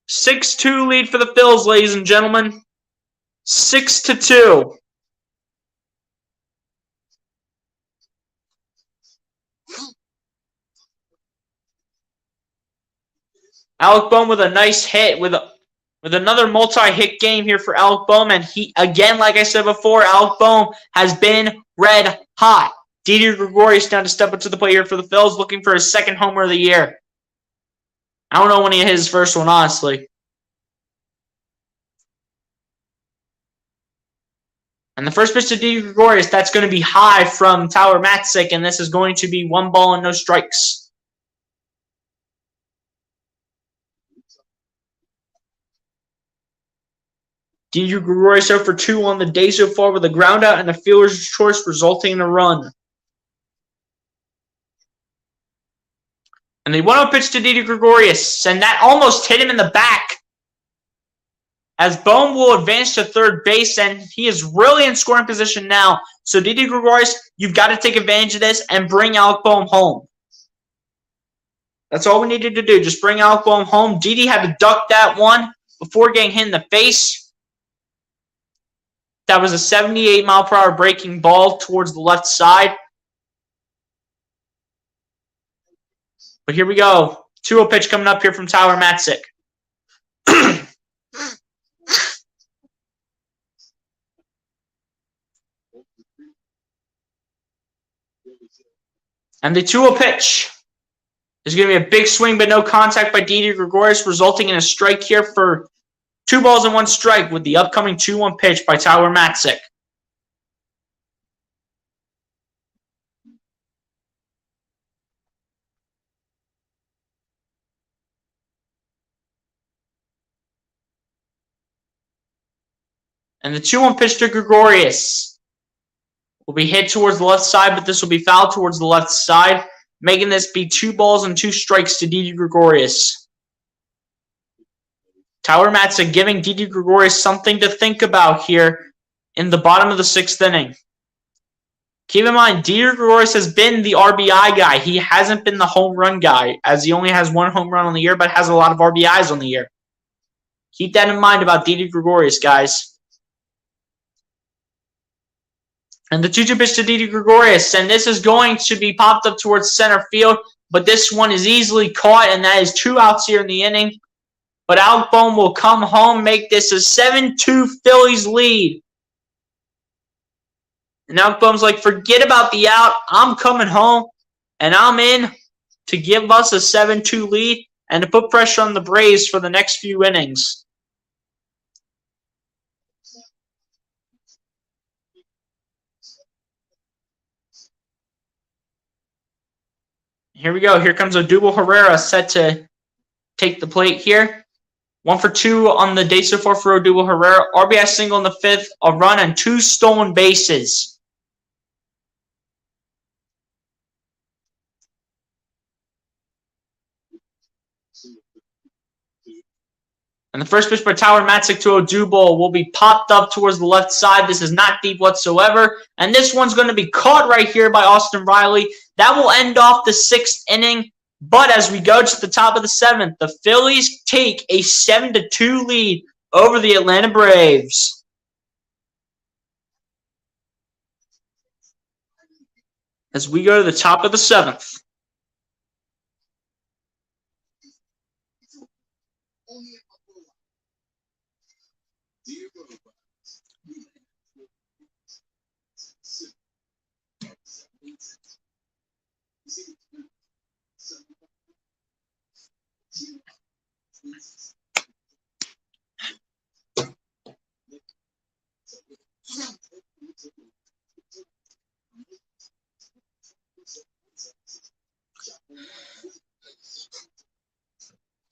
6-2 lead for the Phils, ladies and gentlemen. 6-2. Alec Boehm with a nice hit, with another multi-hit game here for Alec Boehm. And he, again, like I said before, Alec Boehm has been red hot. Didi Gregorius down to step up to the plate here for the Phils, looking for his 2nd homer of the year. I don't know when he hit his first one, honestly. And the first pitch to Didi Gregorius, that's going to be high from Tyler Matzik, and this is going to be 1 ball and no strikes. Didi Gregorius 0 for 2 on the day so far with a ground out and a fielder's choice resulting in a run. And the 1-0 pitch to Didi Gregorius, and that almost hit him in the back. As Boehm will advance to third base, and he is really in scoring position now. So Didi Gregorius, you've got to take advantage of this and bring Alec Boehm home. That's all we needed to do, just bring Alec Boehm home. Didi had to duck that one before getting hit in the face. That was a 78-mile-per-hour breaking ball towards the left side. But here we go. 2-0 pitch coming up here from Tyler Matzik. And the 2-0 pitch is going to be a big swing, but no contact by Didi Gregorius, resulting in a strike here for 2 balls and 1 strike with the upcoming 2-1 pitch by Tyler Matzik. And the 2-1 pitch to Gregorius will be hit towards the left side, but this will be fouled towards the left side, making this be 2 balls and 2 strikes to Didi Gregorius. Tyler Matzik giving Didi Gregorius something to think about here in the bottom of the 6th inning. Keep in mind, Didi Gregorius has been the RBI guy. He hasn't been the home run guy, as he only has 1 home run on the year, but has a lot of RBIs on the year. Keep that in mind about Didi Gregorius, guys. And the 2-2 pitch to Didi Gregorius, and this is going to be popped up towards center field, but this one is easily caught, and that is 2 outs here in the inning. But Alec Boehm will come home, make this a 7-2 Phillies lead. And Alec Boehm's like, forget about the out. I'm coming home, and I'm in to give us a 7-2 lead and to put pressure on the Braves for the next few innings. Here we go. Here comes Odubel Herrera set to take the plate here. 1 for 2 on the day so far for Odubel Herrera. RBI single in the 5th, a run, and 2 stolen bases. And the first pitch by Tyler Matzik to Odubel will be popped up towards the left side. This is not deep whatsoever. And this one's going to be caught right here by Austin Riley. That will end off the 6th inning. But as we go to the top of the 7th, the Phillies take a 7-2 lead over the Atlanta Braves. As we go to the top of the 7th.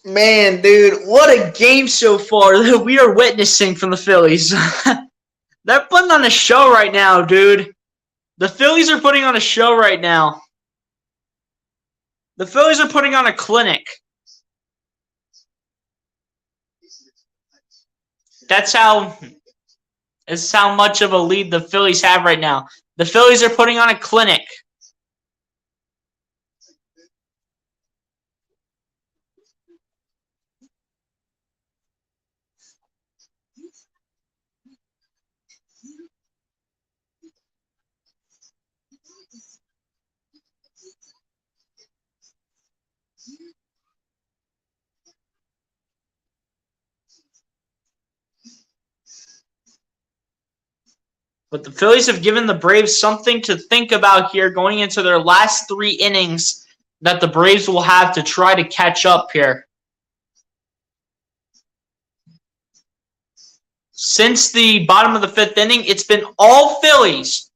Man, dude, what a game so far that we are witnessing from the Phillies. They're putting on a show right now, dude. The Phillies are putting on a show right now. The Phillies are putting on a clinic. That's how much of a lead the Phillies have right now. The Phillies are putting on a clinic. But the Phillies have given the Braves something to think about here going into their last 3 innings that the Braves will have to try to catch up here. Since the bottom of the 5th inning, it's been all Phillies.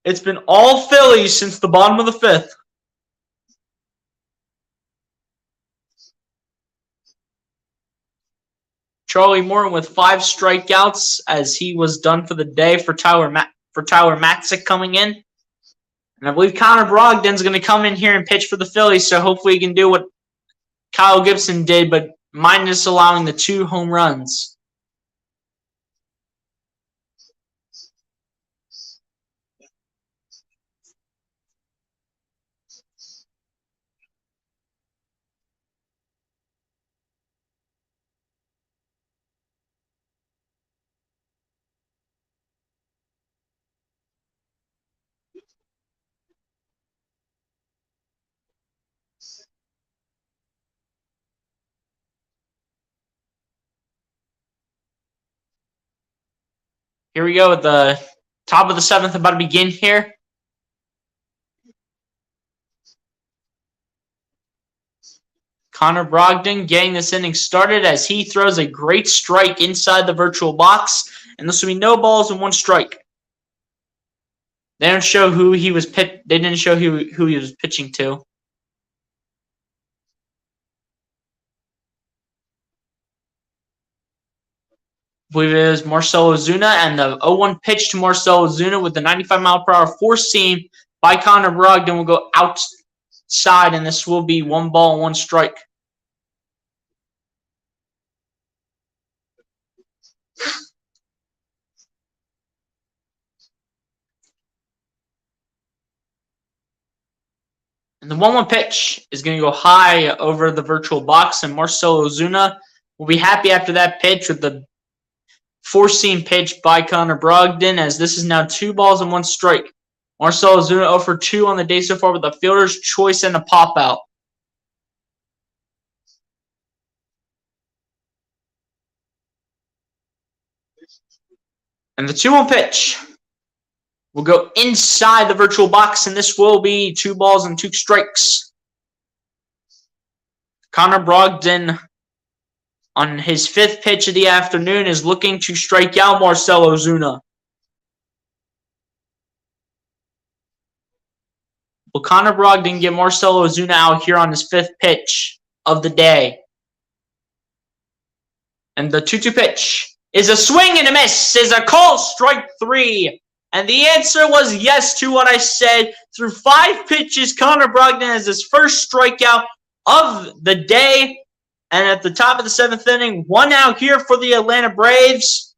It's been all Phillies since the bottom of the 5th. Charlie Morton with 5 strikeouts as he was done for the day for Tyler Matzik coming in. And I believe Connor Brogdon's going to come in here and pitch for the Phillies, so hopefully he can do what Kyle Gibson did, but minus allowing the 2 home runs. Here we go with the top of the 7th about to begin here. Connor Brogdon getting this inning started as he throws a great strike inside the virtual box, and this will be no balls and 1 strike. They don't show who he was They didn't show who he was pitching to. I believe it is Marcell Ozuna, and the 0-1 pitch to Marcell Ozuna with the 95-mile-per-hour 4-seam by Connor Brogdon will go outside, and this will be 1 ball and 1 strike. And the 1-1 pitch is going to go high over the virtual box, and Marcell Ozuna will be happy after that pitch with the 4-seam pitch by Connor Brogdon, as this is now 2 balls and 1 strike. Marcell Ozuna 0 for 2 on the day so far with a fielder's choice and a pop-out. And the 2-1 pitch will go inside the virtual box, and this will be 2 balls and 2 strikes. Connor Brogdon, on his 5th pitch of the afternoon, is looking to strike out Marcell Ozuna. Will Connor Brogdon get Marcell Ozuna out here on his 5th pitch of the day? And the 2-2 pitch is a swing and a miss, is a called strike 3. And the answer was yes to what I said. Through 5 pitches, Connor Brogdon has his first strikeout of the day. And at the top of the 7th inning, 1 out here for the Atlanta Braves.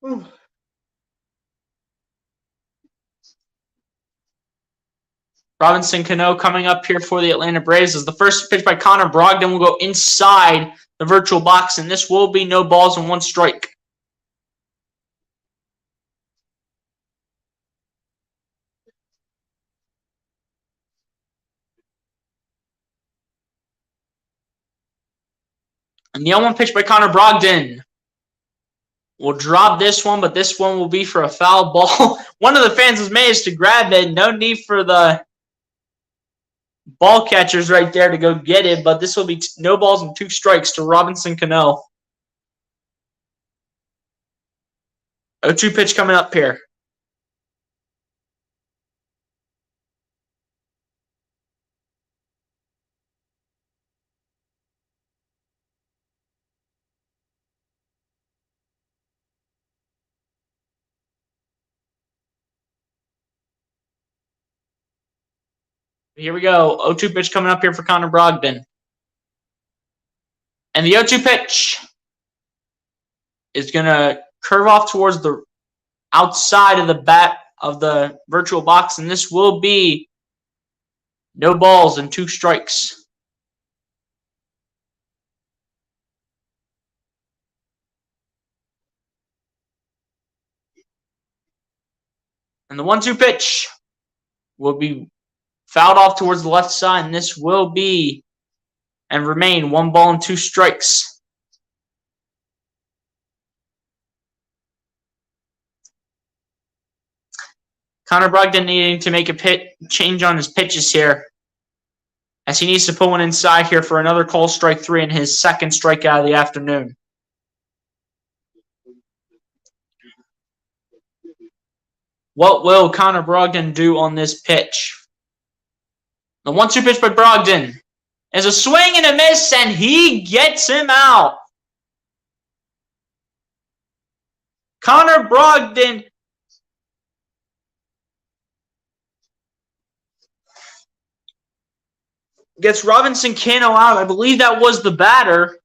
Ooh. Robinson Cano coming up here for the Atlanta Braves as the first pitch by Connor Brogdon will go inside the virtual box, and this will be no balls and one strike. And the 0-1 pitch by Connor Brogdon will drop this one, but this one will be for a foul ball. One of the fans has managed to grab it. No need for the ball catchers right there to go get it, but this will be no balls and two strikes to Robinson Cano. 0-2 pitch coming up here. Here we go. 0-2 pitch coming up here for Connor Brogdon. And the 0-2 pitch is going to curve off towards the outside of the bat of the virtual box, and this will be no balls and two strikes. And the 1-2 pitch will be fouled off towards the left side, and this will be and remain 1 ball and 2 strikes. Connor Brogdon needing to make a change on his pitches here, as he needs to put one inside here for another call strike 3 and his second strikeout of the afternoon. What will Connor Brogdon do on this pitch? The 1-2 pitch by Brogdon is a swing and a miss, and he gets him out. Connor Brogdon gets Robinson Cano out. I believe that was the batter,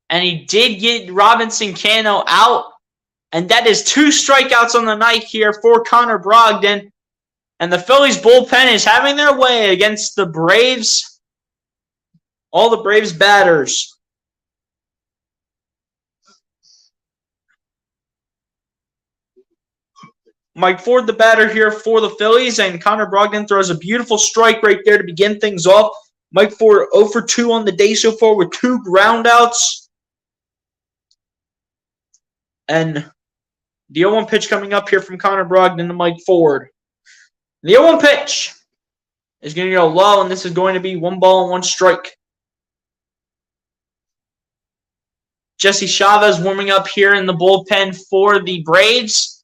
and he did get Robinson Cano out. And that is 2 strikeouts on the night here for Connor Brogdon. And the Phillies bullpen is having their way against the Braves. All the Braves batters. Mike Ford, the batter here for the Phillies, and Connor Brogdon throws a beautiful strike right there to begin things off. Mike Ford 0 for 2 on the day so far with 2 groundouts. And the 0-1 pitch coming up here from Connor Brogdon to Mike Ford. The 0-1 pitch is going to go low, and this is going to be 1 ball and 1 strike. Jesse Chavez warming up here in the bullpen for the Braves.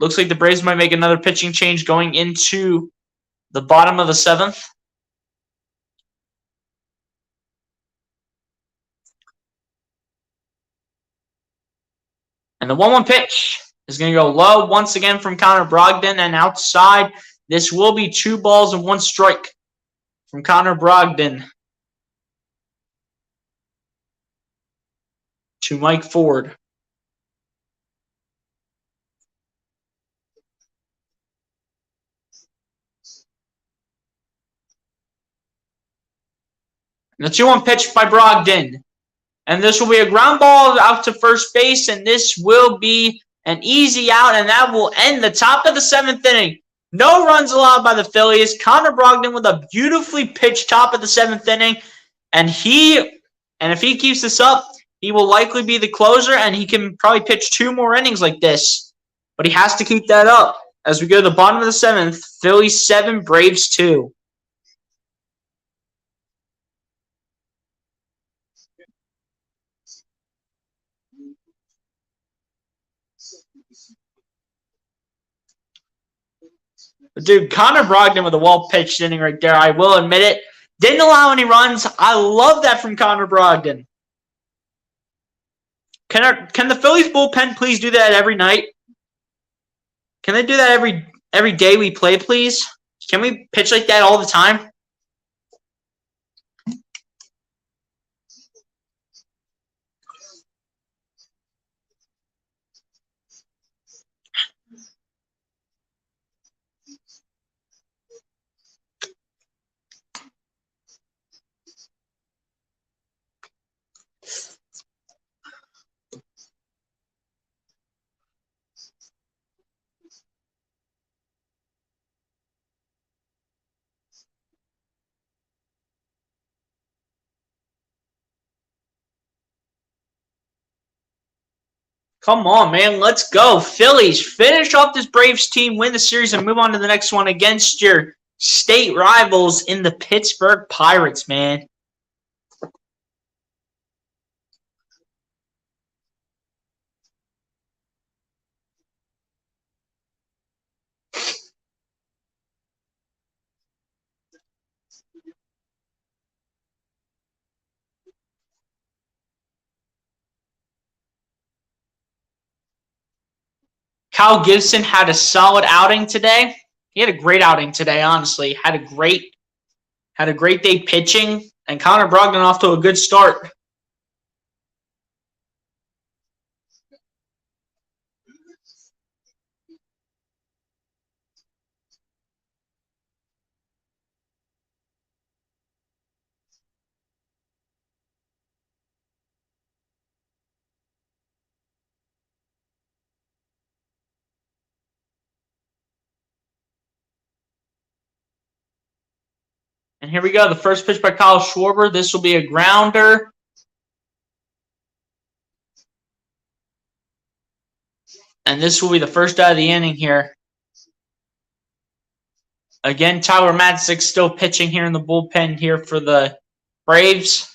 Looks like the Braves might make another pitching change going into the bottom of the 7th. And the 1-1 pitch is going to go low once again from Connor Brogdon, and outside. This will be 2 balls and 1 strike from Connor Brogdon to Mike Ford. And the 2-1 pitch by Brogdon. And this will be a ground ball out to first base, and this will be an easy out, and that will end the top of the 7th inning. No runs allowed by the Phillies. Connor Brogdon with a beautifully pitched top of the 7th inning, and if he keeps this up, he will likely be the closer, and he can probably pitch 2 more innings like this. But he has to keep that up as we go to the bottom of the 7th. Phillies 7, Braves 2. Dude, Connor Brogdon with a well-pitched inning right there. I will admit it. Didn't allow any runs. I love that from Connor Brogdon. Can the Phillies bullpen please do that every night? Can they do that every day we play, please? Can we pitch like that all the time? Come on, man. Let's go. Phillies, finish off this Braves team, win the series, and move on to the next one against your state rivals in the Pittsburgh Pirates, man. Kyle Gibson had a solid outing today. He had a great outing today, honestly. Had a great day pitching, and Connor Brogdon off to a good start. And here we go. The first pitch by Kyle Schwarber. This will be a grounder. And this will be the first out of the inning here. Again, Tyler Matzik still pitching here in the bullpen here for the Braves.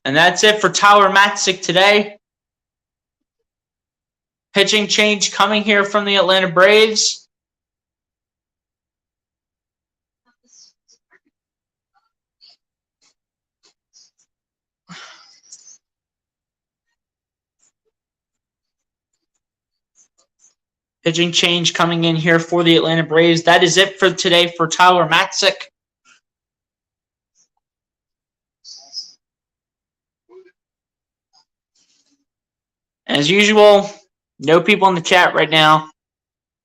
And that's it for Tyler Matzik today. Pitching change coming here from the Atlanta Braves. Pitching change coming in here for the Atlanta Braves. That is it for today for Tyler Matzik. As usual, no people in the chat right now.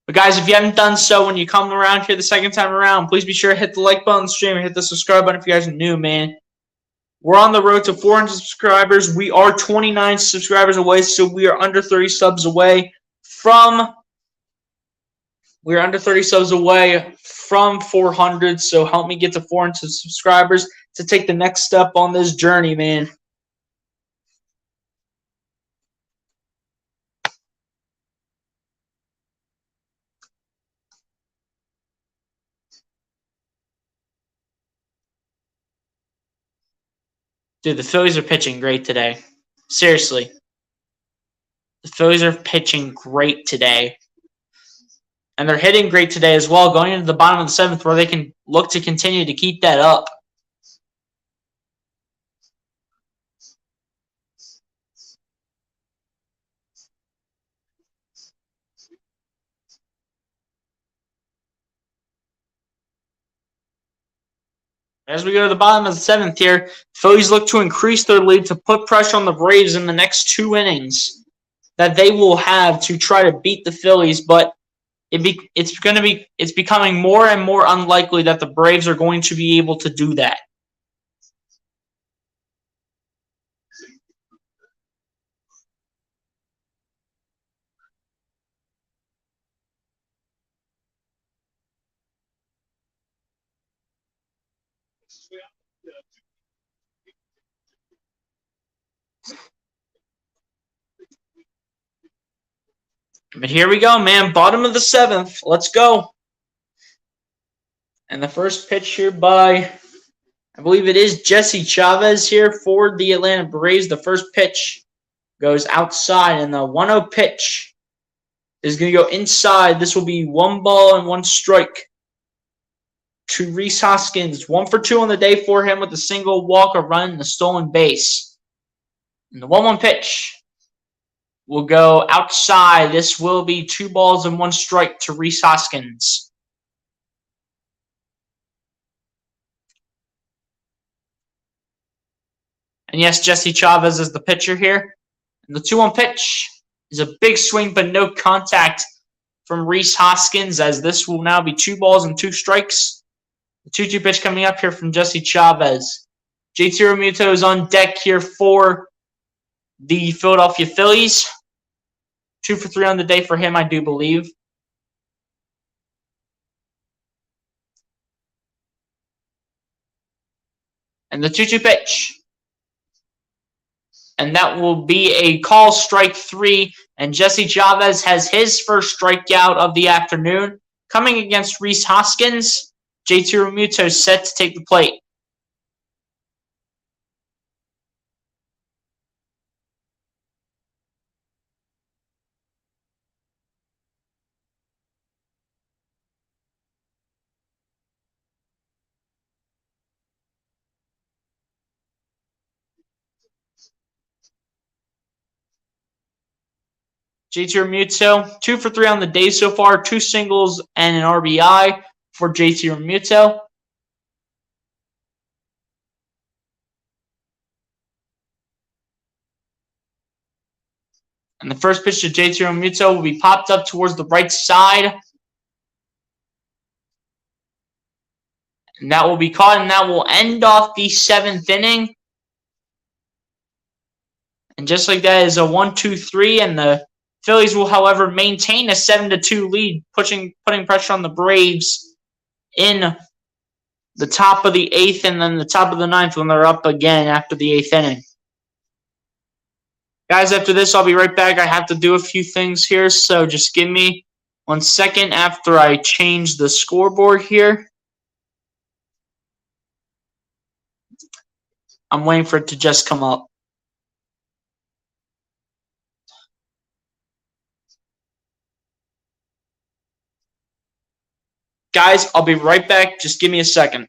But guys, if you haven't done so when you come around here the second time around, please be sure to hit the like button on the stream and hit the subscribe button if you guys are new, man. We're on the road to 400 subscribers. We are 29 subscribers away, so we are under 30 subs away from 400. So help me get to 400 subscribers to take the next step on this journey, man. Dude, the Phillies are pitching great today. Seriously. The Phillies are pitching great today. And they're hitting great today as well, going into the bottom of the seventh where they can look to continue to keep that up. As we go to the bottom of the seventh here, Phillies look to increase their lead to put pressure on the Braves in the next 2 innings that they will have to try to beat the Phillies, but it's becoming more and more unlikely that the Braves are going to be able to do that. But here we go, man. Bottom of the seventh. Let's go. And the first pitch here by, I believe it is Jesse Chavez here for the Atlanta Braves. The first pitch goes outside, and the 1-0 pitch is going to go inside. This will be 1 ball and 1 strike to Rhys Hoskins. 1 for 2 on the day for him with a single, walk, a run, and a stolen base. And the 1-1 pitch will go outside. This will be 2 balls and 1 strike to Rhys Hoskins. And yes, Jesse Chavez is the pitcher here. And the 2-1 pitch is a big swing, but no contact from Rhys Hoskins, as this will now be 2 balls and 2 strikes. The 2-2 pitch coming up here from Jesse Chavez. JT Realmuto is on deck here for the Philadelphia Phillies. 2 for 3 on the day for him, I do believe. And the 2-2 pitch. And that will be a call, strike 3. And Jesse Chavez has his first strikeout of the afternoon. Coming against Rhys Hoskins, JT Realmuto is set to take the plate. JT Realmuto, 2 for 3 on the day so far, 2 singles and an RBI for JT Realmuto. And the first pitch to JT Realmuto will be popped up towards the right side. And that will be caught, and that will end off the 7th inning. And just like that is a 1-2-3, and the Phillies will, however, maintain a 7-2 lead, putting pressure on the Braves in the top of the 8th and then the top of the 9th when they're up again after the 8th inning. Guys, after this, I'll be right back. I have to do a few things here, so just give me 1 second after I change the scoreboard here. I'm waiting for it to just come up. Guys, I'll be right back. Just give me a second.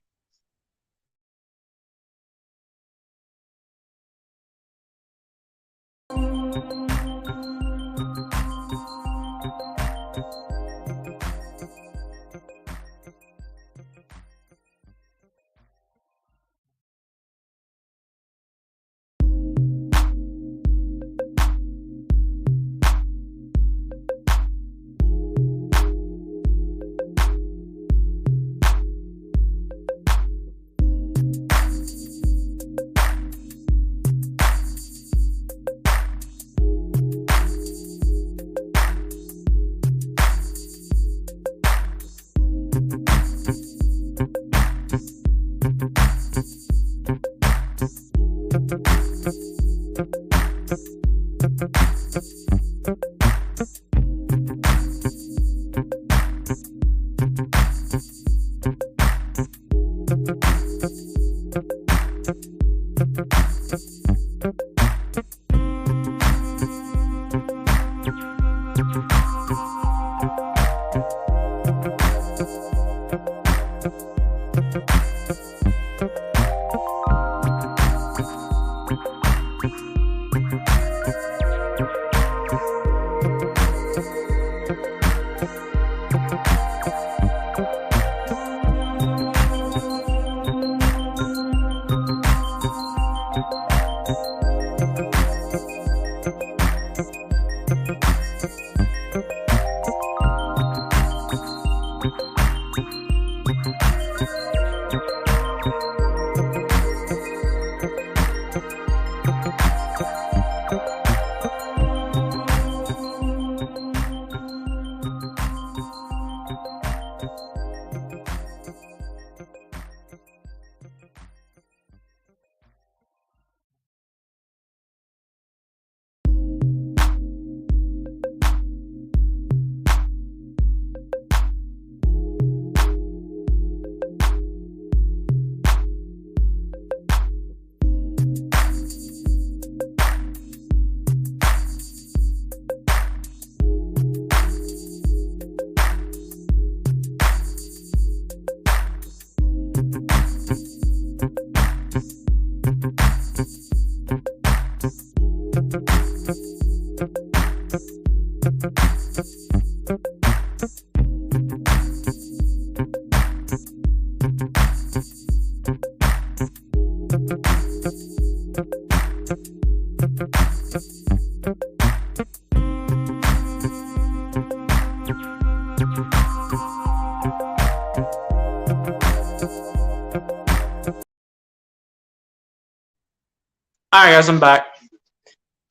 Alright guys, I'm back.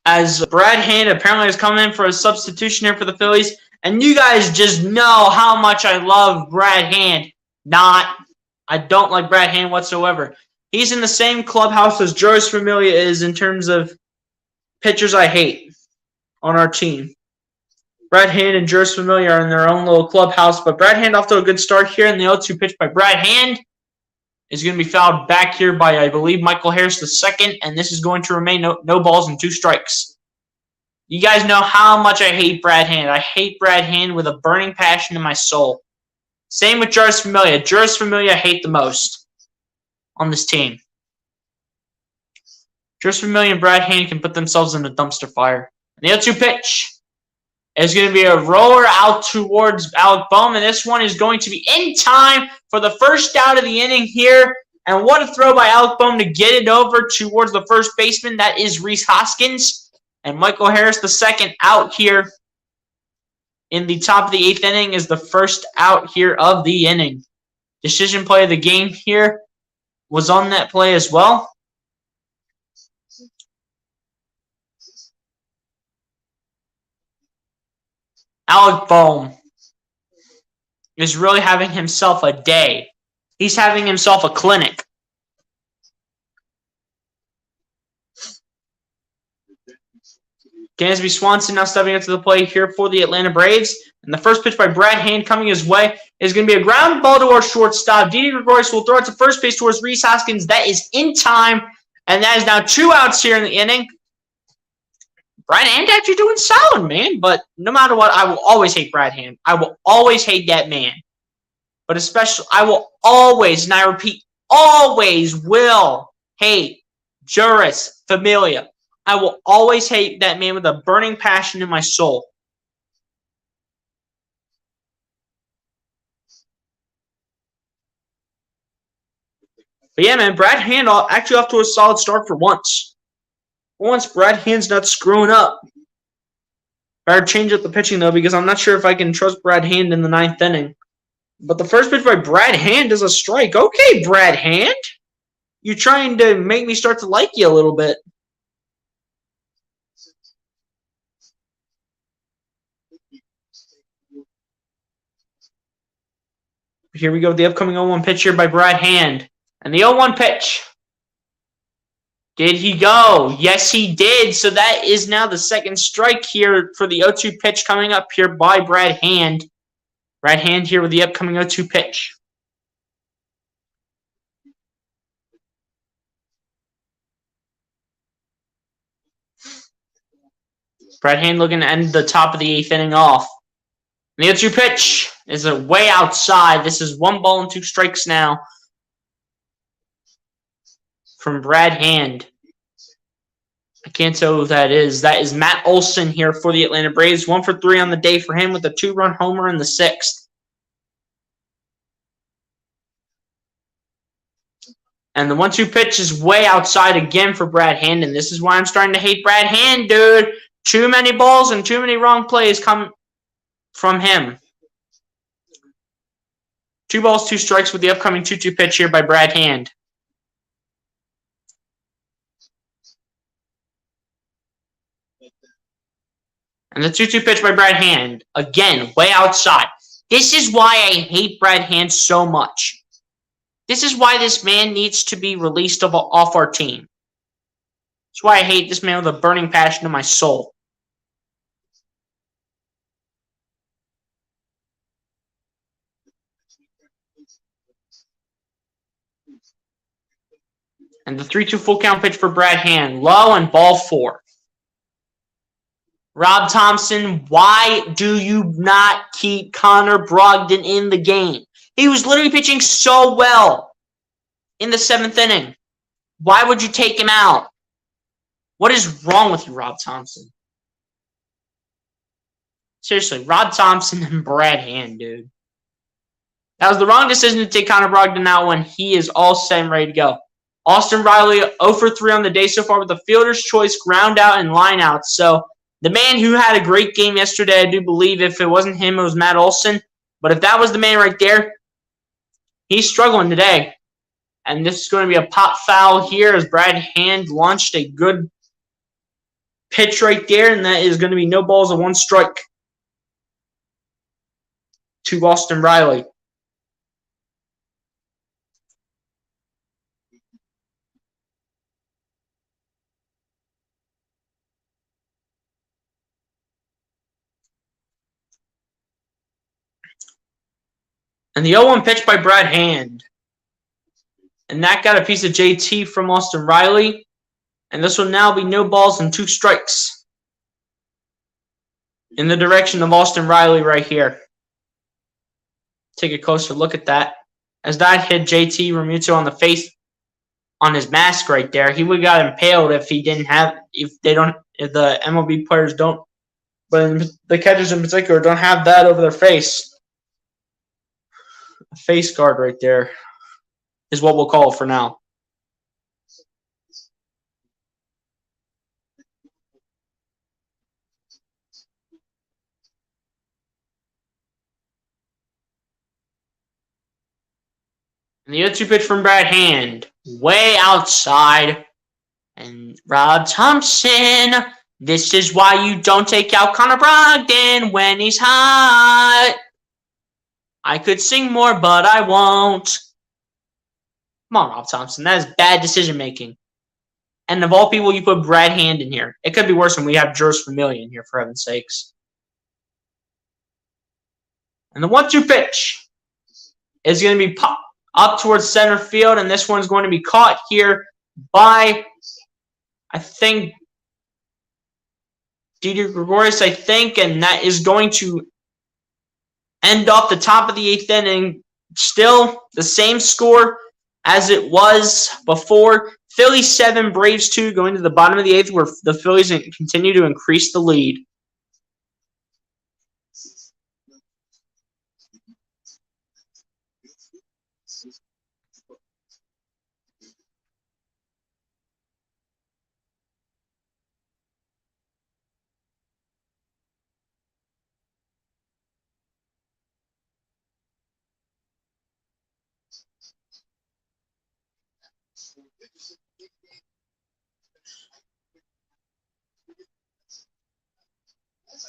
as Brad Hand apparently has come in for a substitution here for the Phillies. And you guys just know how much I love Brad Hand. I don't like Brad Hand whatsoever. He's in the same clubhouse as Joyce Familia is in terms of pitchers I hate on our team. Brad Hand and Joyce Familia are in their own little clubhouse, but Brad Hand off to a good start here, and the 0-2 pitch by Brad Hand is going to be fouled back here by, I believe, Michael Harris II, and this is going to remain no balls and 2 strikes. You guys know how much I hate Brad Hand. I hate Brad Hand with a burning passion in my soul. Same with Joyce Familia. Joyce Familia I hate the most on this team. Joyce Familia and Brad Hand can put themselves in a dumpster fire. And the 0-2 pitch is going to be a roller out towards Alec Bohm, and this one is going to be in time for the first out of the inning here. And what a throw by Alec Bohm to get it over towards the first baseman. That is Rhys Hoskins. And Michael Harris II out here in the top of the 8th inning is the first out here of the inning. Decision play of the game here was on that play as well. Alec Bohm is really having himself a day. He's having himself a clinic. Dansby Swanson now stepping up to the plate here for the Atlanta Braves. And the first pitch by Brad Hand coming his way is going to be a ground ball to our shortstop. Didi Gregorius will throw it to first base towards Rhys Hoskins. That is in time. And that is now 2 outs here in the inning. Brad Hand actually doing solid, man. But no matter what, I will always hate Brad Hand. I will always hate that man. But especially, I will always, and I repeat, always will hate Joyce Familia. I will always hate that man with a burning passion in my soul. But yeah, man, Brad Hand actually off to a solid start for once. Once Brad Hand's not screwing up. Better change up the pitching, though, because I'm not sure if I can trust Brad Hand in the 9th inning. But the first pitch by Brad Hand is a strike. Okay, Brad Hand. You're trying to make me start to like you a little bit. Here we go with the upcoming 0-1 pitch here by Brad Hand. And the 0-1 pitch. Did he go? Yes, he did. So that is now the second strike here for the 0-2 pitch coming up here by Brad Hand. Brad Hand here with the upcoming 0-2 pitch. Brad Hand looking to end the top of the 8th inning off. And the 0-2 pitch is way outside. This is 1 ball and 2 strikes now from Brad Hand. I can't tell who that is. That is Matt Olson here for the Atlanta Braves. 1 for 3 on the day for him with a 2-run homer in the 6th. And the 1-2 pitch is way outside again for Brad Hand. And this is why I'm starting to hate Brad Hand, dude. Too many balls and too many wrong plays come from him. 2 balls, 2 strikes with the upcoming 2-2 pitch here by Brad Hand. And the 2-2 pitch by Brad Hand. Again, way outside. This is why I hate Brad Hand so much. This is why this man needs to be released off our team. That's why I hate this man with a burning passion in my soul. And the 3-2 full count pitch for Brad Hand. Low and ball 4. Rob Thompson, why do you not keep Connor Brogdon in the game? He was literally pitching so well in the 7th inning. Why would you take him out? What is wrong with you, Rob Thompson? Seriously, Rob Thompson and Brad Hand, dude. That was the wrong decision to take Connor Brogdon out when he is all set and ready to go. Austin Riley, 0 for 3 on the day so far with a fielder's choice, ground out, and line out. So the man who had a great game yesterday, I do believe if it wasn't him, it was Matt Olson. But if that was the man right there, he's struggling today. And this is going to be a pop foul here as Brad Hand launched a good pitch right there, and that is going to be no balls and 1 strike to Austin Riley. And the 0-1 pitch by Brad Hand. And that got a piece of JT from Austin Riley. And this will now be no balls and 2 strikes in the direction of Austin Riley right here. Take a closer look at that. As that hit JT Realmuto on the face, on his mask right there, he would have got impaled if he didn't have, if the MLB players don't, but the catchers in particular don't have that over their face. A face guard right there is what we'll call it for now. And the 0-2 pitch from Brad Hand, way outside. And Rob Thompson, this is why you don't take out Connor Brogdon when he's hot. I could sing more, but I won't. Come on, Rob Thompson. That is bad decision making. And of all people, you put Brad Hand in here. It could be worse when we have Juris Familia in here, for heaven's sakes. And the 1-2 pitch is going to be popped up towards center field, and this one's going to be caught here by, I think, Didi Gregorius, and that is going to end off the top of the 8th inning. Still the same score as it was before. Phillies 7, Braves 2, going to the bottom of the 8th, where the Phillies continue to increase the lead.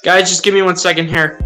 Guys, just give me 1 second here.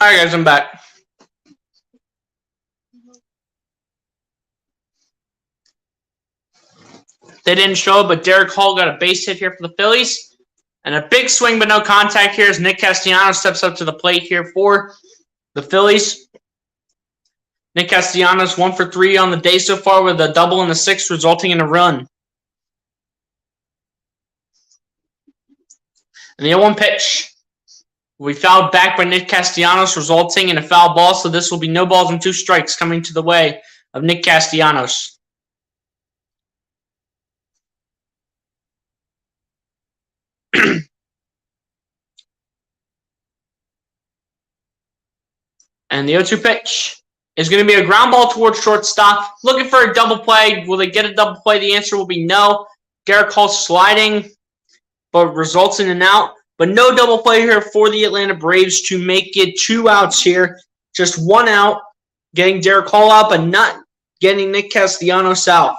Alright guys, I'm back. They didn't show it, but Derek Hall got a base hit here for the Phillies. And a big swing but no contact here as Nick Castellanos steps up to the plate here for the Phillies. Nick Castellanos 1 for 3 on the day so far with a double and a 6 resulting in a run. And the 0-1 pitch. We fouled back by Nick Castellanos, resulting in a foul ball, so this will be no balls and 2 strikes coming to the way of Nick Castellanos. And the 0-2 pitch is going to be a ground ball towards shortstop. Looking for a double play. Will they get a double play? The answer will be no. Garrett Hall sliding, but results in an out. But no double play here for the Atlanta Braves to make it 2 outs here. Just 1 out. Getting Derek Hall out, but not getting Nick Castellanos out.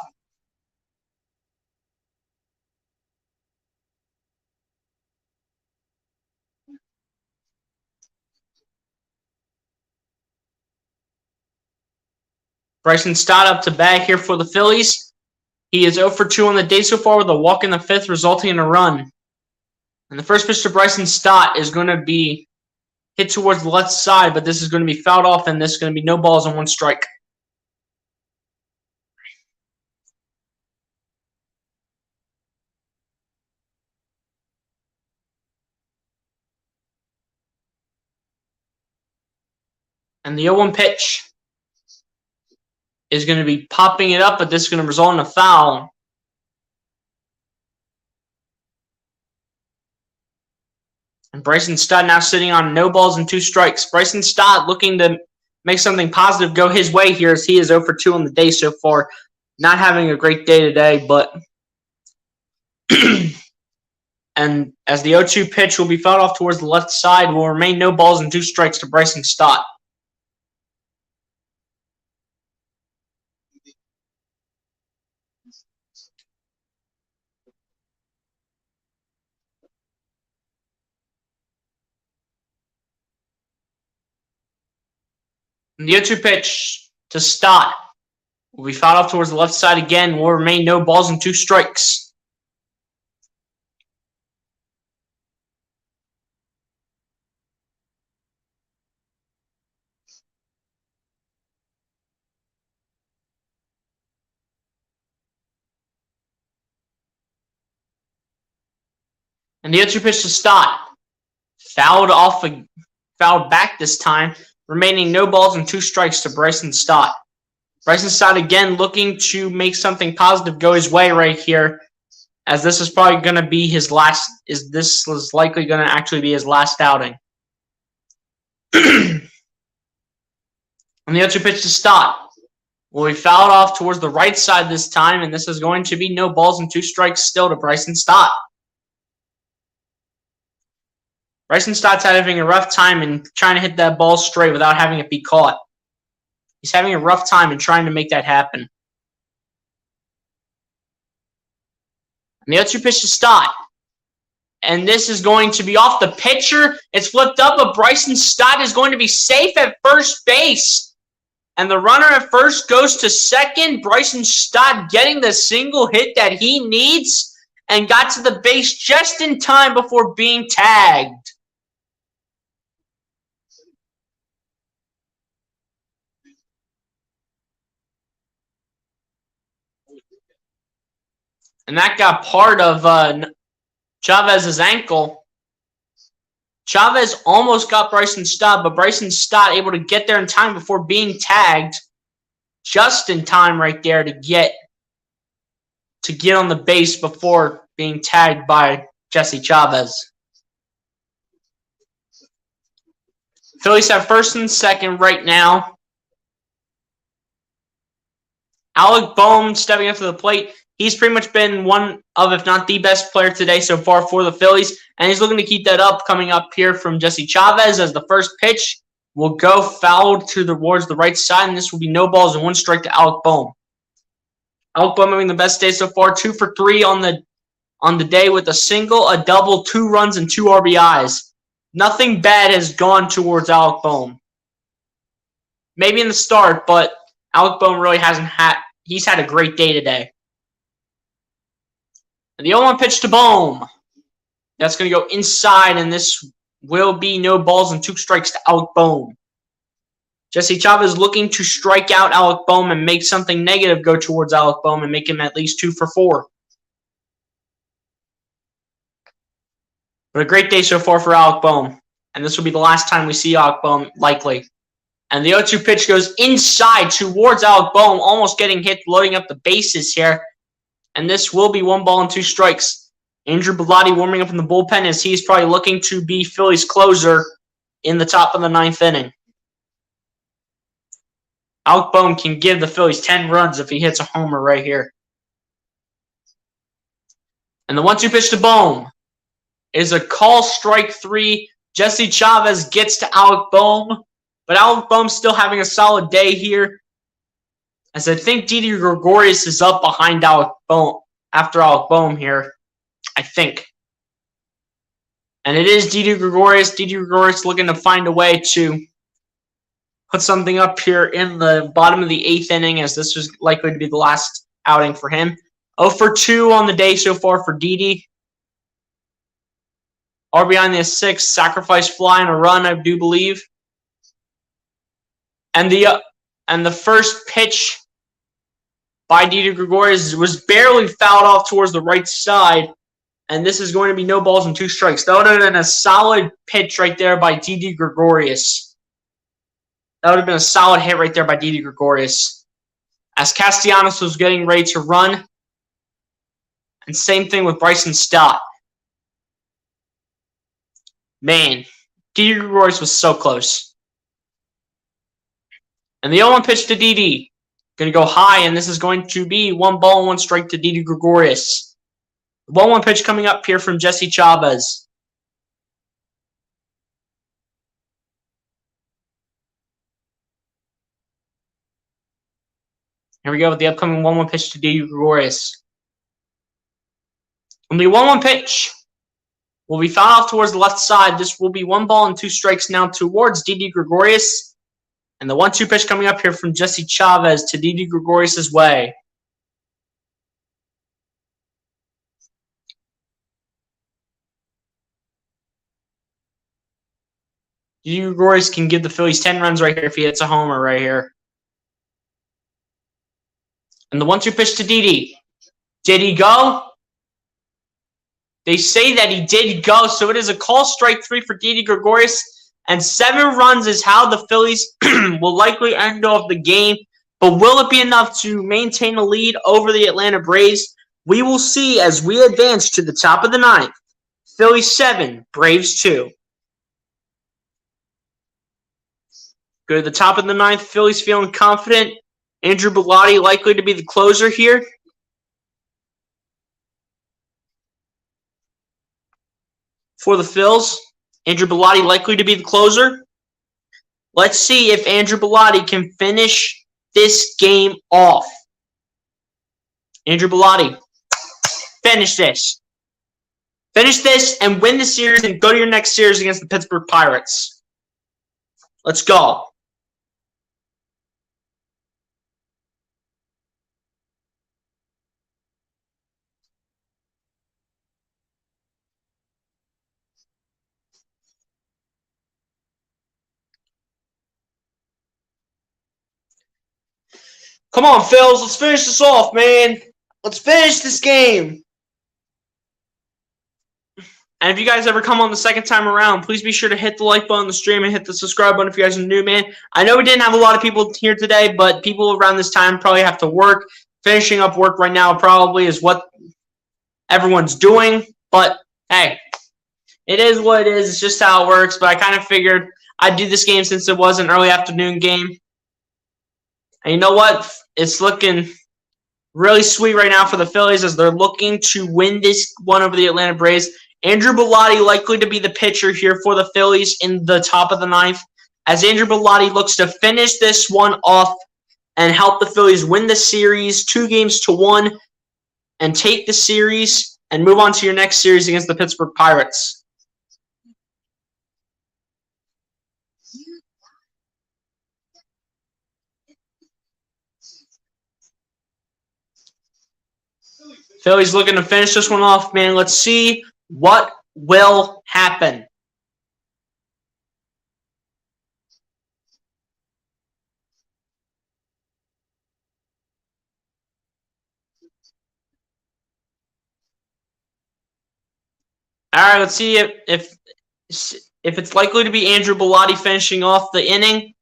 Bryson Stott up to bat here for the Phillies. He is 0 for 2 on the day so far with a walk in the 5th, resulting in a run. And the first pitch to Bryson Stott is going to be hit towards the left side, but this is going to be fouled off, and this is going to be no balls and 1 strike. And the 0-1 pitch is going to be popping it up, but this is going to result in a foul. And Bryson Stott now sitting on no balls and 2 strikes. Bryson Stott looking to make something positive go his way here as he is 0 for 2 on the day so far. Not having a great day today, but and as the 0-2 pitch will be fouled off towards the left side, will remain no balls and 2 strikes to Bryson Stott. And the 0-2 pitch to Stott will be fouled off towards the left side again. Will remain no balls and 2 strikes. And the 0-2 pitch to Stott. Fouled back this time. Remaining no balls and 2 strikes to Bryson Stott. Bryson Stott again looking to make something positive go his way right here, as this is probably going to be his last. This is likely going to actually be his last outing. And the 0-2 pitch to Stott will be fouled off towards the right side this time, and this is going to be no balls and 2 strikes still to Bryson Stott. Bryson Stott's having a rough time in trying to hit that ball straight without having it be caught. He's having a rough time in trying to make that happen. And the 0-2 pitch to Stott. And this is going to be off the pitcher. It's flipped up, but Bryson Stott is going to be safe at first base. And the runner at first goes to second. Bryson Stott getting the single hit that he needs and got to the base just in time before being tagged. And that got part of Chavez's ankle. Chavez almost got Bryson Stott, but Bryson Stott able to get there in time before being tagged. Just in time right there to get on the base before being tagged by Jesse Chavez. Phillies have first and second right now. Alec Bohm stepping up to the plate. He's pretty much been one of, if not the best player today so far for the Phillies, and he's looking to keep that up coming up here from Jesse Chavez as the first pitch will go fouled towards the right side, and this will be no balls and 1 strike to Alec Bohm. Alec Bohm having the best day so far, 2 for 3 on the day with a single, a double, 2 runs, and 2 RBIs. Nothing bad has gone towards Alec Bohm. Maybe in the start, but Alec Bohm really he's had a great day today. And the 0-1 pitch to Bohm. That's going to go inside, and this will be no balls and 2 strikes to Alec Bohm. Jesse Chavez looking to strike out Alec Bohm and make something negative go towards Alec Bohm and make him at least 2 for 4. But a great day so far for Alec Bohm. And this will be the last time we see Alec Bohm, likely. And the 0-2 pitch goes inside towards Alec Bohm, almost getting hit, loading up the bases here. And this will be 1 ball and 2 strikes. Andrew Bellotti warming up in the bullpen as he's probably looking to be Phillies' closer in the top of the 9th inning. Alec Bohm can give the Phillies 10 runs if he hits a homer right here. And the 1-2 pitch to Bohm is a call, strike 3. Jesse Chavez gets to Alec Bohm, but Alec Bohm's still having a solid day here. As I think Didi Gregorius is up behind Alec Bohm after Alec Bohm here. I think. And it is Didi Gregorius. Didi Gregorius looking to find a way to put something up here in the bottom of the 8th inning, as this was likely to be the last outing for him. 0 for 2 on the day so far for Didi. RBI in the 6th, sacrifice fly and a run, I do believe. And the first pitch by Didi Gregorius was barely fouled off towards the right side. And this is going to be no balls and 2 strikes. That would have been a solid pitch right there by Didi Gregorius. That would have been a solid hit right there by Didi Gregorius. As Castellanos was getting ready to run. And same thing with Bryson Stott. Man, Didi Gregorius was so close. And the 0-1 pitch to Didi. Going to go high, and this is going to be 1 ball and 1 strike to Didi Gregorius. The 1-1 pitch coming up here from Jesse Chavez. Here we go with the upcoming 1-1 pitch to Didi Gregorius. And the 1-1 pitch will be fouled off towards the left side. This will be 1 ball and 2 strikes now towards Didi Gregorius. And the 1-2 pitch coming up here from Jesse Chavez to Didi Gregorius' way. Didi Gregorius can give the Phillies 10 runs right here if he hits a homer right here. And the 1-2 pitch to Didi. Did he go? They say that he did go, so it is a call, strike 3 for Didi Gregorius. And 7 runs is how the Phillies will likely end off the game. But will it be enough to maintain a lead over the Atlanta Braves? We will see as we advance to the top of the 9th. Phillies 7, Braves 2. Go to the top of the 9th. Phillies feeling confident. Andrew Bellotti likely to be the closer here. For the Phils, Andrew Bellotti likely to be the closer. Let's see if Andrew Bellotti can finish this game off. Andrew Bellotti, finish this. Finish this and win the series and go to your next series against the Pittsburgh Pirates. Let's go. Come on, Phils. Let's finish this off, man. Let's finish this game. And if you guys ever come on the second time around, please be sure to hit the like button on the stream and hit the subscribe button if you guys are new, man. I know we didn't have a lot of people here today, but people around this time probably have to work. Finishing up work right now probably is what everyone's doing. But, hey, it is what it is. It's just how it works. But I kind of figured I'd do this game since it was an early afternoon game. And you know what? It's looking really sweet right now for the Phillies as they're looking to win this one over the Atlanta Braves. Andrew Bellotti likely to be the pitcher here for the Phillies in the top of the 9th. As Andrew Bellotti looks to finish this one off and help the Phillies win the series 2-1 and take the series and move on to your next series against the Pittsburgh Pirates. Phillies looking to finish this one off, man. Let's see what will happen. All right, let's see if it's likely to be Andrew Bellotti finishing off the inning.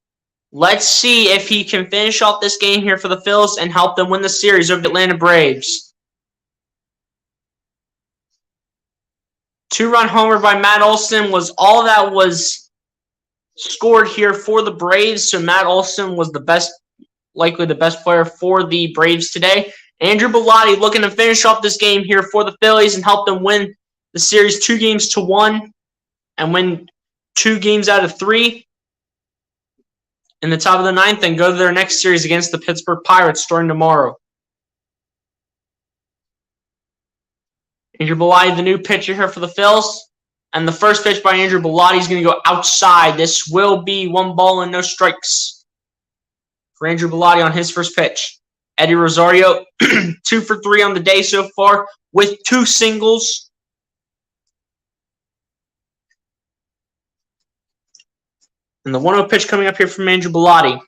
Let's see if he can finish off this game here for the Phils and help them win the series over the Atlanta Braves. 2-run homer by Matt Olson was all that was scored here for the Braves. So Matt Olson was the best likely the best player for the Braves today. Andrew Bellotti looking to finish off this game here for the Phillies and help them win the series 2-1 and win 2 games out of 3 in the top of the 9th and go to their next series against the Pittsburgh Pirates starting tomorrow. Andrew Bellotti, the new pitcher here for the Phils. And the first pitch by Andrew Bellotti is going to go outside. This will be 1 ball and no strikes for Andrew Bellotti on his first pitch. Eddie Rosario, 2 for 3 on the day so far with 2 singles. And the 1-0 pitch coming up here from Andrew Bellotti.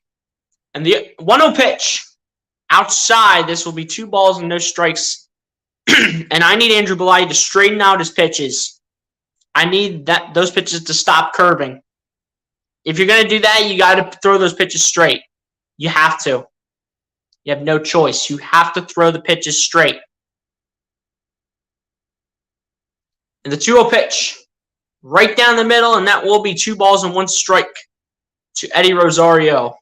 And the 1-0 pitch outside. This will be 2 balls and no strikes. And I need Andrew Bellotti to straighten out his pitches. I need those pitches to stop curving. If you're going to do that, you got to throw those pitches straight. You have to. You have no choice. You have to throw the pitches straight. And the 2-0 pitch, right down the middle, and that will be 2 balls and 1 strike to Eddie Rosario.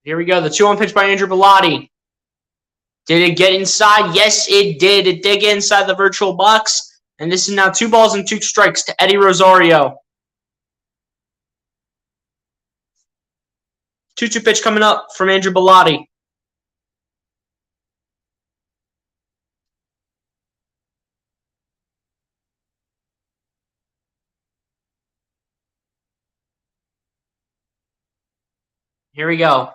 Here we go. The 2-1 pitch by Andrew Bellotti. Did it get inside? Yes, it did. It did get inside the virtual box. And this is now 2 balls and 2 strikes to Eddie Rosario. 2-2 pitch coming up from Andrew Bellotti. Here we go.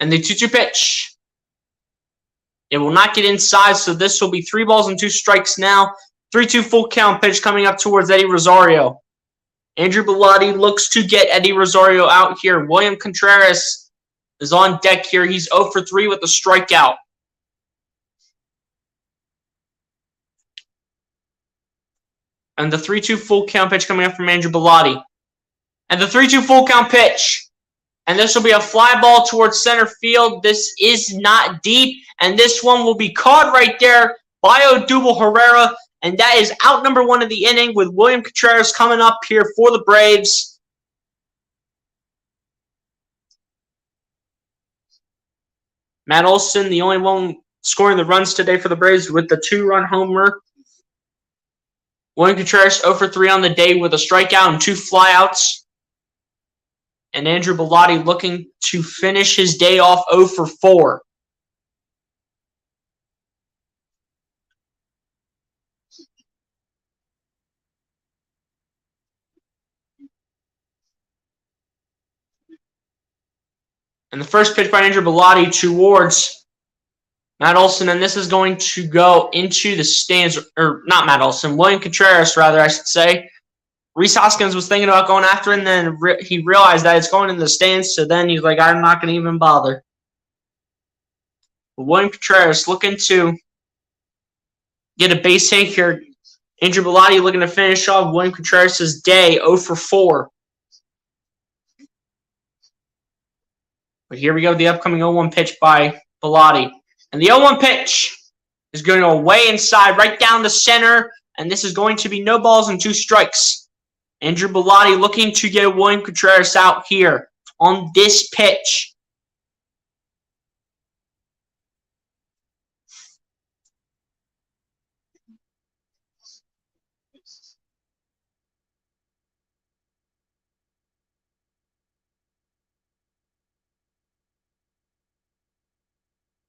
And the 2-2 pitch. It will not get inside, so this will be 3 balls and 2 strikes now. 3-2 full count pitch coming up towards Eddie Rosario. Andrew Bellotti looks to get Eddie Rosario out here. William Contreras is on deck here. He's 0 for 3 with a strikeout. And the 3-2 full count pitch coming up from Andrew Bellotti. And the 3-2 full count pitch. And this will be a fly ball towards center field. This is not deep. And this one will be caught right there by Odubel Herrera. And that is out number 1 of the inning with William Contreras coming up here for the Braves. Matt Olson, the only one scoring the runs today for the Braves with the 2-run homer. William Contreras 0 for 3 on the day with a strikeout and 2 flyouts. And Andrew Bellotti looking to finish his day off 0 for 4. And the first pitch by Andrew Bellotti towards Matt Olson, and this is going to go into the stands, or not Matt Olson, William Contreras, rather, I should say. Rhys Hoskins was thinking about going after it, and then he realized that it's going in the stands, so then he's like, I'm not going to even bother. But William Contreras looking to get a base hit here. Andrew Bellotti looking to finish off William Contreras' day 0 for 4. But here we go, the upcoming 0-1 pitch by Bellotti. And the 0-1 pitch is going to go way inside, right down the center, and this is going to be no balls and 2 strikes. Andrew Bellotti looking to get William Contreras out here on this pitch.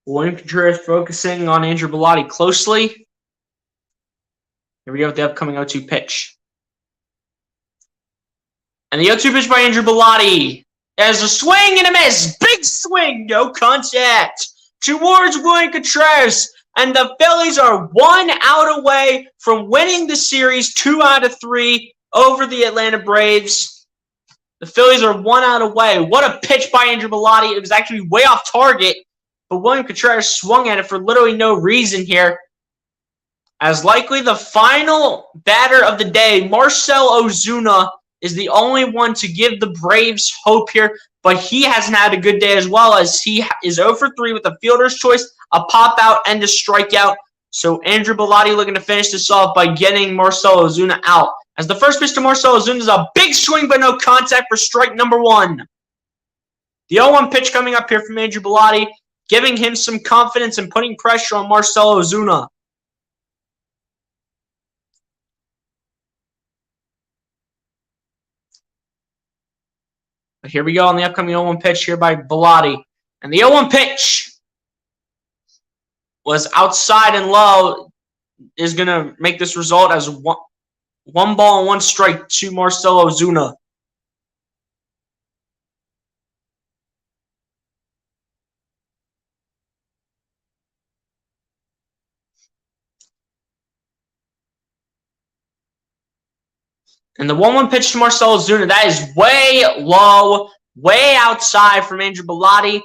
William Contreras focusing on Andrew Bellotti closely. Here we go with the upcoming 0-2 pitch. And the 0-2 pitch by Andrew Bellotti. There's a swing and a miss. Big swing, no contact towards William Contreras. And the Phillies are 1 out away from winning the series 2 out of 3 over the Atlanta Braves. The Phillies are 1 out away. What a pitch by Andrew Bellotti. It was actually way off target. But William Contreras swung at it for literally no reason here. As likely the final batter of the day, Marcell Ozuna, is the only one to give the Braves hope here, but he hasn't had a good day as well, as he is 0 for 3 with a fielder's choice, a pop-out, and a strikeout. So Andrew Bellotti looking to finish this off by getting Marcell Ozuna out. As the first pitch to Marcell Ozuna is a big swing but no contact for strike number 1. The 0-1 pitch coming up here from Andrew Bellotti, giving him some confidence and putting pressure on Marcell Ozuna. But here we go on the upcoming 0-1 pitch here by Bellotti. And the 0-1 pitch was outside and low, is going to make this result as one ball and 1 strike to Marcell Ozuna. And the 1-1 pitch to Marcell Ozuna, that is way low, way outside from Andrew Bellotti.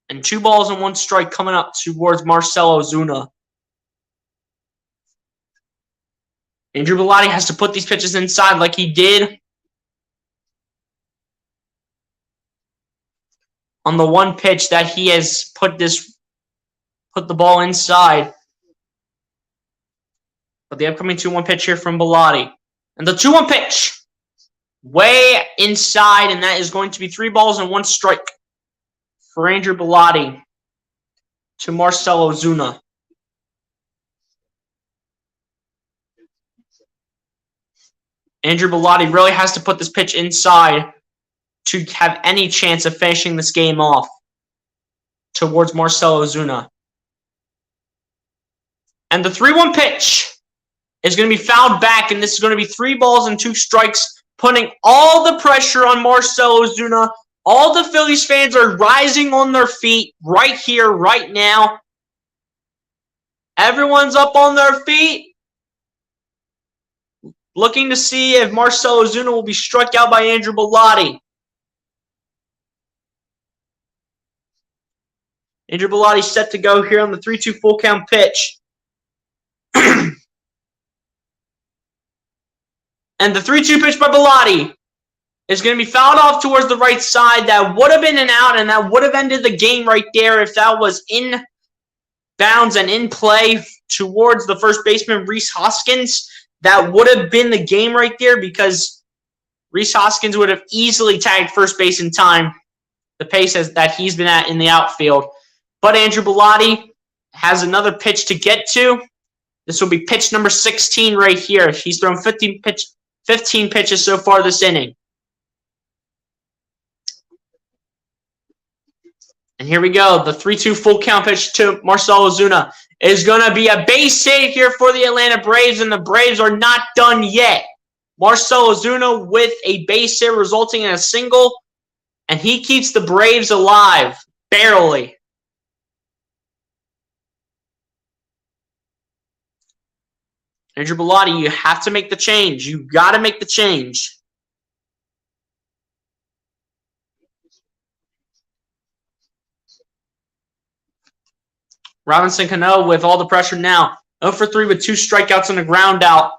And 2 balls and 1 strike coming up towards Marcell Ozuna. Andrew Bellotti has to put these pitches inside like he did on the 1 pitch that he has put the ball inside. But the upcoming 2-1 pitch here from Bellotti. And the 2-1 pitch, way inside, and that is going to be 3 balls and 1 strike for Andrew Bellotti to Marcell Ozuna. Andrew Bellotti really has to put this pitch inside to have any chance of finishing this game off towards Marcell Ozuna. And the 3-1 pitch is going to be fouled back, and this is going to be 3 balls and 2 strikes, putting all the pressure on Marcell Ozuna. All the Phillies fans are rising on their feet right here, right now. Everyone's up on their feet, looking to see if Marcell Ozuna will be struck out by Andrew Bellotti. Andrew Bellotti set to go here on the 3-2 full count pitch. And the 3-2 pitch by Bellotti is going to be fouled off towards the right side. That would have been an out, and that would have ended the game right there if that was in bounds and in play towards the first baseman, Rhys Hoskins. That would have been the game right there, because Rhys Hoskins would have easily tagged first base in time, the pace that he's been at in the outfield. But Andrew Bellotti has another pitch to get to. This will be pitch number 16 right here. He's thrown 15 pitches so far this inning. And here we go. The 3-2 full count pitch to Marcell Ozuna is going to be a base hit here for the Atlanta Braves, and the Braves are not done yet. Marcell Ozuna with a base hit resulting in a single, and he keeps the Braves alive, barely. Andrew Bellotti, you have to make the change. You got to make the change. Robinson Cano with all the pressure now. 0 for 3 with 2 strikeouts and a ground out.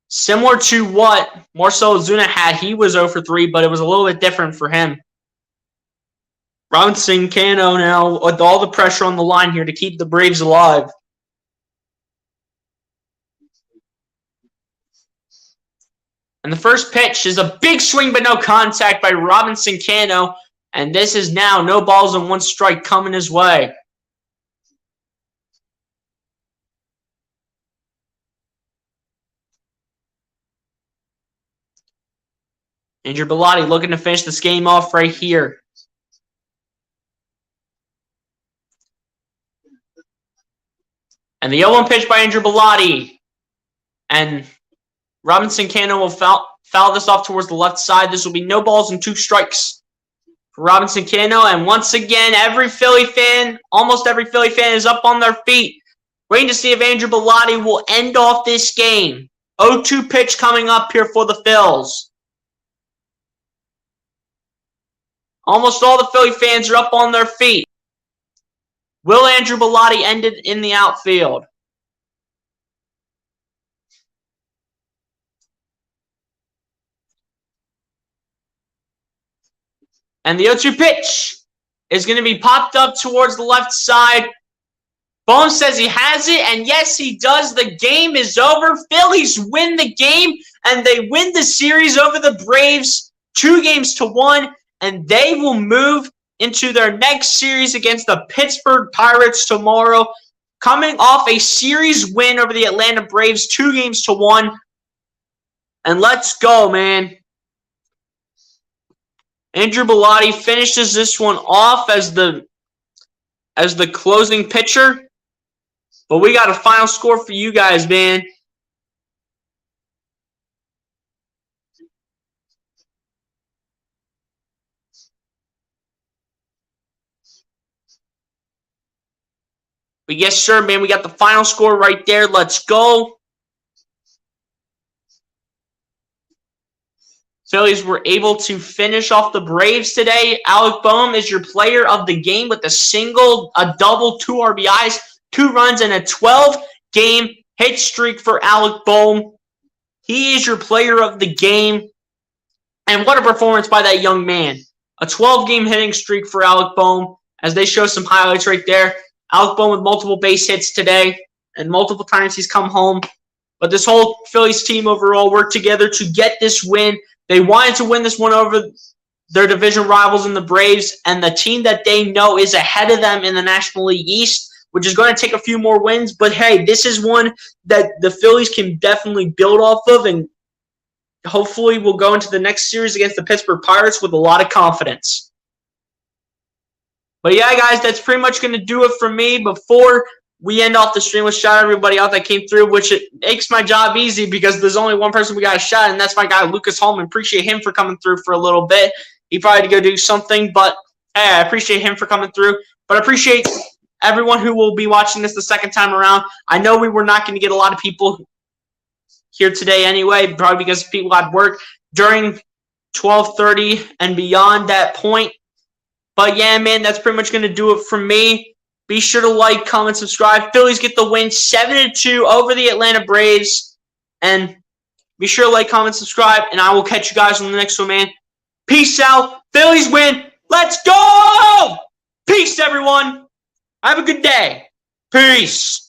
Similar to what Marcell Ozuna had. He was 0 for 3, but it was a little bit different for him. Robinson Cano now with all the pressure on the line here to keep the Braves alive. And the first pitch is a big swing but no contact by Robinson Cano. And this is now no balls and 1 strike coming his way. Andrew Bellotti looking to finish this game off right here. And the 0-1 pitch by Andrew Bellotti. And Robinson Cano will foul this off towards the left side. This will be no balls and 2 strikes for Robinson Cano. And once again, almost every Philly fan is up on their feet, waiting to see if Andrew Bellotti will end off this game. 0-2 pitch coming up here for the Phils. Almost all the Philly fans are up on their feet. Will Andrew Bellotti end it in the outfield? And the 0-2 pitch is going to be popped up towards the left side. Bohm says he has it, and yes, he does. The game is over. Phillies win the game, and they win the series over the Braves 2-1, and they will move into their next series against the Pittsburgh Pirates tomorrow, coming off a series win over the Atlanta Braves 2-1. And let's go, man. Andrew Bellotti finishes this one off as the closing pitcher. But we got a final score for you guys, man. But yes, sir, man. We got the final score right there. Let's go. Phillies were able to finish off the Braves today. Alec Bohm is your player of the game with a single, a double, 2 RBIs, 2 runs, and a 12-game hit streak for Alec Bohm. He is your player of the game. And what a performance by that young man. A 12-game hitting streak for Alec Bohm, as they show some highlights right there. Alec Bohm with multiple base hits today, and multiple times he's come home. But this whole Phillies team overall worked together to get this win. They wanted to win this one over their division rivals in the Braves, and the team that they know is ahead of them in the National League East, which is going to take a few more wins. But hey, this is one that the Phillies can definitely build off of, and hopefully we'll go into the next series against the Pittsburgh Pirates with a lot of confidence. But yeah, guys, that's pretty much going to do it for me. Before we end off the stream, let's shout out everybody out that came through, which it makes my job easy because there's only one person we got to shout, and that's my guy, Lucas Holman. Appreciate him for coming through for a little bit. He probably had to go do something, but hey, I appreciate him for coming through. But I appreciate everyone who will be watching this the second time around. I know we were not going to get a lot of people here today anyway, probably because people had work during 12:30 and beyond that point. But yeah, man, that's pretty much going to do it for me. Be sure to like, comment, subscribe. Phillies get the win 7-2 over the Atlanta Braves. And be sure to like, comment, subscribe, and I will catch you guys on the next one, man. Peace out. Phillies win. Let's go! Peace, everyone. Have a good day. Peace.